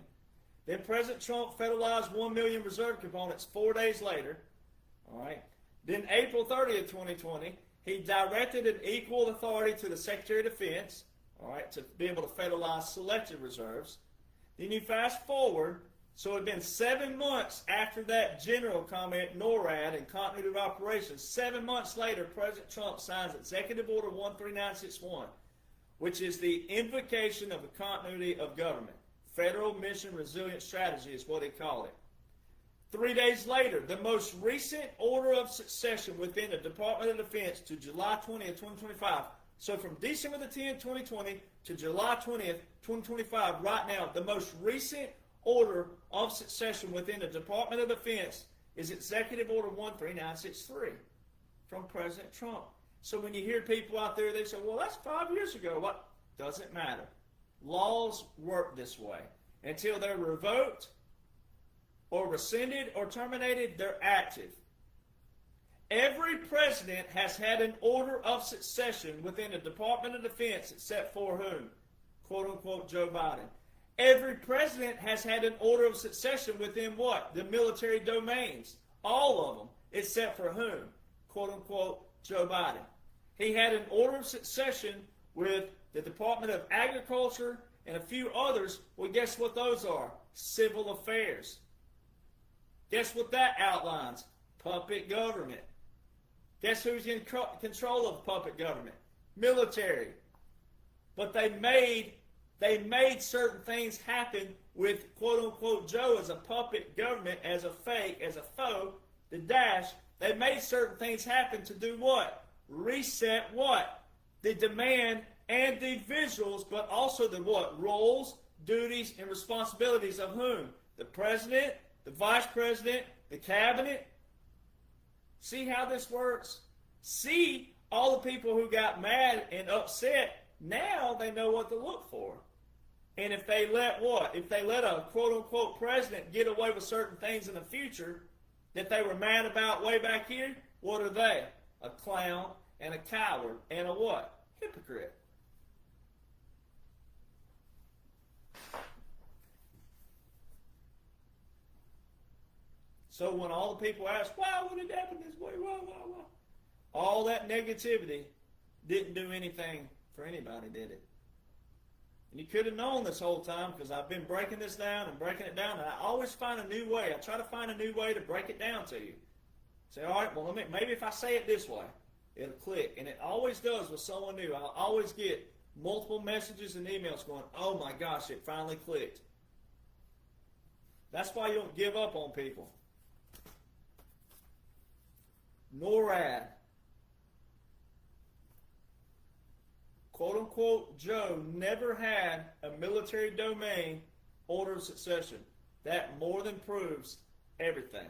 Then President Trump federalized 1 million reserve components 4 days later. All right. Then April 30th, 2020, he directed an equal authority to the Secretary of Defense, all right, to be able to federalize selected reserves. Then you fast forward, so it had been 7 months after that general comment, NORAD, and continuity of operations. 7 months later, President Trump signs Executive Order 13961, which is the invocation of the continuity of government. Federal Mission Resilience Strategy is what they call it. 3 days later, the most recent order of succession within the Department of Defense to July 20th, 2025. So from December the 10th, 2020 to July 20th, 2025, right now, the most recent order of succession within the Department of Defense is Executive Order 13963 from President Trump. So when you hear people out there, they say, well, that's 5 years ago. What? Doesn't matter. Laws work this way. Until they're revoked, or rescinded or terminated, they're active. Every president has had an order of succession within the Department of Defense except for whom? Quote unquote Joe Biden. Every president has had an order of succession within what? The military domains. All of them, except for whom? Quote unquote Joe Biden. He had an order of succession with the Department of Agriculture and a few others. Well, guess what those are? Civil affairs. Guess what that outlines? Puppet government. Guess who's in control of puppet government? Military. But they made certain things happen with quote-unquote Joe as a puppet government, as a fake, as a foe, the dash. They made certain things happen to do what? Reset what? The demand and the visuals, but also the what? Roles, duties, and responsibilities of whom? The president, the vice president, the cabinet. See how this works? See all the people who got mad and upset, now they know what to look for. And if they let what? If they let a quote-unquote president get away with certain things in the future that they were mad about way back here, what are they? A clown and a coward and a what? Hypocrite. So when all the people ask, why would it happen this way? Why? All that negativity didn't do anything for anybody, did it? And you could have known this whole time, because I've been breaking this down and breaking it down, and I always find a new way. I try to find a new way to break it down to you. Say, all right, well, maybe if I say it this way, it'll click. And it always does with someone new. I'll always get multiple messages and emails going, oh my gosh, it finally clicked. That's why you don't give up on people. NORAD. Quote-unquote Joe never had a military domain order of succession. That more than proves everything.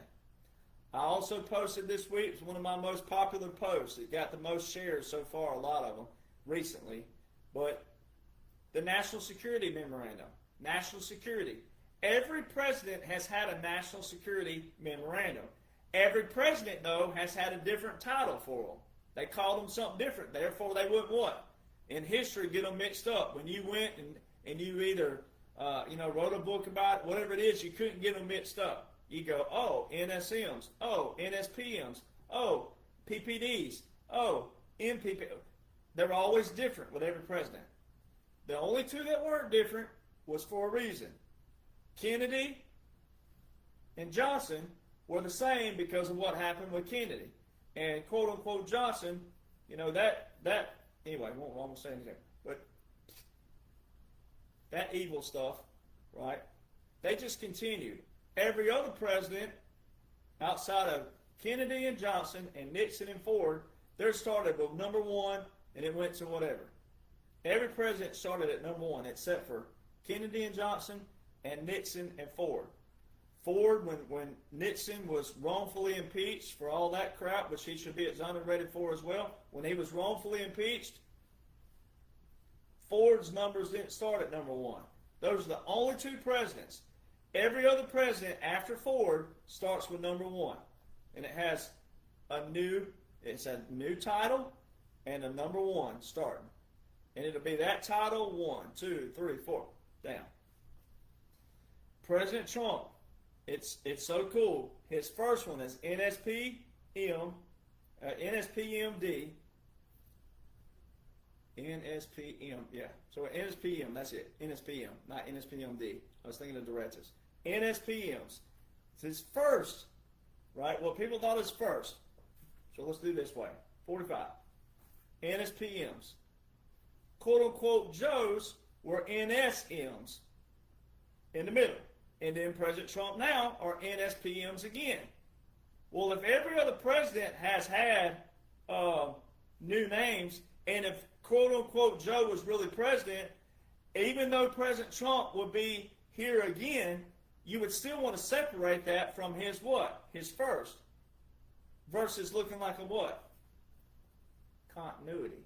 I also posted this week, it's one of my most popular posts. It got the most shares so far, a lot of them, recently. But the National Security Memorandum. National Security. Every president has had a National Security Memorandum. Every president, though, has had a different title for them. They called them something different. Therefore, they wouldn't what? In history, get them mixed up. When you went and you either wrote a book about it, whatever it is, you couldn't get them mixed up. You go, oh, NSMs, oh, NSPMs, oh, PPDs, oh, MPP. They're always different with every president. The only two that weren't different was for a reason. Kennedy and Johnson were the same because of what happened with Kennedy. And quote-unquote Johnson, anyway, I won't say anything. But that evil stuff, right, they just continued. Every other president outside of Kennedy and Johnson and Nixon and Ford, they started with number one and it went to whatever. Every president started at number one except for Kennedy and Johnson and Nixon and Ford. Ford, when Nixon was wrongfully impeached for all that crap, which he should be exonerated for as well, when he was wrongfully impeached, Ford's numbers didn't start at number one. Those are the only two presidents. Every other president after Ford starts with number one. And it has a new title and a number one starting. And it'll be that title 1, 2, 3, 4, down. President Trump, it's so cool. His first one is NSPMD. NSPM, yeah. So NSPM, that's it. NSPM, not NSPMD. I was thinking of directives. NSPMs. It's his first, right? What people thought is first. So let's do this way. 45. NSPMs. Quote-unquote Joes were NSMs in the middle. And then President Trump now are NSPMs again. Well, if every other president has had new names, and if quote-unquote Joe was really president, even though President Trump would be here again, you would still want to separate that from his what? His first. Versus looking like a what? Continuity.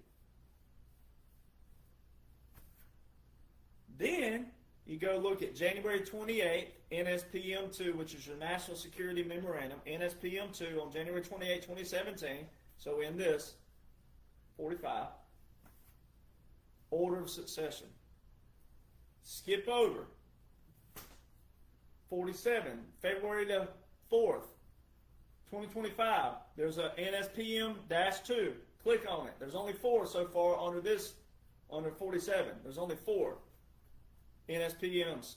Then, you go look at January 28th, NSPM2, which is your National Security Memorandum, NSPM2 on January 28, 2017. So in this, 45, order of succession. Skip over 47, February the 4th, 2025. There's a NSPM-2. Click on it. There's only 4 so far under this, under 47. There's only 4 NSPMs.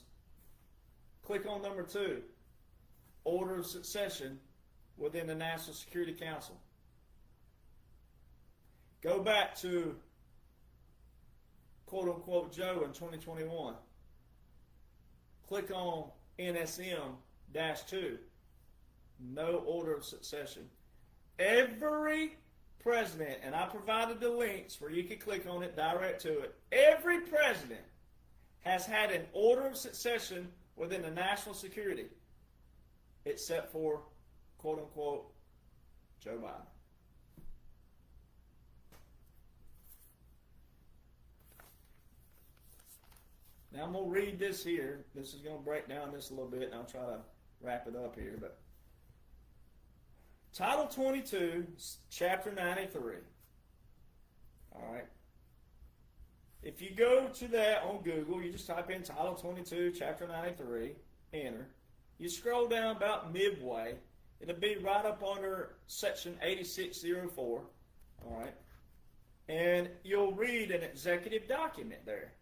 Click on number 2, order of succession within the National Security Council. Go back to quote-unquote Joe in 2021. Click on NSM-2. No order of succession. Every president, and I provided the links where you can click on it, direct to it. Every president has had an order of succession within the national security, except for quote-unquote Joe Biden. Now I'm going to read this here. This is going to break down this a little bit, and I'll try to wrap it up here. But Title 22, Chapter 93. All right. If you go to that on Google, you just type in Title 22, Chapter 93, enter. You scroll down about midway. It'll be right up under Section 8604. All right. And you'll read an executive document there.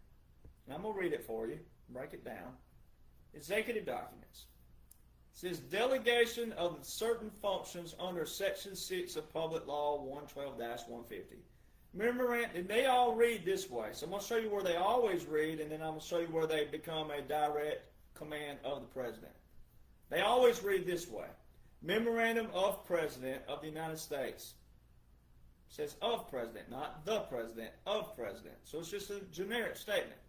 And I'm going to read it for you, break it down. Executive documents. It says delegation of certain functions under Section 6 of Public Law 112-150. Memorandum, and they all read this way. So I'm going to show you where they always read, and then I'm going to show you where they become a direct command of the President. They always read this way. Memorandum of President of the United States. It says of President, not the President, of President. So it's just a generic statement.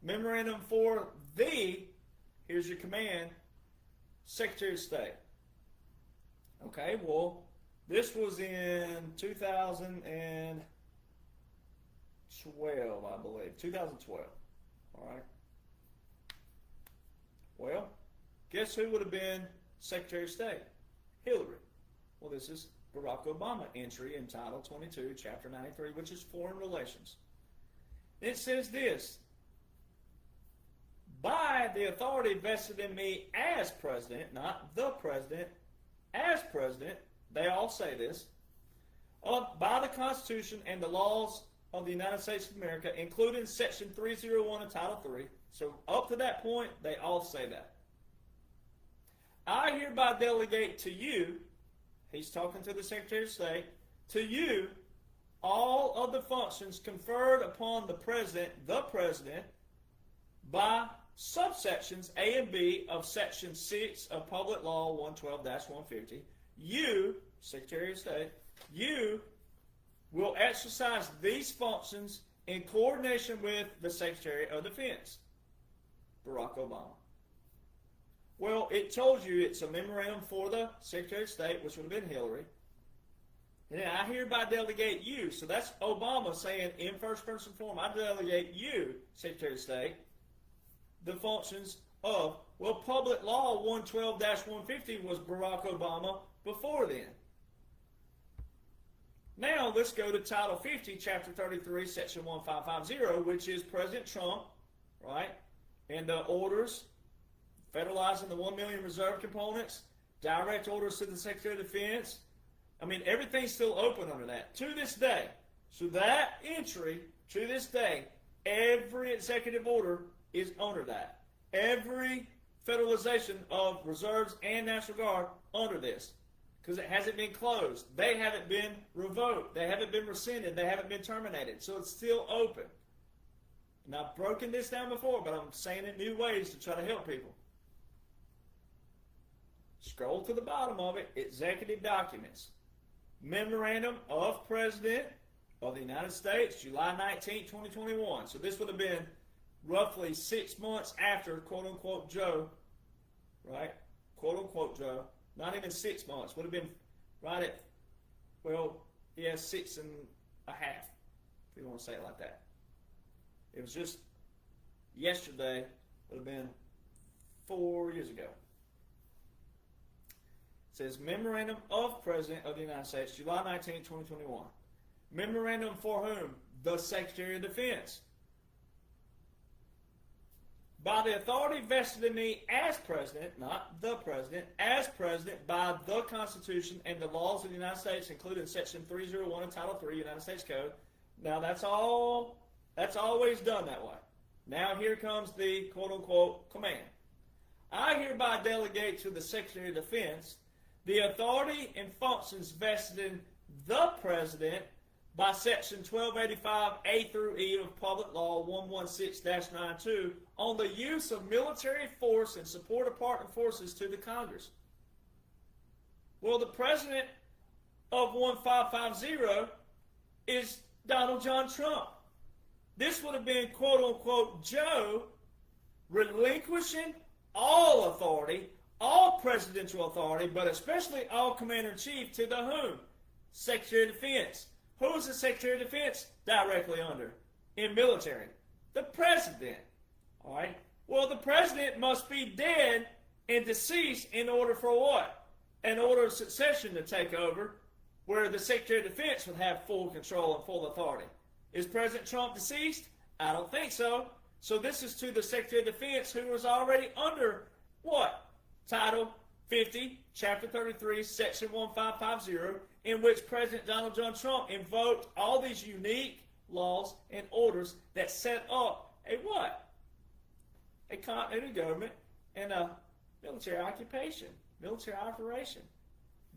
Memorandum for the, here's your command, Secretary of State. Okay, well, this was in 2012, I believe. 2012. All right. Well, guess who would have been Secretary of State? Hillary. Well, this is Barack Obama entry in Title 22, Chapter 93, which is Foreign Relations. It says this. By the authority vested in me as President, not the President, as President, they all say this, by the Constitution and the laws of the United States of America, including Section 301 of Title 3. So up to that point, they all say that. I hereby delegate to you, he's talking to the Secretary of State, to you all of the functions conferred upon the President, by subsections A and B of Section 6 of Public Law 112-150, you, Secretary of State, you will exercise these functions in coordination with the Secretary of Defense, Barack Obama. Well, it told you it's a memorandum for the Secretary of State, which would have been Hillary. And I hereby delegate you. So that's Obama saying in first person form, I delegate you, Secretary of State, the functions of, well, Public Law 112-150 was Barack Obama before then. Now let's go to Title 50, Chapter 33, Section 1550, which is President Trump, right? And the orders, federalizing the 1 million reserve components, direct orders to the Secretary of Defense. I mean, everything's still open under that to this day. So that entry, to this day, every executive order is under that. Every federalization of reserves and National Guard under this. Because it hasn't been closed. They haven't been revoked. They haven't been rescinded. They haven't been terminated. So it's still open. And I've broken this down before, but I'm saying it new ways to try to help people. Scroll to the bottom of it, executive documents. Memorandum of President of the United States, July 19, 2021. So this would have been roughly 6 months after, quote-unquote, Joe, right? Quote-unquote, Joe. Not even 6 months. Would have been right at, well, yeah, 6 and a half, if you want to say it like that. It was just yesterday would have been 4 years ago. It says Memorandum of President of the United States, July 19, 2021. Memorandum for whom? The Secretary of Defense. By the authority vested in me as President, not the President, as President by the Constitution and the laws of the United States, including Section 301 and Title III United States Code. Now that's always done that way. Now here comes the quote-unquote command. I hereby delegate to the Secretary of Defense the authority and functions vested in the President by Section 1285A through E of Public Law 116-92 on the use of military force and support of partner forces to the Congress. Well, the President of 1550 is Donald John Trump. This would have been quote-unquote Joe relinquishing all authority, all presidential authority, but especially all Commander-in-Chief to the whom? Secretary of Defense. Who is the Secretary of Defense directly under in military? The President. All right. Well, the President must be dead and deceased in order for what? In order of succession to take over, where the Secretary of Defense would have full control and full authority. Is President Trump deceased? I don't think so. So this is to the Secretary of Defense who was already under what? Title 50, Chapter 33, Section 1550, in which President Donald John Trump invoked all these unique laws and orders that set up a what? A continuity government and a military occupation, military operation,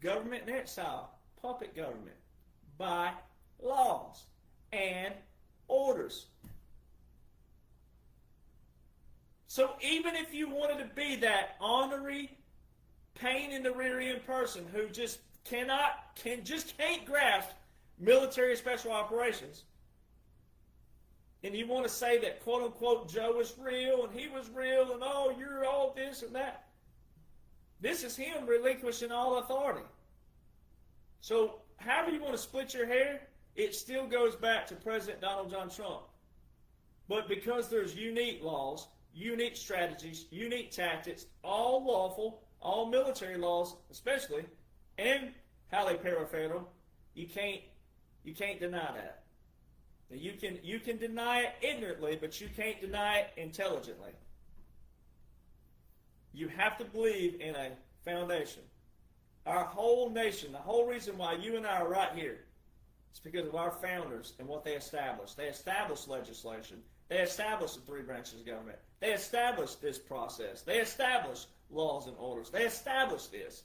government in exile, puppet government, by laws and orders. So even if you wanted to be that honorary, pain in the rear end person who just can't grasp military special operations, and you want to say that quote unquote Joe is real and he was real and oh you're all this and that, this is him relinquishing all authority. So however you want to split your hair, it still goes back to President Donald John Trump. But because there's unique laws, unique strategies, unique tactics, all lawful, all military laws especially, and highly parafederal, you can't deny that. Now you can deny it ignorantly, but you can't deny it intelligently. You have to believe in a foundation. Our whole nation, the whole reason why you and I are right here, is because of our founders and what they established. They established legislation. They established the three branches of government. They established this process. They established laws and orders. They established this.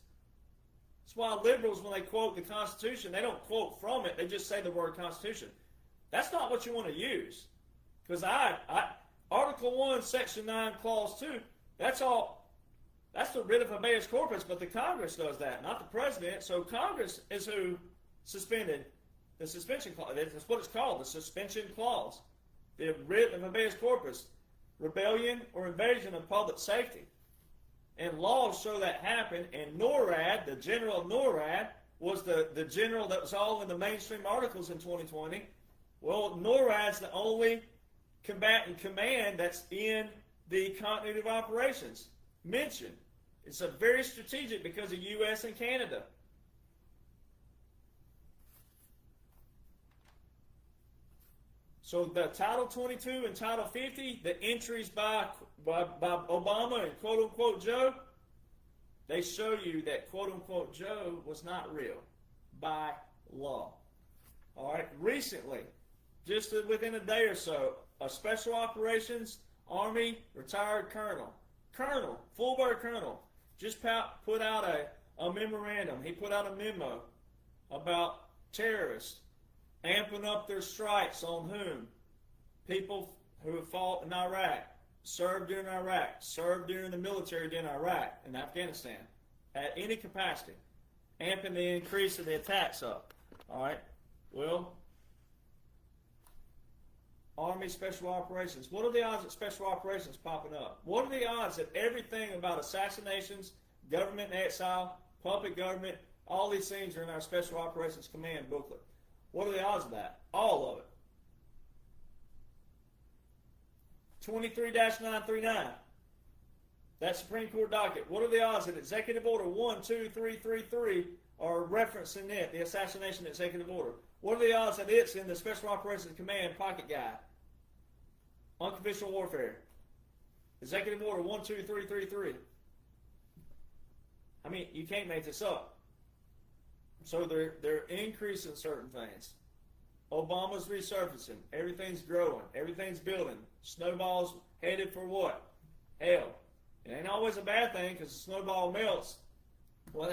That's why liberals, when they quote the Constitution, they don't quote from it. They just say the word Constitution. That's not what you want to use. Because Article 1, Section 9, Clause 2, that's the writ of habeas corpus, but the Congress does that, not the President. So Congress is who suspended the suspension clause. That's what it's called, the suspension clause. The writ of habeas corpus, rebellion or invasion of public safety. And laws show that happened, and NORAD, the general of NORAD, was the general that was all in the mainstream articles in 2020. Well, NORAD's the only combatant command that's in the continuity of operations mentioned. It's a very strategic because of U.S. and Canada. So the Title 22 and Title 50, the entries by Obama and quote-unquote Joe, they show you that quote-unquote Joe was not real by law. All right, recently, just within a day or so, a Special Operations Army retired colonel, full-bird colonel, just put out a memorandum. He put out a memo about terrorists amping up their strikes on whom? People who have fought in Iraq, served during Iraq, served during the military in Iraq and Afghanistan, at any capacity, amping the increase of the attacks up. All right? Well, Army Special Operations. What are the odds that Special Operations popping up? What are the odds that everything about assassinations, government in exile, puppet government, all these things are in our Special Operations Command booklet? What are the odds of that? All of it. 23-939. that Supreme Court docket, what are the odds that Executive Order 12333 are referencing it, the assassination executive order? What are the odds that it's in the Special Operations Command pocket guide? Unconventional warfare. Executive Order 12333. I mean, you can't make this up. So they're increasing certain things. Obama's resurfacing. Everything's growing. Everything's building. Snowball's headed for what? Hell. It ain't always a bad thing because the snowball melts. Well,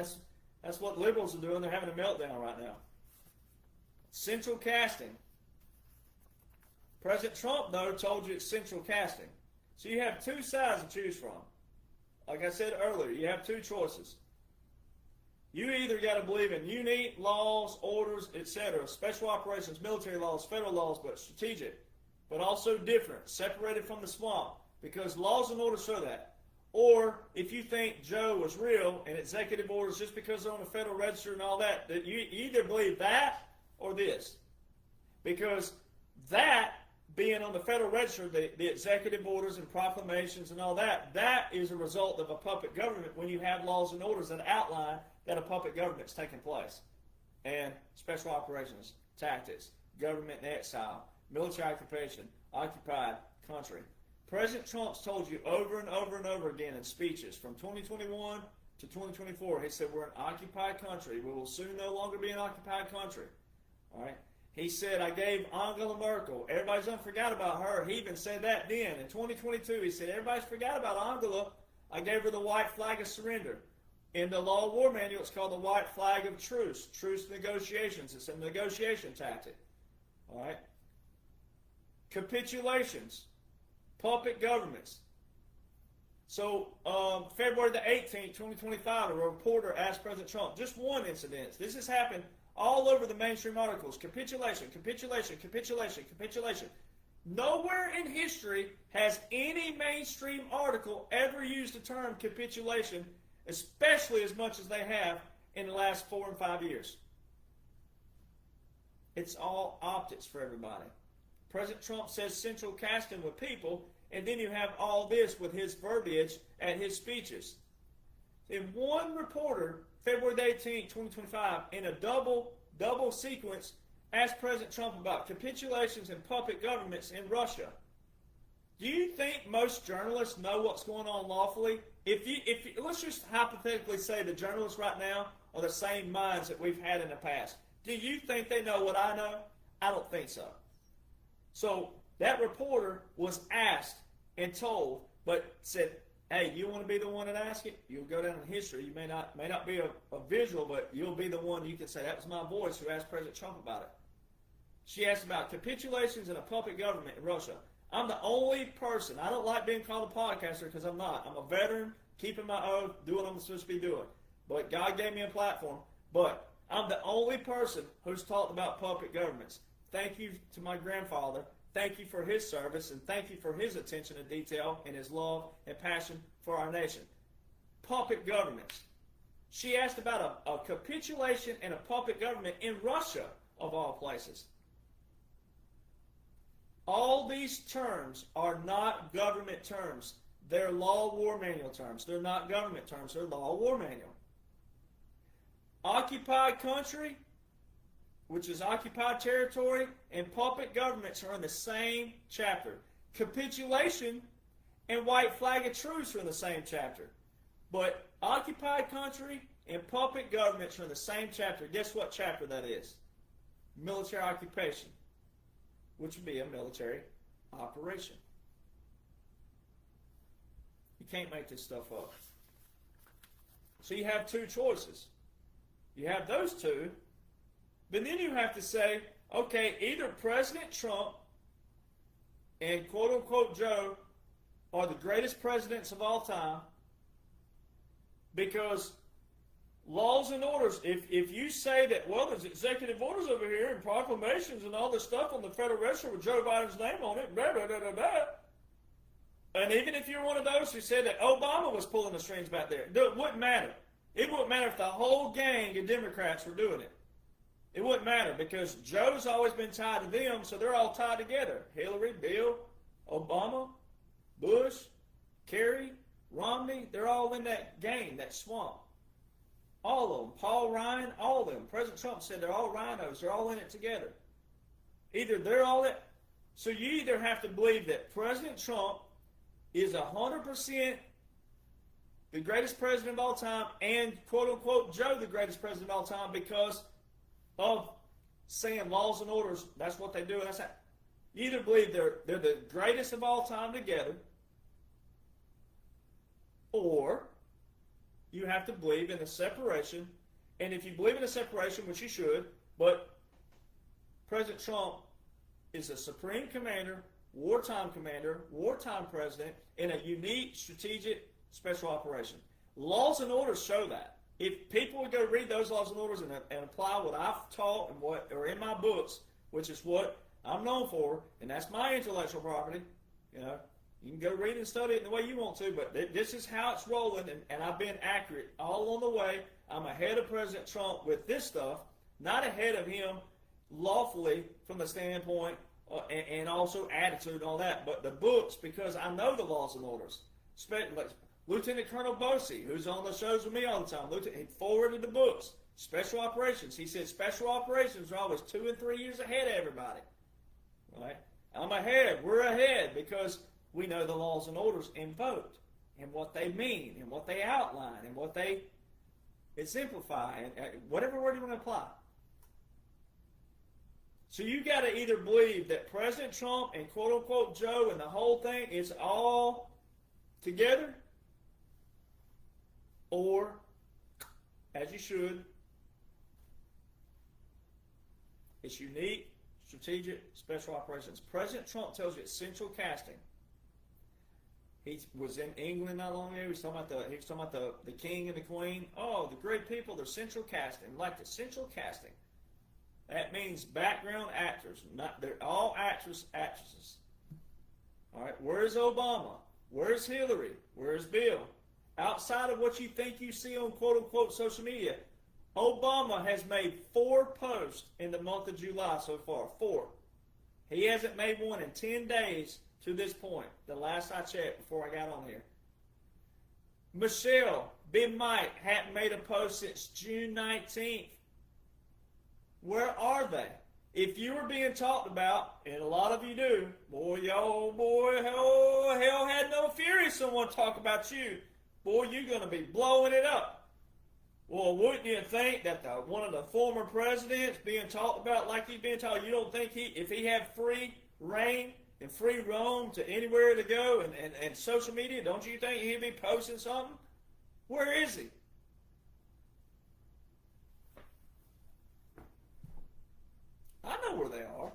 that's what liberals are doing. They're having a meltdown right now. Central casting. President Trump, though, told you it's central casting. So you have two sides to choose from. Like I said earlier, you have two choices. You either got to believe in unique laws, orders, etc., special operations, military laws, federal laws, but strategic, but also different, separated from the swamp, because laws and orders show that. Or if you think Joe was real and executive orders just because they're on the Federal Register and all that, that you either believe that or this. Because that, being on the Federal Register, the executive orders and proclamations and all that, that is a result of a puppet government when you have laws and orders that outline that a puppet government's taking place. And special operations, tactics, government in exile, military occupation, occupied country. President Trump's told you over and over and over again in speeches from 2021 to 2024, he said we're an occupied country. We will soon no longer be an occupied country. All right. He said, I gave Angela Merkel. Everybody's forgot about her. He even said that then. In 2022, he said, everybody's forgot about Angela. I gave her the white flag of surrender. In the Law of War Manual, it's called the white flag of truce. Truce negotiations. It's a negotiation tactic. All right. Capitulations. Puppet governments. So, February the 18th, 2025, a reporter asked President Trump, just one incident. This has happened all over the mainstream articles. Capitulation, capitulation, capitulation, capitulation. Nowhere in history has any mainstream article ever used the term capitulation, especially as much as they have in the last 4 and 5 years. It's all optics for everybody. President Trump says central casting with people, and then you have all this with his verbiage at his speeches. In one reporter, February 18, 2025, in a double sequence, asked President Trump about capitulations and puppet governments in Russia. Do you think most journalists know what's going on lawfully? If let's just hypothetically say the journalists right now are the same minds that we've had in the past. Do you think they know what I know? I don't think so. So that reporter was asked and told, but said, hey, you want to be the one that asks it? You'll go down in history. You may not be a visual, but you'll be the one you can say, that was my voice who asked President Trump about it. She asked about capitulations and a puppet government in Russia. I'm the only person. I don't like being called a podcaster because I'm not. I'm a veteran, keeping my oath, doing what I'm supposed to be doing. But God gave me a platform. But I'm the only person who's talked about puppet governments. Thank you to my grandfather. Thank you for his service, and thank you for his attention to detail and his love and passion for our nation. Puppet governments. She asked about a capitulation and a puppet government in Russia, of all places. All these terms are not government terms. They're law war manual terms. They're not government terms. They're law war manual. Occupied country, which is occupied territory, and puppet governments are in the same chapter. Capitulation and white flag of truce are in the same chapter. But occupied country and puppet governments are in the same chapter. Guess what chapter that is? Military occupation, which would be a military operation. You can't make this stuff up. So you have two choices. You have those two. But then you have to say, okay, either President Trump and quote-unquote Joe are the greatest presidents of all time, because laws and orders, if you say that, well, there's executive orders over here and proclamations and all this stuff on the Federal Register with Joe Biden's name on it, blah, blah, blah, blah, blah. And even if you're one of those who said that Obama was pulling the strings back there, it wouldn't matter. It wouldn't matter if the whole gang of Democrats were doing it. It wouldn't matter, because Joe's always been tied to them, so they're all tied together. Hillary, Bill, Obama, Bush, Kerry, Romney, they're all in that game, that swamp. All of them. Paul Ryan, all of them. President Trump said they're all rhinos. They're all in it together. Either they're all in. So you either have to believe that President Trump is 100% the greatest president of all time, and quote-unquote Joe the greatest president of all time because of saying laws and orders. That's what they do. And that's how. You either believe they're the greatest of all time together, or you have to believe in a separation. And if you believe in a separation, which you should, but President Trump is a supreme commander, wartime president, in a unique strategic special operation. Laws and orders show that. If people would go read those laws and orders and apply what I've taught and what are in my books, which is what I'm known for, and that's my intellectual property, you know, you can go read and study it the way you want to, but this is how it's rolling, and I've been accurate all along the way. I'm ahead of President Trump with this stuff, not ahead of him lawfully from the standpoint and also attitude and all that, but the books, because I know the laws and orders. Like Lieutenant Colonel Bosey, who's on the shows with me all the time, he forwarded the books. Special operations. He said special operations are always 2 and 3 years ahead of everybody. Right? I'm ahead. We're ahead because we know the laws and orders invoked and what they mean and what they outline and what they exemplify and whatever word you want to apply. So you got to either believe that President Trump and quote-unquote Joe and the whole thing is all together, or, as you should, it's unique, strategic, special operations. President Trump tells you it's central casting. He was in England not long ago. He was talking about the king and the queen. Oh, the great people, they're central casting. Like the central casting. That means background actors. They're all actresses. All right, where's Obama? Where's Hillary? Where's Bill? Outside of what you think you see on quote-unquote social media, Obama has made 4 posts in the month of July so far. 4. He hasn't made one in 10 days to this point, the last I checked before I got on here. Michelle, Big Mike, hadn't made a post since June 19th. Where are they? If you were being talked about, and a lot of you do, hell had no fury if someone talk about you. Boy, you're going to be blowing it up. Well, wouldn't you think that one of the former presidents being talked about like he's being talked, you don't think if he had free reign and free roam to anywhere to go and social media, don't you think he'd be posting something? Where is he? I know where they are.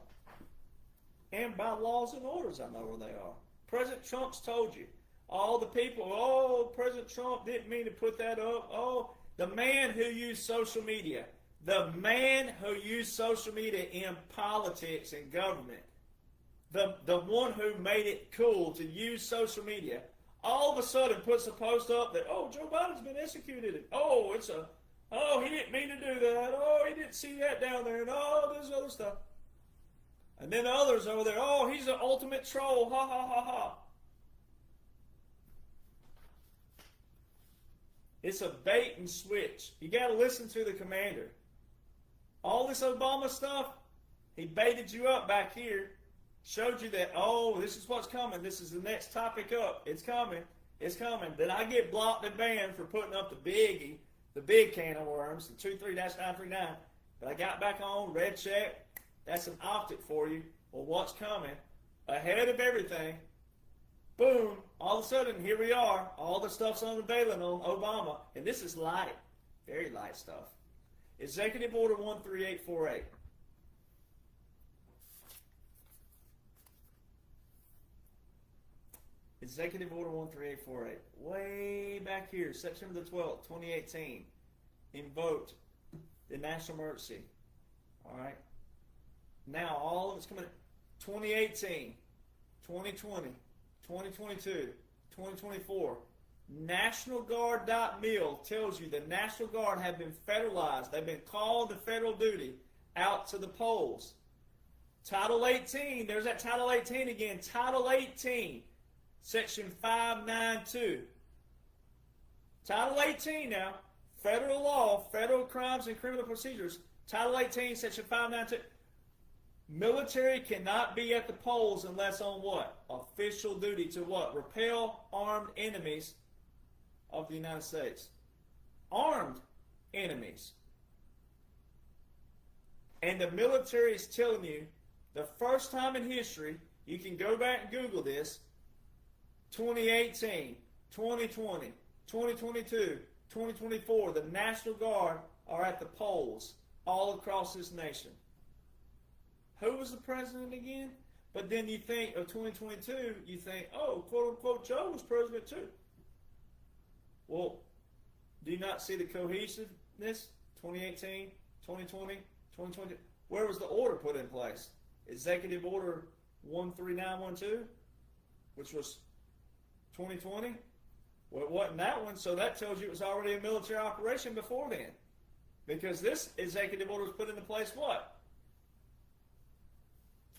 And by laws and orders, I know where they are. President Trump's told you. All the people, President Trump didn't mean to put that up. The man who used social media. The man who used social media in politics and government. The one who made it cool to use social media. All of a sudden puts a post up that, Joe Biden's been executed. He didn't mean to do that. He didn't see that down there. And this other stuff. And then the others over there, he's an ultimate troll. Ha, ha, ha, ha. It's a bait and switch. You got to listen to the commander. All this Obama stuff, he baited you up back here. Showed you that, this is what's coming. This is the next topic up. It's coming. It's coming. Then I get blocked and banned for putting up the big can of worms, the 23-939. But I got back on, red check. That's an optic for you. Well, what's coming? Ahead of everything. Boom. All of a sudden, here we are. All the stuff's unveiling on Obama. And this is light. Very light stuff. Executive Order 13848. Executive Order 13848. Way back here, September the 12th, 2018. Invoked the national emergency. All right. Now, all of it's coming. 2018, 2020, 2022, 2024. NationalGuard.mil tells you the National Guard have been federalized. They've been called to federal duty out to the polls. Title 18, there's that Title 18 again. Title 18, Section 592. Title 18 now, federal law, federal crimes and criminal procedures. Title 18, Section 592. Military cannot be at the polls unless on what? Official duty to what? Repel armed enemies of the United States. Armed enemies. And the military is telling you, the first time in history, you can go back and Google this, 2018, 2020, 2022, 2024, the National Guard are at the polls all across this nation. Who was the president again? But then you think of 2022, you think, oh, quote unquote, Joe was president too. Well, do you not see the cohesiveness? 2018, 2020, 2020. Where was the order put in place? Executive Order 13912, which was 2020. Well, it wasn't that one, so that tells you it was already a military operation before then. Because this executive order was put into place what?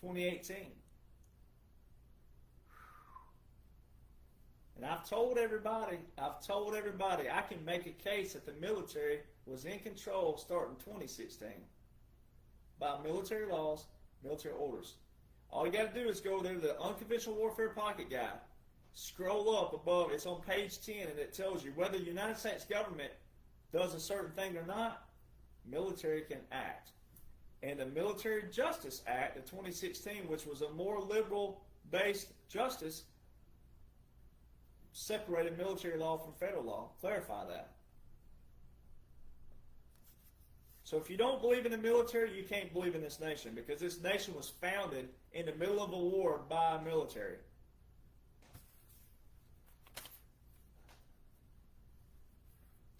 2018. And I've told everybody, I can make a case that the military was in control starting 2016 by military laws, military orders. All you got to do is go there to the Unconventional Warfare Pocket Guide. Scroll up above, it's on page 10, and it tells you whether the United States government does a certain thing or not, military can act. And the Military Justice Act of 2016, which was a more liberal-based justice, separated military law from federal law. Clarify that. So if you don't believe in the military, you can't believe in this nation, because this nation was founded in the middle of a war by a military.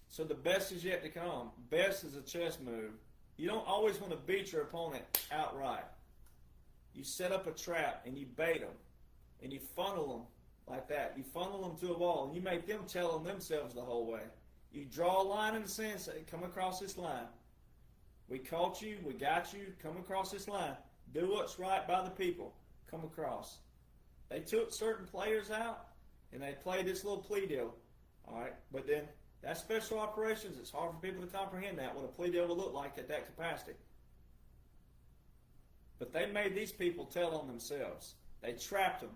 So the best is yet to come. Best is a chess move. You don't always want to beat your opponent outright. You set up a trap and you bait them and you funnel them like that. You funnel them to a wall and you make them tell on themselves the whole way. You draw a line in the sand and say, come across this line. We caught you, we got you, come across this line. Do what's right by the people. Come across. They took certain players out and they played this little plea deal. All right, but then that's special operations. It's hard for people to comprehend that, what a plea deal would look like at that capacity. But they made these people tell on themselves. They trapped them,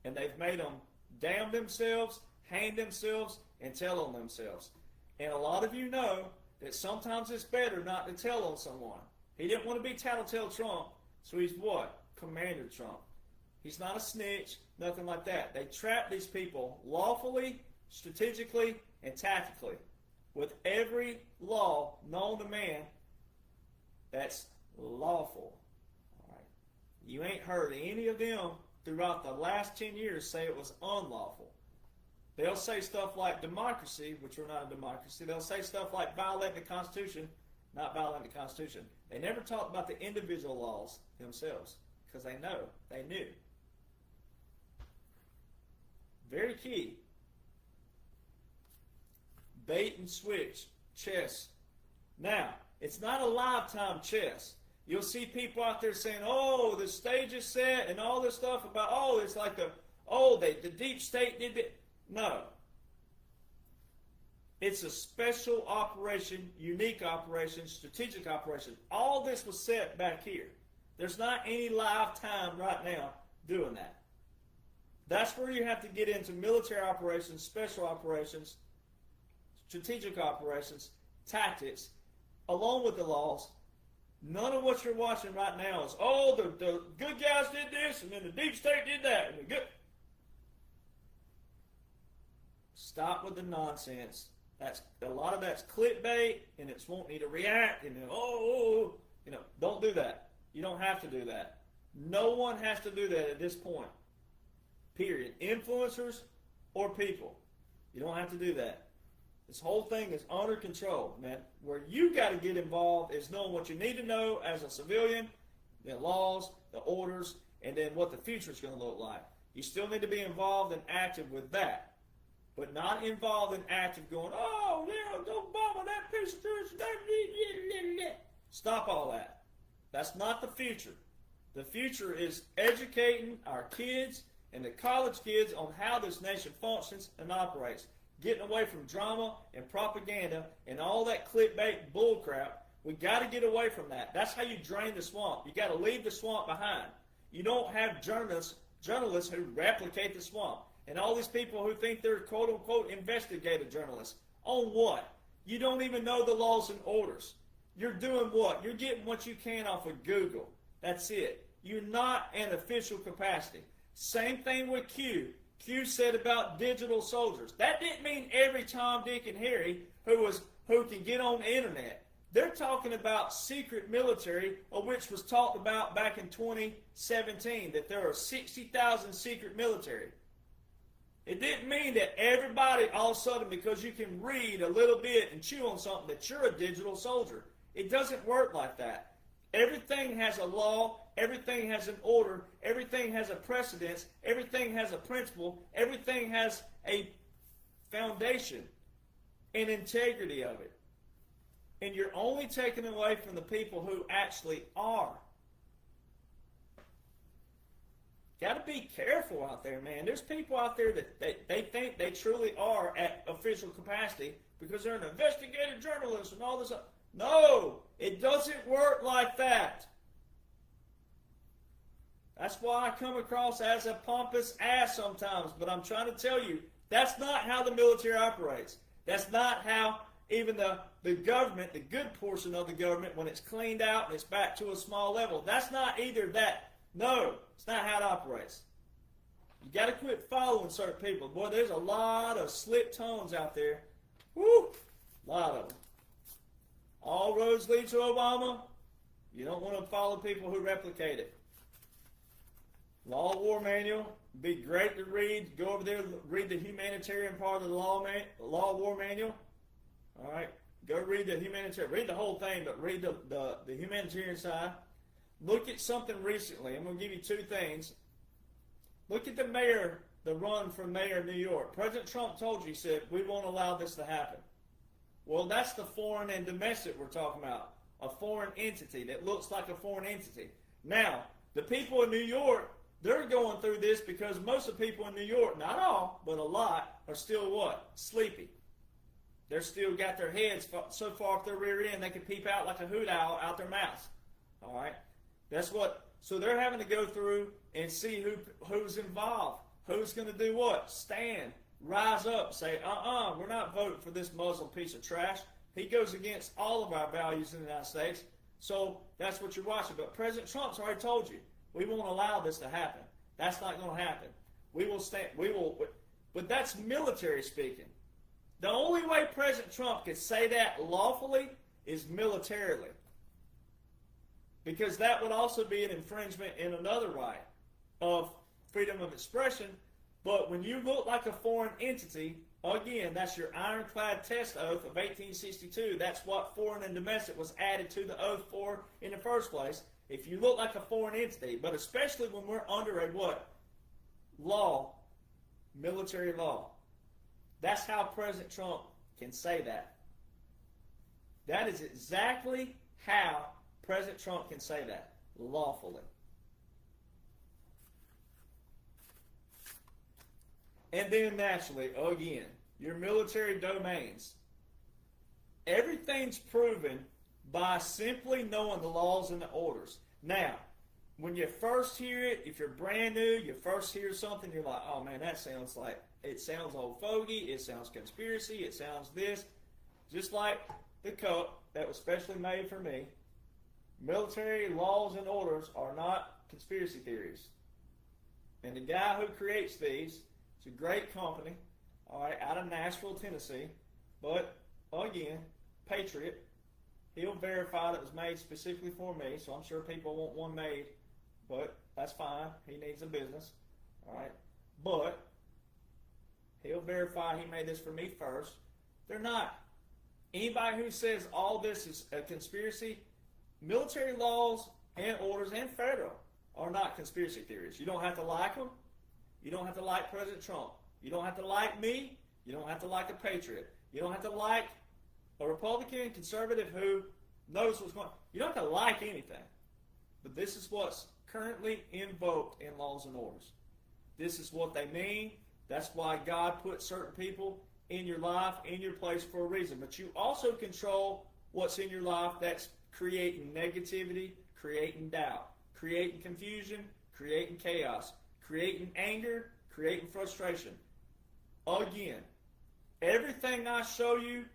and they've made them damn themselves, hang themselves, and tell on themselves. And a lot of you know that sometimes it's better not to tell on someone. He didn't want to be Tattletale Trump, so he's what? Commander Trump. He's not a snitch, nothing like that. They trapped these people lawfully, strategically, and tactically, with every law known to man that's lawful. All right. You ain't heard any of them throughout the last 10 years say it was unlawful. They'll say stuff like democracy, which we're not a democracy. They'll say stuff like violating the Constitution, not violating the Constitution. They never talked about the individual laws themselves, because they knew. Very key. Bait and switch, chess. Now, it's not a lifetime chess. You'll see people out there saying, oh, the stage is set and all this stuff about, oh, it's like the deep state did it. No. It's a special operation, unique operation, strategic operation. All this was set back here. There's not any lifetime right now doing that. That's where you have to get into military operations, special operations, strategic operations, tactics, along with the laws. None of what you're watching right now is, oh, the good guys did this, and then the deep state did that. And the good. Stop with the nonsense. A lot of that's clickbait, and it's wanting you to react, and then, don't do that. You don't have to do that. No one has to do that at this point. Period. Influencers or people. You don't have to do that. This whole thing is under control, man. Where you got to get involved is knowing what you need to know as a civilian, the laws, the orders, and then what the future is going to look like. You still need to be involved and active with that, but not involved and active going, oh, yeah, Obama, that piece of dirt. Stop all that. That's not the future. The future is educating our kids and the college kids on how this nation functions and operates. getting away from drama and propaganda and all that clickbait bullcrap. We got to get away from that. That's how you drain the swamp. You got to leave the swamp behind. You don't have journalists who replicate the swamp. And all these people who think they're quote-unquote investigative journalists. On what? You don't even know the laws and orders. You're doing what? You're getting what you can off of Google. That's it. You're not in official capacity. Same thing with Q. Q said about digital soldiers. That didn't mean every Tom, Dick, and Harry who can get on the internet. They're talking about secret military, of which was talked about back in 2017, that there are 60,000 secret military. It didn't mean that everybody all of a sudden, because you can read a little bit and chew on something, that you're a digital soldier. It doesn't work like that. Everything has a law, everything has an order, everything has a precedence, everything has a principle, everything has a foundation and integrity of it. And you're only taking away from the people who actually are. Got to be careful out there, man. There's people out there that they think they truly are at official capacity because they're an investigative journalist and all this. No, it doesn't work like that. That's why I come across as a pompous ass sometimes, but I'm trying to tell you, that's not how the military operates. That's not how even the government, the good portion of the government, when it's cleaned out and it's back to a small level, that's not either that. No, it's not how it operates. You got to quit following certain people. Boy, there's a lot of slick tones out there. Woo! A lot of them. All roads lead to Obama. You don't want to follow people who replicate it. Law of War Manual. Be great to read. Go over there, read the humanitarian part of the Law of War Manual. All right? Go read the humanitarian. Read the whole thing, but read the humanitarian side. Look at something recently. I'm going to give you two things. Look at the run for mayor of New York. President Trump told you, he said, we won't allow this to happen. Well, that's the foreign and domestic we're talking about. A foreign entity that looks like a foreign entity. Now, the people in New York, they're going through this because most of the people in New York, not all, but a lot, are still what? Sleepy. They're still got their heads so far off their rear end they can peep out like a hoot owl out their mouths. All right? That's what, so they're having to go through and see who's involved. Who's going to do what? Stand, rise up, say, we're not voting for this Muslim piece of trash. He goes against all of our values in the United States. So that's what you're watching. But President Trump's already told you, we won't allow this to happen. That's not going to happen. We will stand, but that's military speaking. The only way President Trump can say that lawfully is militarily. Because that would also be an infringement in another right of freedom of expression. But when you look like a foreign entity, again, that's your ironclad test oath of 1862. That's what foreign and domestic was added to the oath for in the first place. If you look like a foreign entity, but especially when we're under a what? Law, military law. That's how President Trump can say that. That is exactly how President Trump can say that, lawfully. And then naturally, again, your military domains. Everything's proven by simply knowing the laws and the orders. Now, when you first hear it, if you're brand new, you first hear something, you're like, oh man, that sounds like, it sounds old fogey, it sounds conspiracy, it sounds this. Just like the cup that was specially made for me. Military laws and orders are not conspiracy theories. And the guy who creates these, it's a great company, all right, out of Nashville, Tennessee, but again, Patriot. He'll verify that it was made specifically for me, so I'm sure people want one made, but that's fine. He needs a business, all right? But he'll verify he made this for me first. They're not. Anybody who says all this is a conspiracy, military laws and orders and federal are not conspiracy theories. You don't have to like them. You don't have to like President Trump. You don't have to like me. You don't have to like a patriot. You don't have to like a Republican, conservative who knows what's going on. You don't have to like anything. But this is what's currently invoked in laws and orders. This is what they mean. That's why God put certain people in your life, in your place for a reason. But you also control what's in your life that's creating negativity, creating doubt, creating confusion, creating chaos, creating anger, creating frustration. Again, everything I show you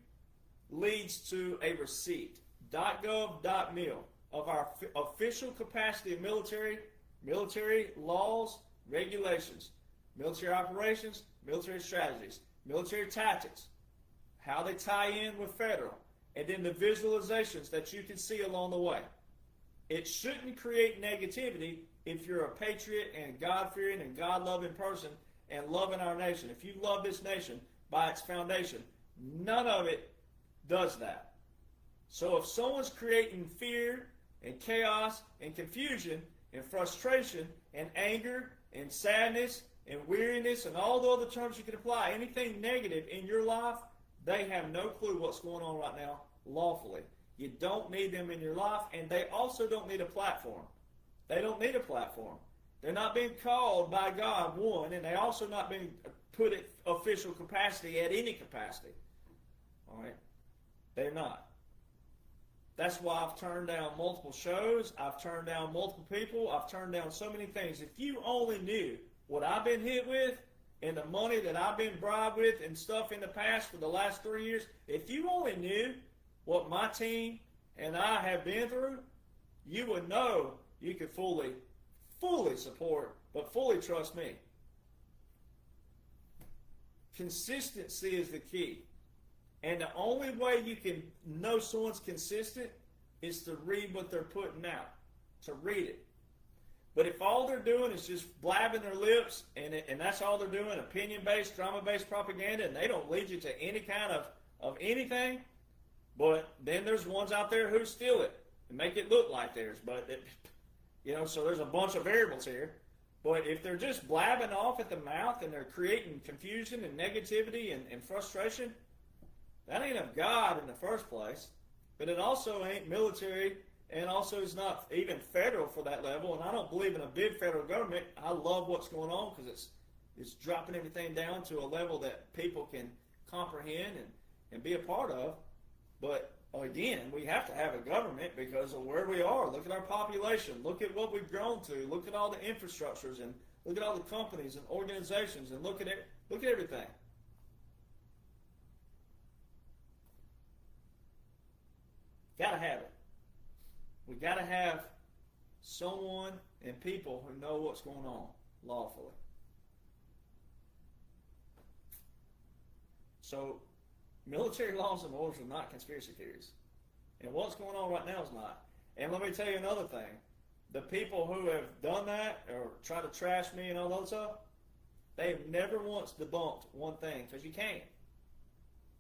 leads to a receipt, .gov.mil, of our official capacity of military laws, regulations, military operations, military strategies, military tactics, how they tie in with federal, and then the visualizations that you can see along the way. It shouldn't create negativity if you're a patriot and God-fearing and God-loving person and loving our nation. If you love this nation by its foundation, none of it does that. So if someone's creating fear and chaos and confusion and frustration and anger and sadness and weariness and all the other terms you can apply, anything negative in your life, they have no clue what's going on right now lawfully. You don't need them in your life, and they also don't need a platform. They don't need a platform. They're not being called by God, one, and they're also not being put at official capacity at any capacity. All right? They're not. That's why I've turned down multiple shows. I've turned down multiple people. I've turned down so many things. If you only knew what I've been hit with and the money that I've been bribed with and stuff in the past for the last 3 years, if you only knew what my team and I have been through, you would know you could fully support, but fully trust me. Consistency is the key. And the only way you can know someone's consistent is to read what they're putting out, to read it. But if all they're doing is just blabbing their lips, and that's all they're doing, opinion-based, drama-based propaganda, and they don't lead you to any kind of anything, but then there's ones out there who steal it and make it look like theirs. But, so there's a bunch of variables here. But if they're just blabbing off at the mouth and they're creating confusion and negativity and frustration, that ain't of God in the first place. But it also ain't military, and also is not even federal for that level. And I don't believe in a big federal government. I love what's going on because it's dropping everything down to a level that people can comprehend and be a part of. But again, we have to have a government because of where we are. Look at our population. Look at what we've grown to. Look at all the infrastructures, and look at all the companies and organizations, and look at everything. Gotta have it. We gotta have someone and people who know what's going on lawfully. So, military laws and orders are not conspiracy theories. And what's going on right now is not. And let me tell you another thing. The people who have done that or try to trash me and all that stuff, they have never once debunked one thing, because you can't.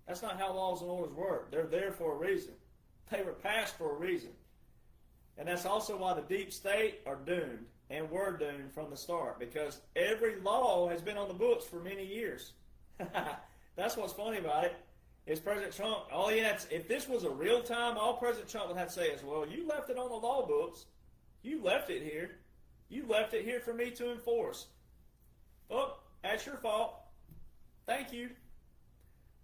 That's not how laws and orders work. They're there for a reason. They were passed for a reason. And that's also why the deep state are doomed, and were doomed from the start, because every law has been on the books for many years. That's what's funny about it. Is President Trump, if this was a real time, all President Trump would have to say is, well, you left it on the law books. You left it here. You left it here for me to enforce. Oh, that's your fault. Thank you.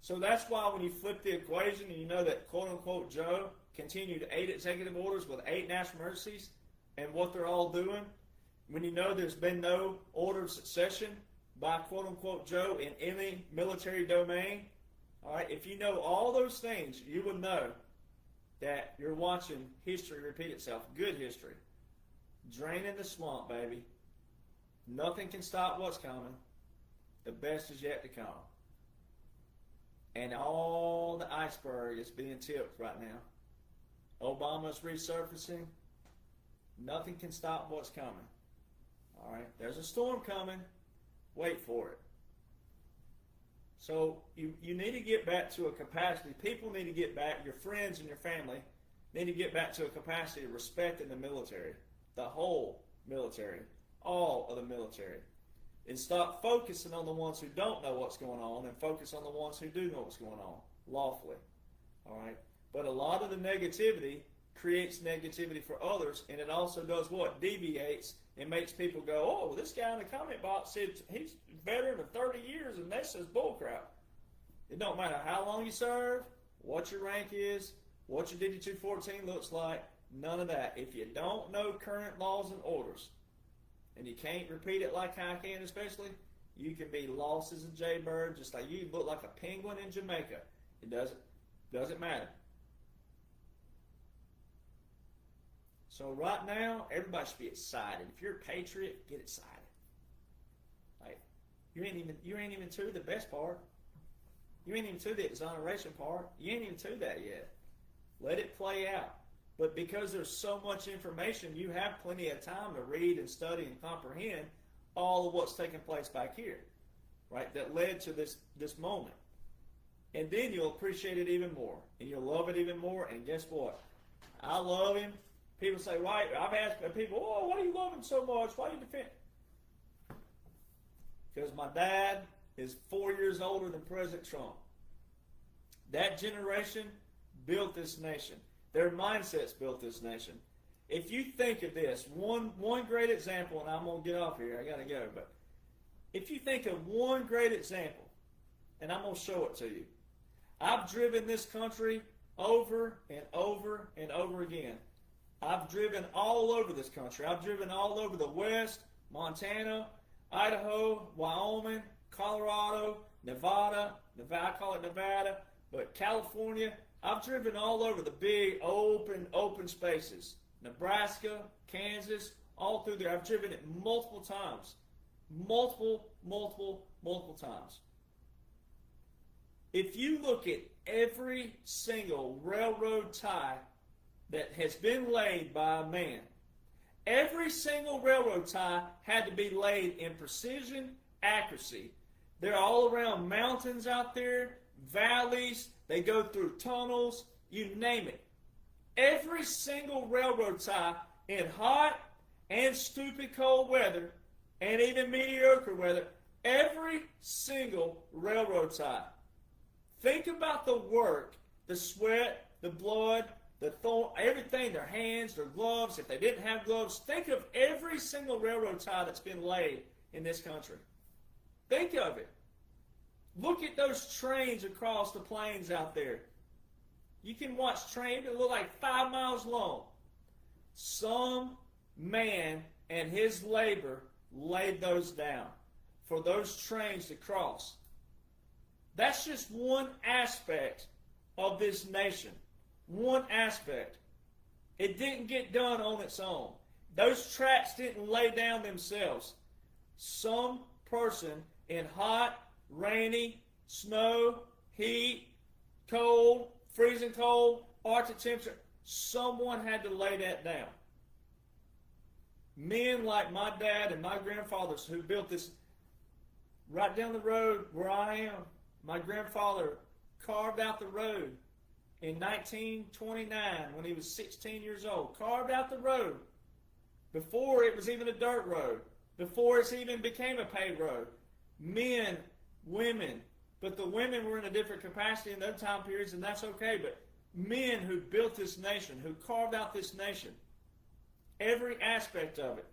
So that's why when you flip the equation and you know that quote-unquote Joe continued 8 executive orders with 8 national emergencies and what they're all doing, when you know there's been no order of succession by quote-unquote Joe in any military domain, all right, if you know all those things, you would know that you're watching history repeat itself. Good history. Draining the swamp, baby. Nothing can stop what's coming. The best is yet to come. And all the iceberg is being tipped right now. Obama's resurfacing. Nothing can stop what's coming. All right, there's a storm coming. Wait for it. So you need to get back to a capacity. People need to get back, your friends and your family need to get back to a capacity of respecting the military, the whole military, all of the military. And stop focusing on the ones who don't know what's going on and focus on the ones who do know what's going on, lawfully. All right? But a lot of the negativity creates negativity for others, and it also does what? Deviates and makes people go, oh, this guy in the comment box said he's a veteran of 30 years, and this is bullcrap. It don't matter how long you serve, what your rank is, what your DD-214 looks like, none of that. If you don't know current laws and orders, and you can't repeat it like I can especially, you can be lost as a jaybird, just like you look like a penguin in Jamaica. It doesn't matter. So right now, everybody should be excited. If you're a patriot, get excited. Like, you ain't even to the best part. You ain't even to the exoneration part. You ain't even to that yet. Let it play out. But because there's so much information, you have plenty of time to read and study and comprehend all of what's taking place back here, right? That led to this moment. And then you'll appreciate it even more. And you'll love it even more. And guess what? I love him. People say, why? I've asked people, oh, why do you love him so much? Why do you defend? Because my dad is 4 years older than President Trump. That generation built this nation. Their mindsets built this nation. If you think of this, one great example, and I'm going to get off here, I got to go, but if you think of one great example, and I'm going to show it to you. I've driven this country over and over and over again. I've driven all over this country. I've driven all over the West, Montana, Idaho, Wyoming, Colorado, Nevada, I call it Nevada, but California. I've driven all over the big open spaces. Nebraska, Kansas, all through there. I've driven it multiple times. Multiple times. If you look at every single railroad tie that has been laid by a man, every single railroad tie had to be laid in precision, accuracy. They're all around mountains out there, valleys, they go through tunnels, you name it. Every single railroad tie in hot and stupid cold weather, and even mediocre weather, every single railroad tie. Think about the work, the sweat, the blood, the thorn, everything, their hands, their gloves, if they didn't have gloves. Think of every single railroad tie that's been laid in this country. Think of it. Look at those trains across the plains out there. You can watch trains that look like 5 miles long. Some man and his labor laid those down for those trains to cross. That's just one aspect of this nation. One aspect. It didn't get done on its own. Those tracks didn't lay down themselves. Some person in hot, rainy, snow, heat, cold, freezing cold, Arctic temperature, someone had to lay that down. Men like my dad and my grandfathers who built this right down the road where I am. My grandfather carved out the road in 1929 when he was 16 years old. Carved out the road before it was even a dirt road, before it even became a paved road. Men, women, but the women were in a different capacity in those time periods, and that's okay, but men who built this nation, who carved out this nation, every aspect of it.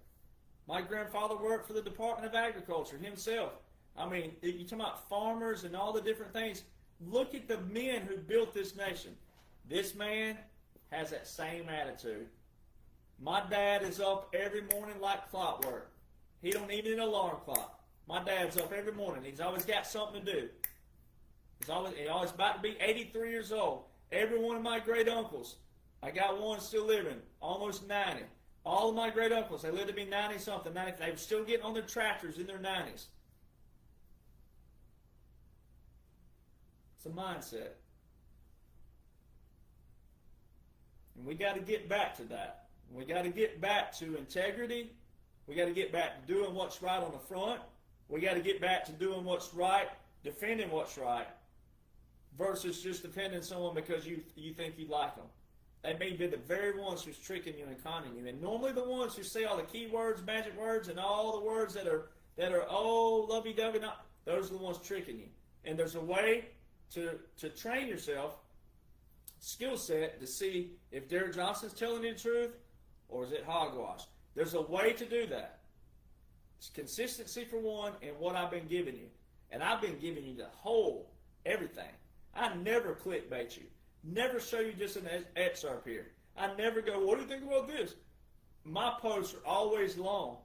My grandfather worked for the Department of Agriculture himself. I mean, you talk about farmers and all the different things. Look at the men who built this nation. This man has that same attitude. My dad is up every morning like clockwork. He don't need an alarm clock. My dad's up every morning. He's always got something to do. He's always about to be 83 years old. Every one of my great uncles, I got one still living, almost 90. All of my great uncles, they lived to be 90-something, 90. They were still getting on their tractors in their 90s. It's a mindset. And we got to get back to that. We got to get back to integrity. We got to get back to doing what's right on the front. We got to get back to doing what's right, defending what's right, versus just defending someone because you think you like them. They may be the very ones who's tricking you and conning you. And normally the ones who say all the key words, magic words, and all the words that are lovey-dovey, those are the ones tricking you. And there's a way to train yourself, skill set, to see if Derek Johnson's telling you the truth or is it hogwash. There's a way to do that. It's consistency for one and what I've been giving you. And I've been giving you the whole everything. I never clickbait you. Never show you just an excerpt here. I never go, what do you think about this? My posts are always long.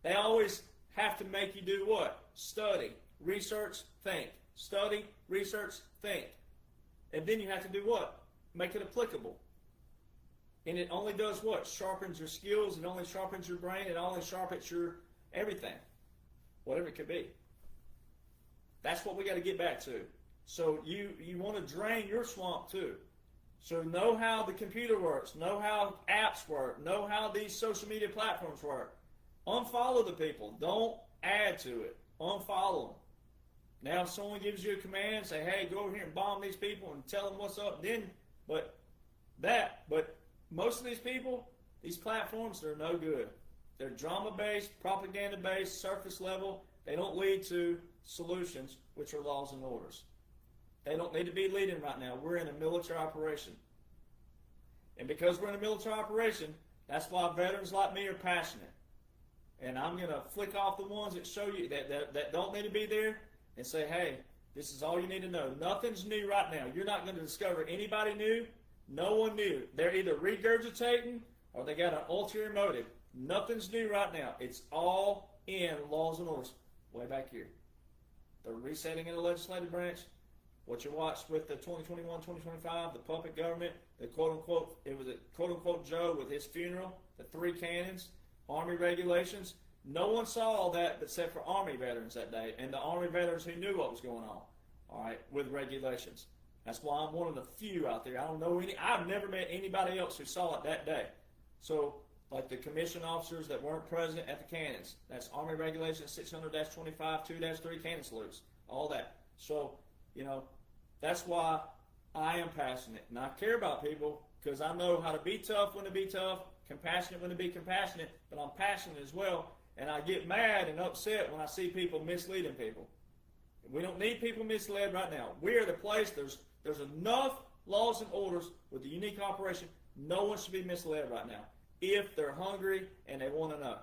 They always have to make you do what? Study, research, think. Study, research, think. And then you have to do what? Make it applicable. And it only does what? Sharpens your skills. It only sharpens your brain. It only sharpens your everything. Whatever it could be. That's what we got to get back to. So you want to drain your swamp too. So know how the computer works. Know how apps work. Know how these social media platforms work. Unfollow the people. Don't add to it. Unfollow them. Now if someone gives you a command, say, hey, go over here and bomb these people and tell them what's up, then, but most of these people, these platforms, they're no good. They're drama-based, propaganda-based, surface level. They don't lead to solutions, which are laws and orders. They don't need to be leading right now. We're in a military operation. And because we're in a military operation, that's why veterans like me are passionate. And I'm going to flick off the ones that show you that don't need to be there and say, hey, this is all you need to know. Nothing's new right now. You're not going to discover anybody new. No one new. They're either regurgitating or they got an ulterior motive. Nothing's new right now. It's all in laws and orders. Way back here. The resetting in the legislative branch, what you watched with the 2021-2025, the puppet government, the quote-unquote, it was a quote-unquote Joe with his funeral, the 3 cannons, Army regulations. No one saw all that except for Army veterans that day, and the Army veterans who knew what was going on, all right, with regulations. That's why I'm one of the few out there. I don't know I've never met anybody else who saw it that day. So, like the commission officers that weren't present at the cannons, that's Army Regulations 600-25, 2-3 cannon salutes, all that. So, that's why I am passionate. And I care about people because I know how to be tough when to be tough, compassionate when to be compassionate, but I'm passionate as well. And I get mad and upset when I see people misleading people. We don't need people misled right now. We are the place, there's enough laws and orders with the unique operation. No one should be misled right now if they're hungry and they want to know.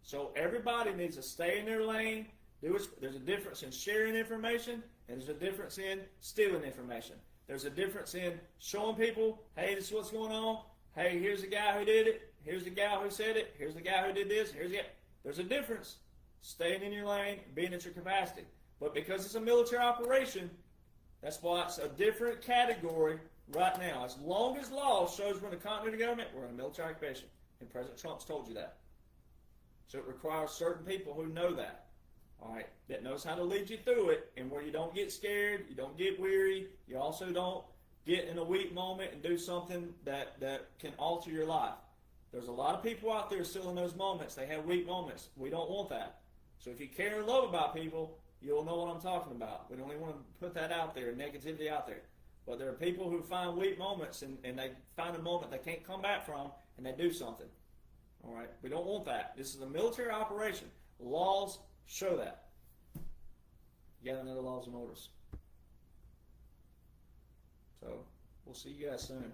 So everybody needs to stay in their lane. There's a difference in sharing information, and there's a difference in stealing information. There's a difference in showing people, hey, this is what's going on. Hey, here's the guy who did it. Here's the guy who said it. Here's the guy who did this. There's a difference. Staying in your lane, being at your capacity. But because it's a military operation, that's why it's a different category right now. As long as law shows we're in a continuity government, we're in a military occupation. And President Trump's told you that. So it requires certain people who know that. All right, that knows how to lead you through it, and where you don't get scared, you don't get weary, you also don't get in a weak moment and do something that can alter your life. There's a lot of people out there still in those moments. They have weak moments. We don't want that. So if you care and love about people, you'll know what I'm talking about. We don't even want to put that out there, negativity out there. But there are people who find weak moments, and they find a moment they can't come back from, and they do something. All right, we don't want that. This is a military operation. Laws show that. You got to know the laws and orders. So, we'll see you guys soon.